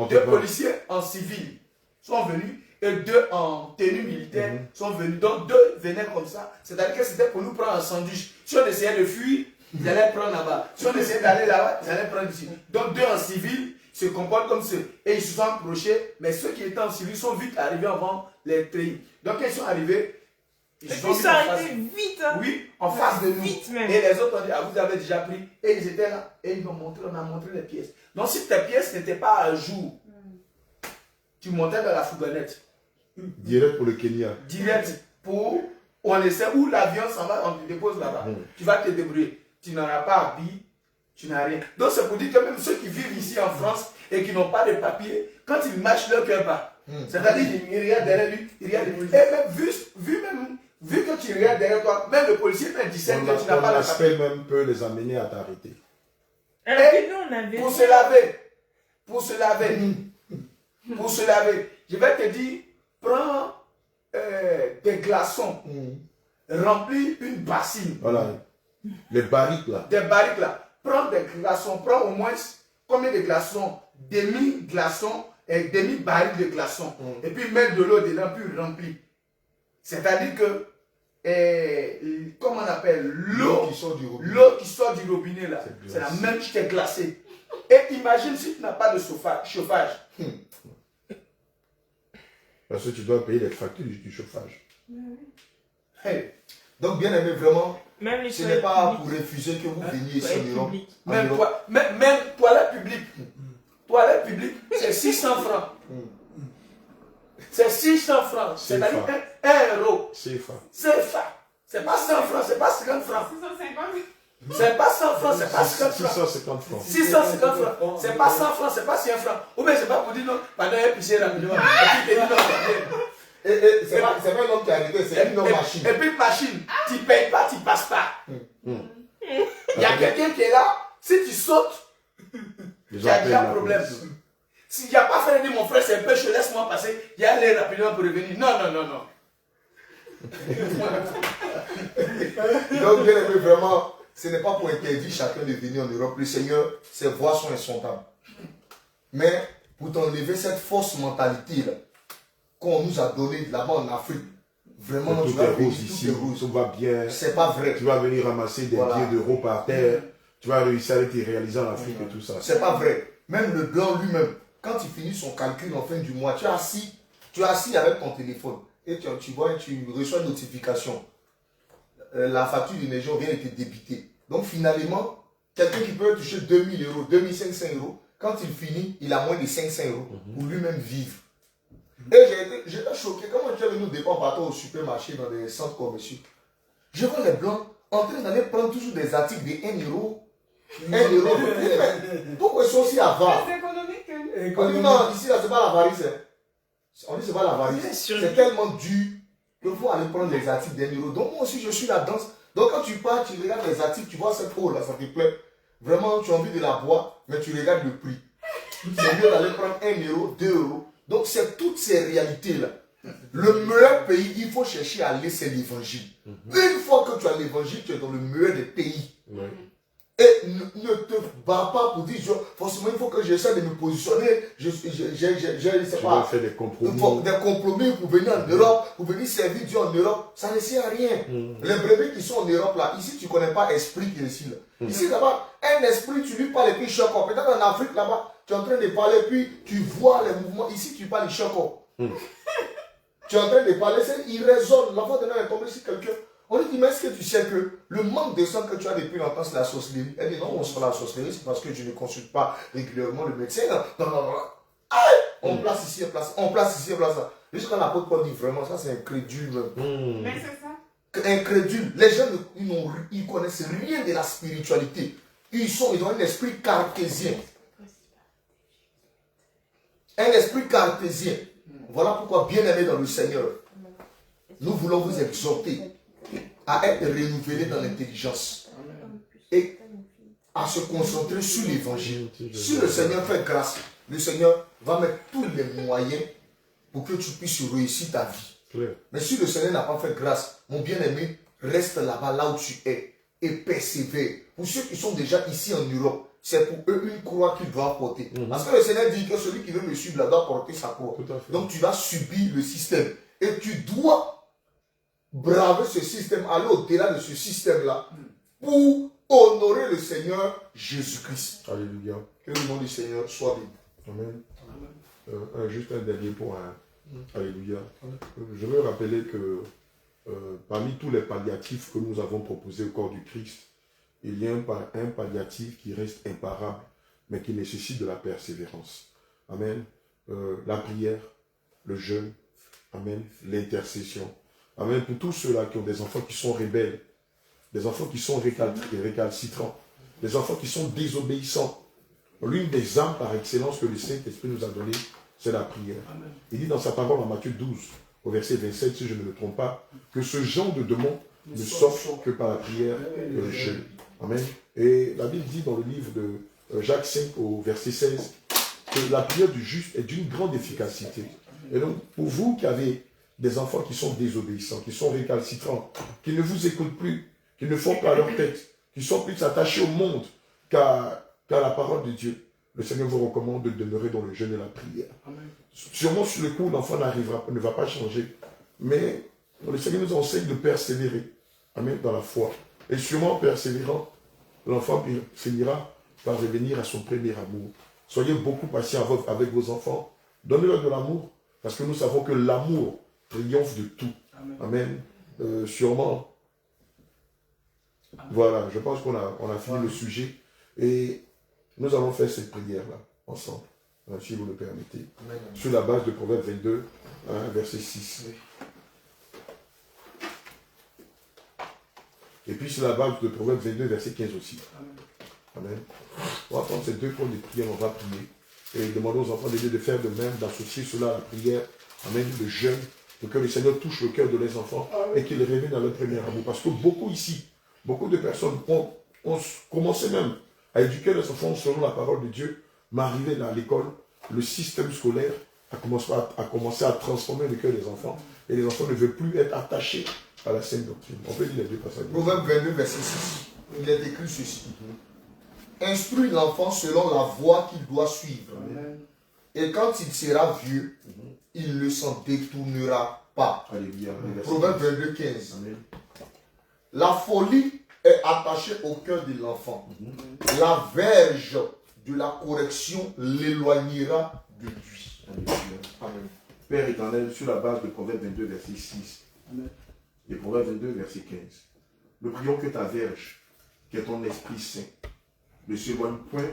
Deux policiers en civil sont venus et deux en tenue militaire sont venus. Donc deux venaient comme ça. C'est-à-dire que c'était pour nous prendre un sandwich. Si on essayait de fuir, ils allaient prendre là-bas. Si on essayait d'aller là-bas, ils allaient prendre ici. Donc deux en civil se comportent comme ceux. Et ils se sont approchés. Mais ceux qui étaient en civil sont vite arrivés avant les treillis. Donc quand ils sont arrivés, ils sont arrivés vite. Hein. Oui, en face de nous. Vite même. Et les autres ont dit, ah, vous avez déjà pris. Et ils étaient là. Et ils ont montré, on a montré les pièces. Donc si tes pièces n'étaient pas à jour, tu montais dans la fourgonnette. Direct pour le Kenya. Direct pour, on essaie où l'avion s'en va, on te dépose là-bas. Tu vas te débrouiller. Tu n'auras pas habillé, tu n'as rien. Donc c'est pour dire que même ceux qui vivent ici en France et qui n'ont pas de papier, quand ils marchent leur cœur pas. C'est-à-dire qu'ils regardent derrière lui, ils regardent. Et même vu que tu regardes derrière toi, même le policier fait 17 que tu n'as pas de papier. L'aspect même peut les amener à t'arrêter. Et pour se laver, je vais te dire, prends des glaçons, remplis une bassine. Voilà, les barriques là. Des barriques là. Prends des glaçons, prends au moins combien de glaçons? Demi-glaçons et demi-barriques de glaçons. Et puis mettre de l'eau dedans, puis remplir. C'est-à-dire que, comment on appelle, l'eau qui sort du robinet là, c'est la même qui est glacée. Et imagine si tu n'as pas de chauffage. Parce que tu dois payer les factures du chauffage. Hey. Donc, bien aimé, vraiment, Même les ce n'est pas pour publiques. refuser que vous veniez ici Toilettes en Europe. publiques. Même toilette publique. Toilette publique, c'est 600 francs. C'est 600 francs. C'est-à-dire 1 euro. CFA. CFA. C'est pas 100 francs, c'est pas 50 francs. 650. C'est pas 100 francs, c'est pas 50 francs. 650 francs. 650 francs. C'est pas 100 francs, c'est pas 100 francs. Ou bien c'est pas pour dire non, pendant un pisser rapidement. Et puis tu dis non, C'est pas un homme qui a arrêté, c'est une homme machine. et puis machine, tu payes pas, tu passes pas. Il y a quelqu'un qui est là, si tu sautes, il y a déjà un problème. S'il n'y a pas fait dire mon frère, c'est un peu chaud, laisse-moi passer, il y a l'air rapidement pour revenir. Non, non, non, non. Donc, bien aimé, vraiment, ce n'est pas pour interdire chacun de venir en Europe. Le Seigneur, ses voies sont insondables. Mais pour t'enlever cette fausse mentalité-là qu'on nous a donnée là-bas en Afrique, vraiment, Tout tu vas est venir, rose tout ici, est rose. tout va bien. C'est pas vrai. Tu vas venir ramasser des Voilà. billets d'euros par terre. Tu vas réussir à te réaliser en Afrique et tout ça. C'est pas vrai. Même le blanc lui-même, quand il finit son calcul en fin du mois, tu es assis avec ton téléphone et tu vois, tu reçois une notification. La facture d'énergie vient de te débiter. Donc finalement, quelqu'un qui peut toucher 2000 euros, 2500 euros, quand il finit, il a moins de 500 euros pour lui-même vivre. Et j'étais choqué. Comment tu es venu au départ partout au supermarché, dans des centres commerciaux? Je vois les blancs en train d'aller prendre toujours des articles de 1 euro. 1 euro. Pourquoi ils sont aussi avares? C'est économique. On dit non, ici, là, c'est pas l'avarice. On dit c'est pas l'avarice. C'est tellement dur qu'il faut aller prendre les articles d'1 euro. Donc, moi aussi, je suis là-dedans. Donc, quand tu pars, tu regardes les articles, tu vois cette eau-là, ça te plaît. Vraiment, tu as envie de la boire, mais tu regardes le prix. C'est mieux d'aller prendre 1 euro, 2 euros. Donc, c'est toutes ces réalités-là. Le meilleur pays, il faut chercher à aller, c'est l'évangile. Une fois que tu as l'évangile, tu es dans le meilleur des pays. Ouais. Et ne te bats pas pour dire, forcément, il faut que j'essaie de me positionner. Je sais Tu pas. vas faire des compromis. Des compromis pour venir en Europe, pour venir servir Dieu en Europe, ça ne sert à rien. Les brebis qui sont en Europe là, ici tu ne connais pas esprit qui est ici là. Ici là-bas, un esprit, tu lui parles et puis choc. Peut-être en Afrique là-bas, tu es en train de parler puis tu vois les mouvements. Ici tu parles choc. Tu es en train de parler, il résonne. L'enfant de est tombé sur quelqu'un. On lui dit, mais est-ce que tu sais que le manque de sang que tu as depuis longtemps, c'est la sorcellerie? Elle dit, non, on se fait la sorcellerie, c'est parce que je ne consulte pas régulièrement le médecin. Non, non, non. Aïe! On place ici, on place, on place ici, on place ça. Jusqu'à l'apôtre Paul dit vraiment, ça c'est incrédule. Mais c'est ça. Incrédule. Les gens, ils connaissent rien de la spiritualité. Ils ont un esprit cartésien. Un esprit cartésien. Voilà pourquoi, bien aimé dans le Seigneur, nous voulons vous exhorter à être renouvelés dans l'intelligence et à se concentrer sur l'évangile. Si le Seigneur fait grâce, le Seigneur va mettre tous les moyens pour que tu puisses réussir ta vie. Mais si le Seigneur n'a pas fait grâce, mon bien-aimé, reste là-bas, là où tu es, et persévère. Pour ceux qui sont déjà ici en Europe, c'est pour eux une croix qu'ils doivent porter. Parce que le Seigneur dit que celui qui veut me suivre là doit porter sa croix. Donc tu vas subir le système. Et tu dois braver ce système, aller au-delà de ce système-là pour honorer le Seigneur Jésus-Christ. Alléluia. Que le nom du Seigneur soit béni. Amen. Juste un dernier point. Alléluia. Je veux rappeler que parmi tous les palliatifs que nous avons proposés au corps du Christ, il y a un palliatif qui reste imparable, mais qui nécessite de la persévérance. Amen. La prière, le jeûne, amen, l'intercession. Amen. Pour tous ceux-là qui ont des enfants qui sont rebelles, des enfants qui sont récalcitrants, des enfants qui sont désobéissants. L'une des armes par excellence que le Saint-Esprit nous a données, c'est la prière. Amen. Il dit dans sa parole en Matthieu 12, au verset 27, si je ne me trompe pas, que ce genre de demande ne sort que par la prière et le jeûne. Amen. Et la Bible dit dans le livre de Jacques 5 au verset 16 que la prière du juste est d'une grande efficacité. Et donc, pour vous qui avez des enfants qui sont désobéissants, qui sont récalcitrants, qui ne vous écoutent plus, qui ne font pas leur tête, qui sont plus attachés au monde qu'à la parole de Dieu, le Seigneur vous recommande de demeurer dans le jeûne et la prière. Amen. Sûrement sur le coup, l'enfant ne va pas changer, mais le Seigneur nous enseigne de persévérer. Amen, dans la foi. Et sûrement persévérant, l'enfant finira par revenir à son premier amour. Soyez beaucoup patients avec vos enfants. Donnez-leur de l'amour. Parce que nous savons que l'amour triomphe de tout. Amen. Amen. Sûrement. Voilà, je pense qu'on a fini le sujet. Et nous allons faire cette prière-là, ensemble, si vous le permettez. Amen. Sur la base de Proverbe 22, verset 6. Oui. Et puis sur la base de Proverbe 22, verset 15 aussi. Amen. Amen. On va prendre ces deux points de prière, on va prier. Et demander aux enfants de Dieu de faire de même, d'associer cela à la prière. Amen, de jeûne, pour que le Seigneur touche le cœur de les enfants et qu'ils reviennent à leur premier amour. Parce que beaucoup ici, beaucoup de personnes ont commencé même à éduquer les enfants selon la parole de Dieu, mais arrivé à l'école, le système scolaire a commencé à transformer le cœur des enfants et les enfants ne veulent plus être attachés à la saine doctrine. On peut lire les deux passages. Proverbe 22, verset 6. Il est écrit ceci. Instruis l'enfant selon la voie qu'il doit suivre. Amen. Et quand il sera vieux, il ne s'en détournera pas. Alléluia. Proverbe 22, 15. Amen. La folie est attachée au cœur de l'enfant. La verge de la correction l'éloignera de lui. Alléluia. Amen. Père éternel, sur la base de Proverbe 22, verset 6 Amen. et Proverbe 22, verset 15, nous prions que ta verge, qui est ton Esprit Saint, ne s'éloigne point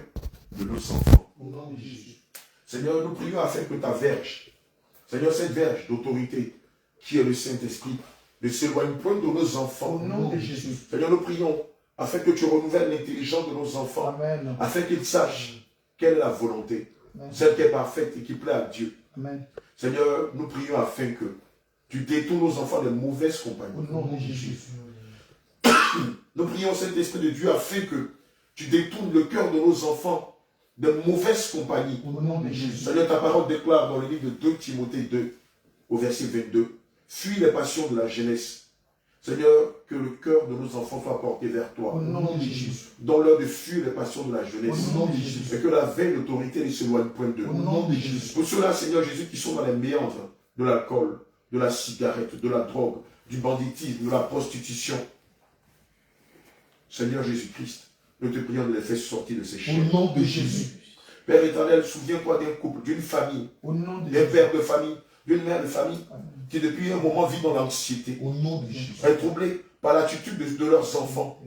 de nos enfants. Au nom de Jésus. Seigneur, nous prions afin que ta verge, Seigneur, cette verge d'autorité qui est le Saint-Esprit, ne s'éloigne point de nos enfants. Au nom de Jésus. Seigneur, nous prions afin que tu renouvelles l'intelligence de nos enfants, Amen. afin qu'ils sachent quelle est la volonté, Amen. celle qui est parfaite et qui plaît à Dieu. Amen. Seigneur, nous prions afin que tu détournes nos enfants de mauvaises compagnies. Au nom de Jésus. Nous prions, Saint-Esprit de Dieu, afin que tu détournes le cœur de nos enfants de mauvaises compagnies. Au nom de Jésus. Seigneur, ta parole déclare dans le livre de 2 Timothée 2, au verset 22, fuis les passions de la jeunesse. Seigneur, que le cœur de nos enfants soit porté vers toi. Au nom de Jésus. Dans l'heure de fuir les passions de la jeunesse. Au nom de Jésus. Et que la veille d'autorité ne s'éloigne point d'eux. Au nom de Jésus. Pour ceux-là, Seigneur Jésus, qui sont dans les méandres de l'alcool, de la cigarette, de la drogue, du banditisme, de la prostitution. Seigneur Jésus-Christ, nous te prions de les faire sortir de ces chaînes. Au nom de Jésus. Père éternel, souviens-toi d'un couple, d'une famille, Au nom de d'un Jésus. père de famille, d'une mère de famille, qui depuis un moment vit dans l'anxiété, Au nom de Jésus. est troublée par l'attitude de leurs enfants.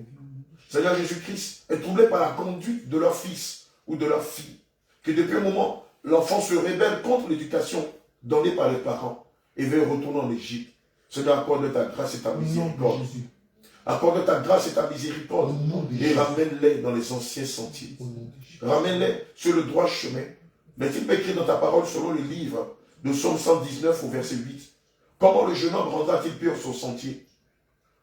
Seigneur Jésus-Christ, est troublé par la conduite de leur fils ou de leur fille, qui depuis un moment, l'enfant se rébelle contre l'éducation donnée par les parents et veut retourner en Égypte. Seigneur, accorde ta grâce et ta Au nom de miséricorde. Jésus. Accorde ta grâce et ta Au miséricorde nom de et Jésus. ramène-les dans les anciens sentiers. Au nom de Jésus. Ramène-les sur le droit chemin. N'est-il pas écrit dans ta parole selon le livre de Psaume 119 au verset 8? Comment le jeune homme rendra-t-il pur son sentier?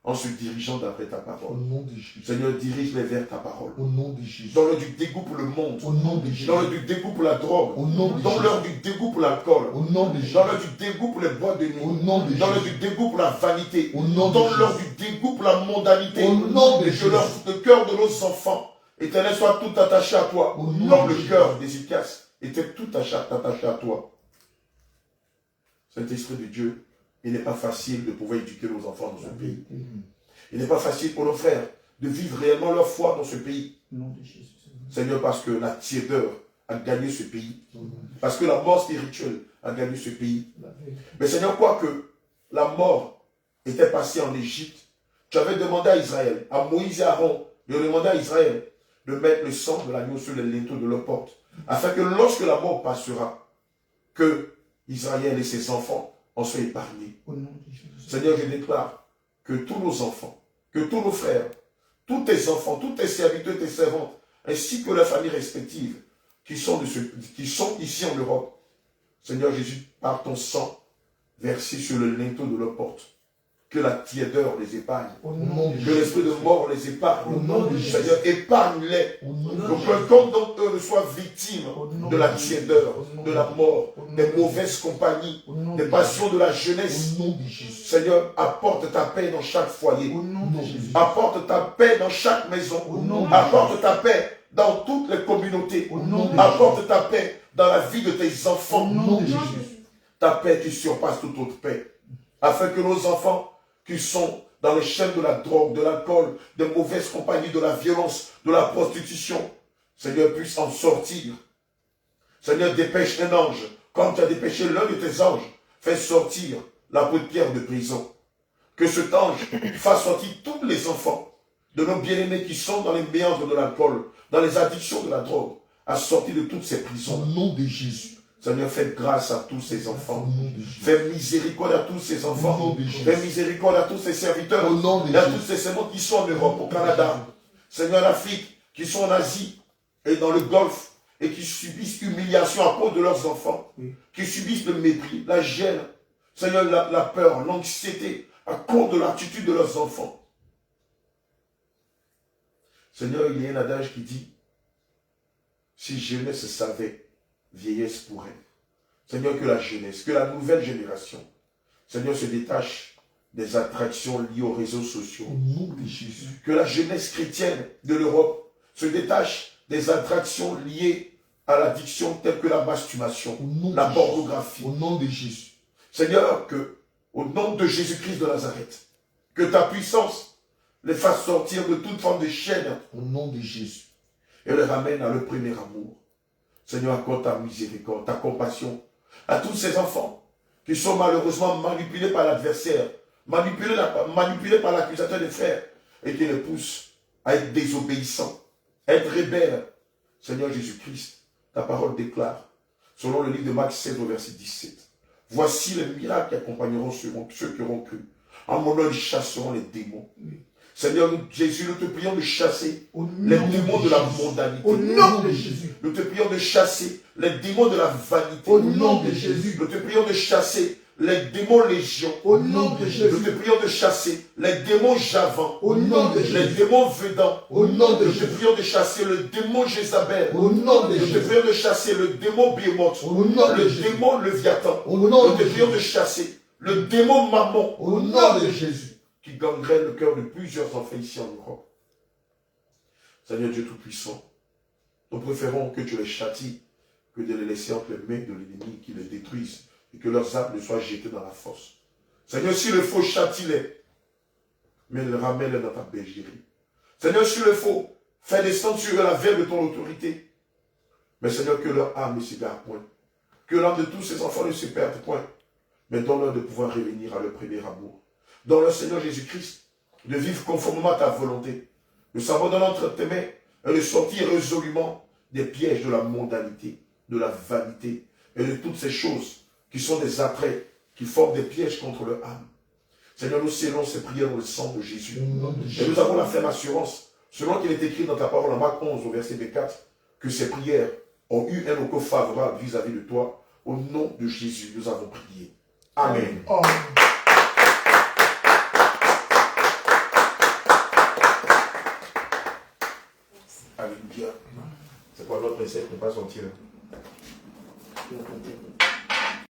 En se dirigeant d'après ta Au parole. nom de Jésus. Seigneur, dirige-les vers ta parole. Au nom de Jésus. Dans le du dégoût pour le monde. Au nom de Jésus. Dans le du dégoût pour la drogue. Au nom de Dans Jésus. l'heure du dégoût pour l'alcool. Au nom de Jésus. Dans l'heure du dégoût pour les boîtes de Au nuit. nom de Dans l'heure Jésus. du dégoût pour la vanité. Au nom de Dans l'heure Jésus. du dégoût pour la mondanité. Au nom de Et que Jésus. le cœur de nos enfants, Éternel, soit tout attaché à toi. Au nom Comme de le Jésus. cœur d'Ézéchias était tout attaché à toi. Saint-Esprit de Dieu, il n'est pas facile de pouvoir éduquer nos enfants dans ce pays. Il n'est pas facile pour nos frères de vivre réellement leur foi dans ce pays. Au nom de Jésus. Seigneur, parce que la tiédeur a gagné ce pays. Parce que la mort spirituelle a gagné ce pays. Mais Seigneur, quoique la mort était passée en Égypte, tu avais demandé à Israël, à Moïse et à Aaron, de demander à Israël de mettre le sang de l'agneau sur les linteaux de leur porte, afin que lorsque la mort passera, que Israël et ses enfants en soient épargnés. Au nom de Jésus. Seigneur, je déclare que tous nos enfants, que tous nos frères, tous tes enfants, tous tes serviteurs, tes servantes, ainsi que leurs familles respectives qui sont ici en Europe, Seigneur Jésus, par ton sang versé sur le linteau de leur porte, que la tiédeur les épargne, Au nom de que Jésus. l'esprit de mort les épargne. Au nom de Jésus. Seigneur, épargne-les, Au nom de que Jésus. qu'aucun d'entre eux ne soit victime Au nom de la de Jésus. tiédeur, Au nom de la mort, Au nom des de mauvaises compagnies, Au nom des de passions de la Jésus. jeunesse. Au nom de Jésus. Seigneur, apporte ta paix dans chaque foyer. Au nom de Jésus. Apporte ta paix dans chaque maison. Au nom de Apporte ta paix dans toutes les communautés. Au nom de Apporte ta paix dans la vie de tes Au enfants. nom de Jésus. Ta paix qui surpasse toute autre paix. Afin que nos enfants qui sont dans les chaînes de la drogue, de l'alcool, des mauvaises compagnies, de la violence, de la prostitution, Seigneur, puissent en sortir. Seigneur, dépêche un ange quand tu as dépêché l'un de tes anges, fais sortir la petite pierre de prison. Que cet ange fasse sortir tous les enfants de nos bien-aimés qui sont dans les méandres de l'alcool, dans les addictions de la drogue, à sortir de toutes ces prisons. Au nom de Jésus. Seigneur, fais grâce à tous ces enfants. Au nom de Jésus. Fais miséricorde à tous ces enfants. Au nom de Jésus. Fais miséricorde à tous ces serviteurs. Au nom de Et à Jésus. tous ces servants qui sont en Europe, au Canada. Seigneur, en Afrique, qui sont en Asie et dans le Golfe et qui subissent humiliation à cause de leurs enfants. Qui subissent le mépris, la gêne. Seigneur, la peur, l'anxiété à cause de l'attitude de leurs enfants. Seigneur, il y a un adage qui dit, si jeunesse savait, vieillesse pourrait. Seigneur, que la jeunesse, que la nouvelle génération, Seigneur, se détache des attractions liées aux réseaux sociaux. Au nom de Jésus. Que la jeunesse chrétienne de l'Europe se détache des attractions liées à l'addiction telle que la masturbation, la pornographie. Au nom de Jésus. Seigneur, que au nom de Jésus-Christ de Nazareth, que ta puissance les fasse sortir de toute forme de chaîne. Au nom de Jésus. Et les ramène à le premier amour. Seigneur, accorde ta miséricorde, ta compassion à tous ces enfants qui sont malheureusement manipulés par l'adversaire, manipulés par l'accusateur des frères et qui les poussent à être désobéissants, à être rebelles. Seigneur Jésus-Christ, ta parole déclare, selon le livre de Marc 16 au verset 17, voici les miracles qui accompagneront ceux qui auront cru. En mon nom, ils chasseront les démons. Seigneur Jésus, nous te prions de chasser les démons de la mondanité. Au nom de Jésus. Nous te prions de chasser les démons de la vanité. Au nom de Jésus. Nous te prions de chasser les démons légions. Au nom de Jésus. Nous te prions de chasser les démons javans. Au nom de Les Jésus. démons vedants. Au nom de Nous te Jésus. prions de chasser le démon Jézabel. Au nom de Nous te Jésus. prions de chasser le démon Bémoth. Au nom de Le Jésus. démon Léviathan. Au nom Nous de te prions de Jésus. chasser le démon Mammon. Au nom de Jésus. Qui gangrène le cœur de plusieurs enfants ici en Europe. Seigneur Dieu Tout-Puissant, nous préférons que tu les châties que de les laisser entre les mains de l'ennemi qui les détruise et que leurs âmes ne soient jetées dans la fosse. Seigneur, s'il le faut, châtie-les, mais ramène-les dans ta bergerie. Seigneur, s'il le faut, fais descendre sur eux la veille de ton autorité. Mais Seigneur, que leur âme ne s'égare point, que l'âme de tous ces enfants ne se perde point, mais donne-leur de pouvoir revenir à leur premier amour. Dans le Seigneur Jésus-Christ, de vivre conformément à ta volonté, de s'abandonner entre tes mains et de sortir résolument des pièges de la mondanité, de la vanité et de toutes ces choses qui sont des attraits, qui forment des pièges contre leur âme. Seigneur, nous scellons ces prières dans le sang de Jésus. Et nous avons la ferme assurance, selon qu'il est écrit dans ta parole en Marc 11 au verset 4, que ces prières ont eu un écho favorable vis-à-vis de toi. Au nom de Jésus, nous avons prié. Amen. Oh. Alléluia. C'est quoi notre recette? Ne pas sortir.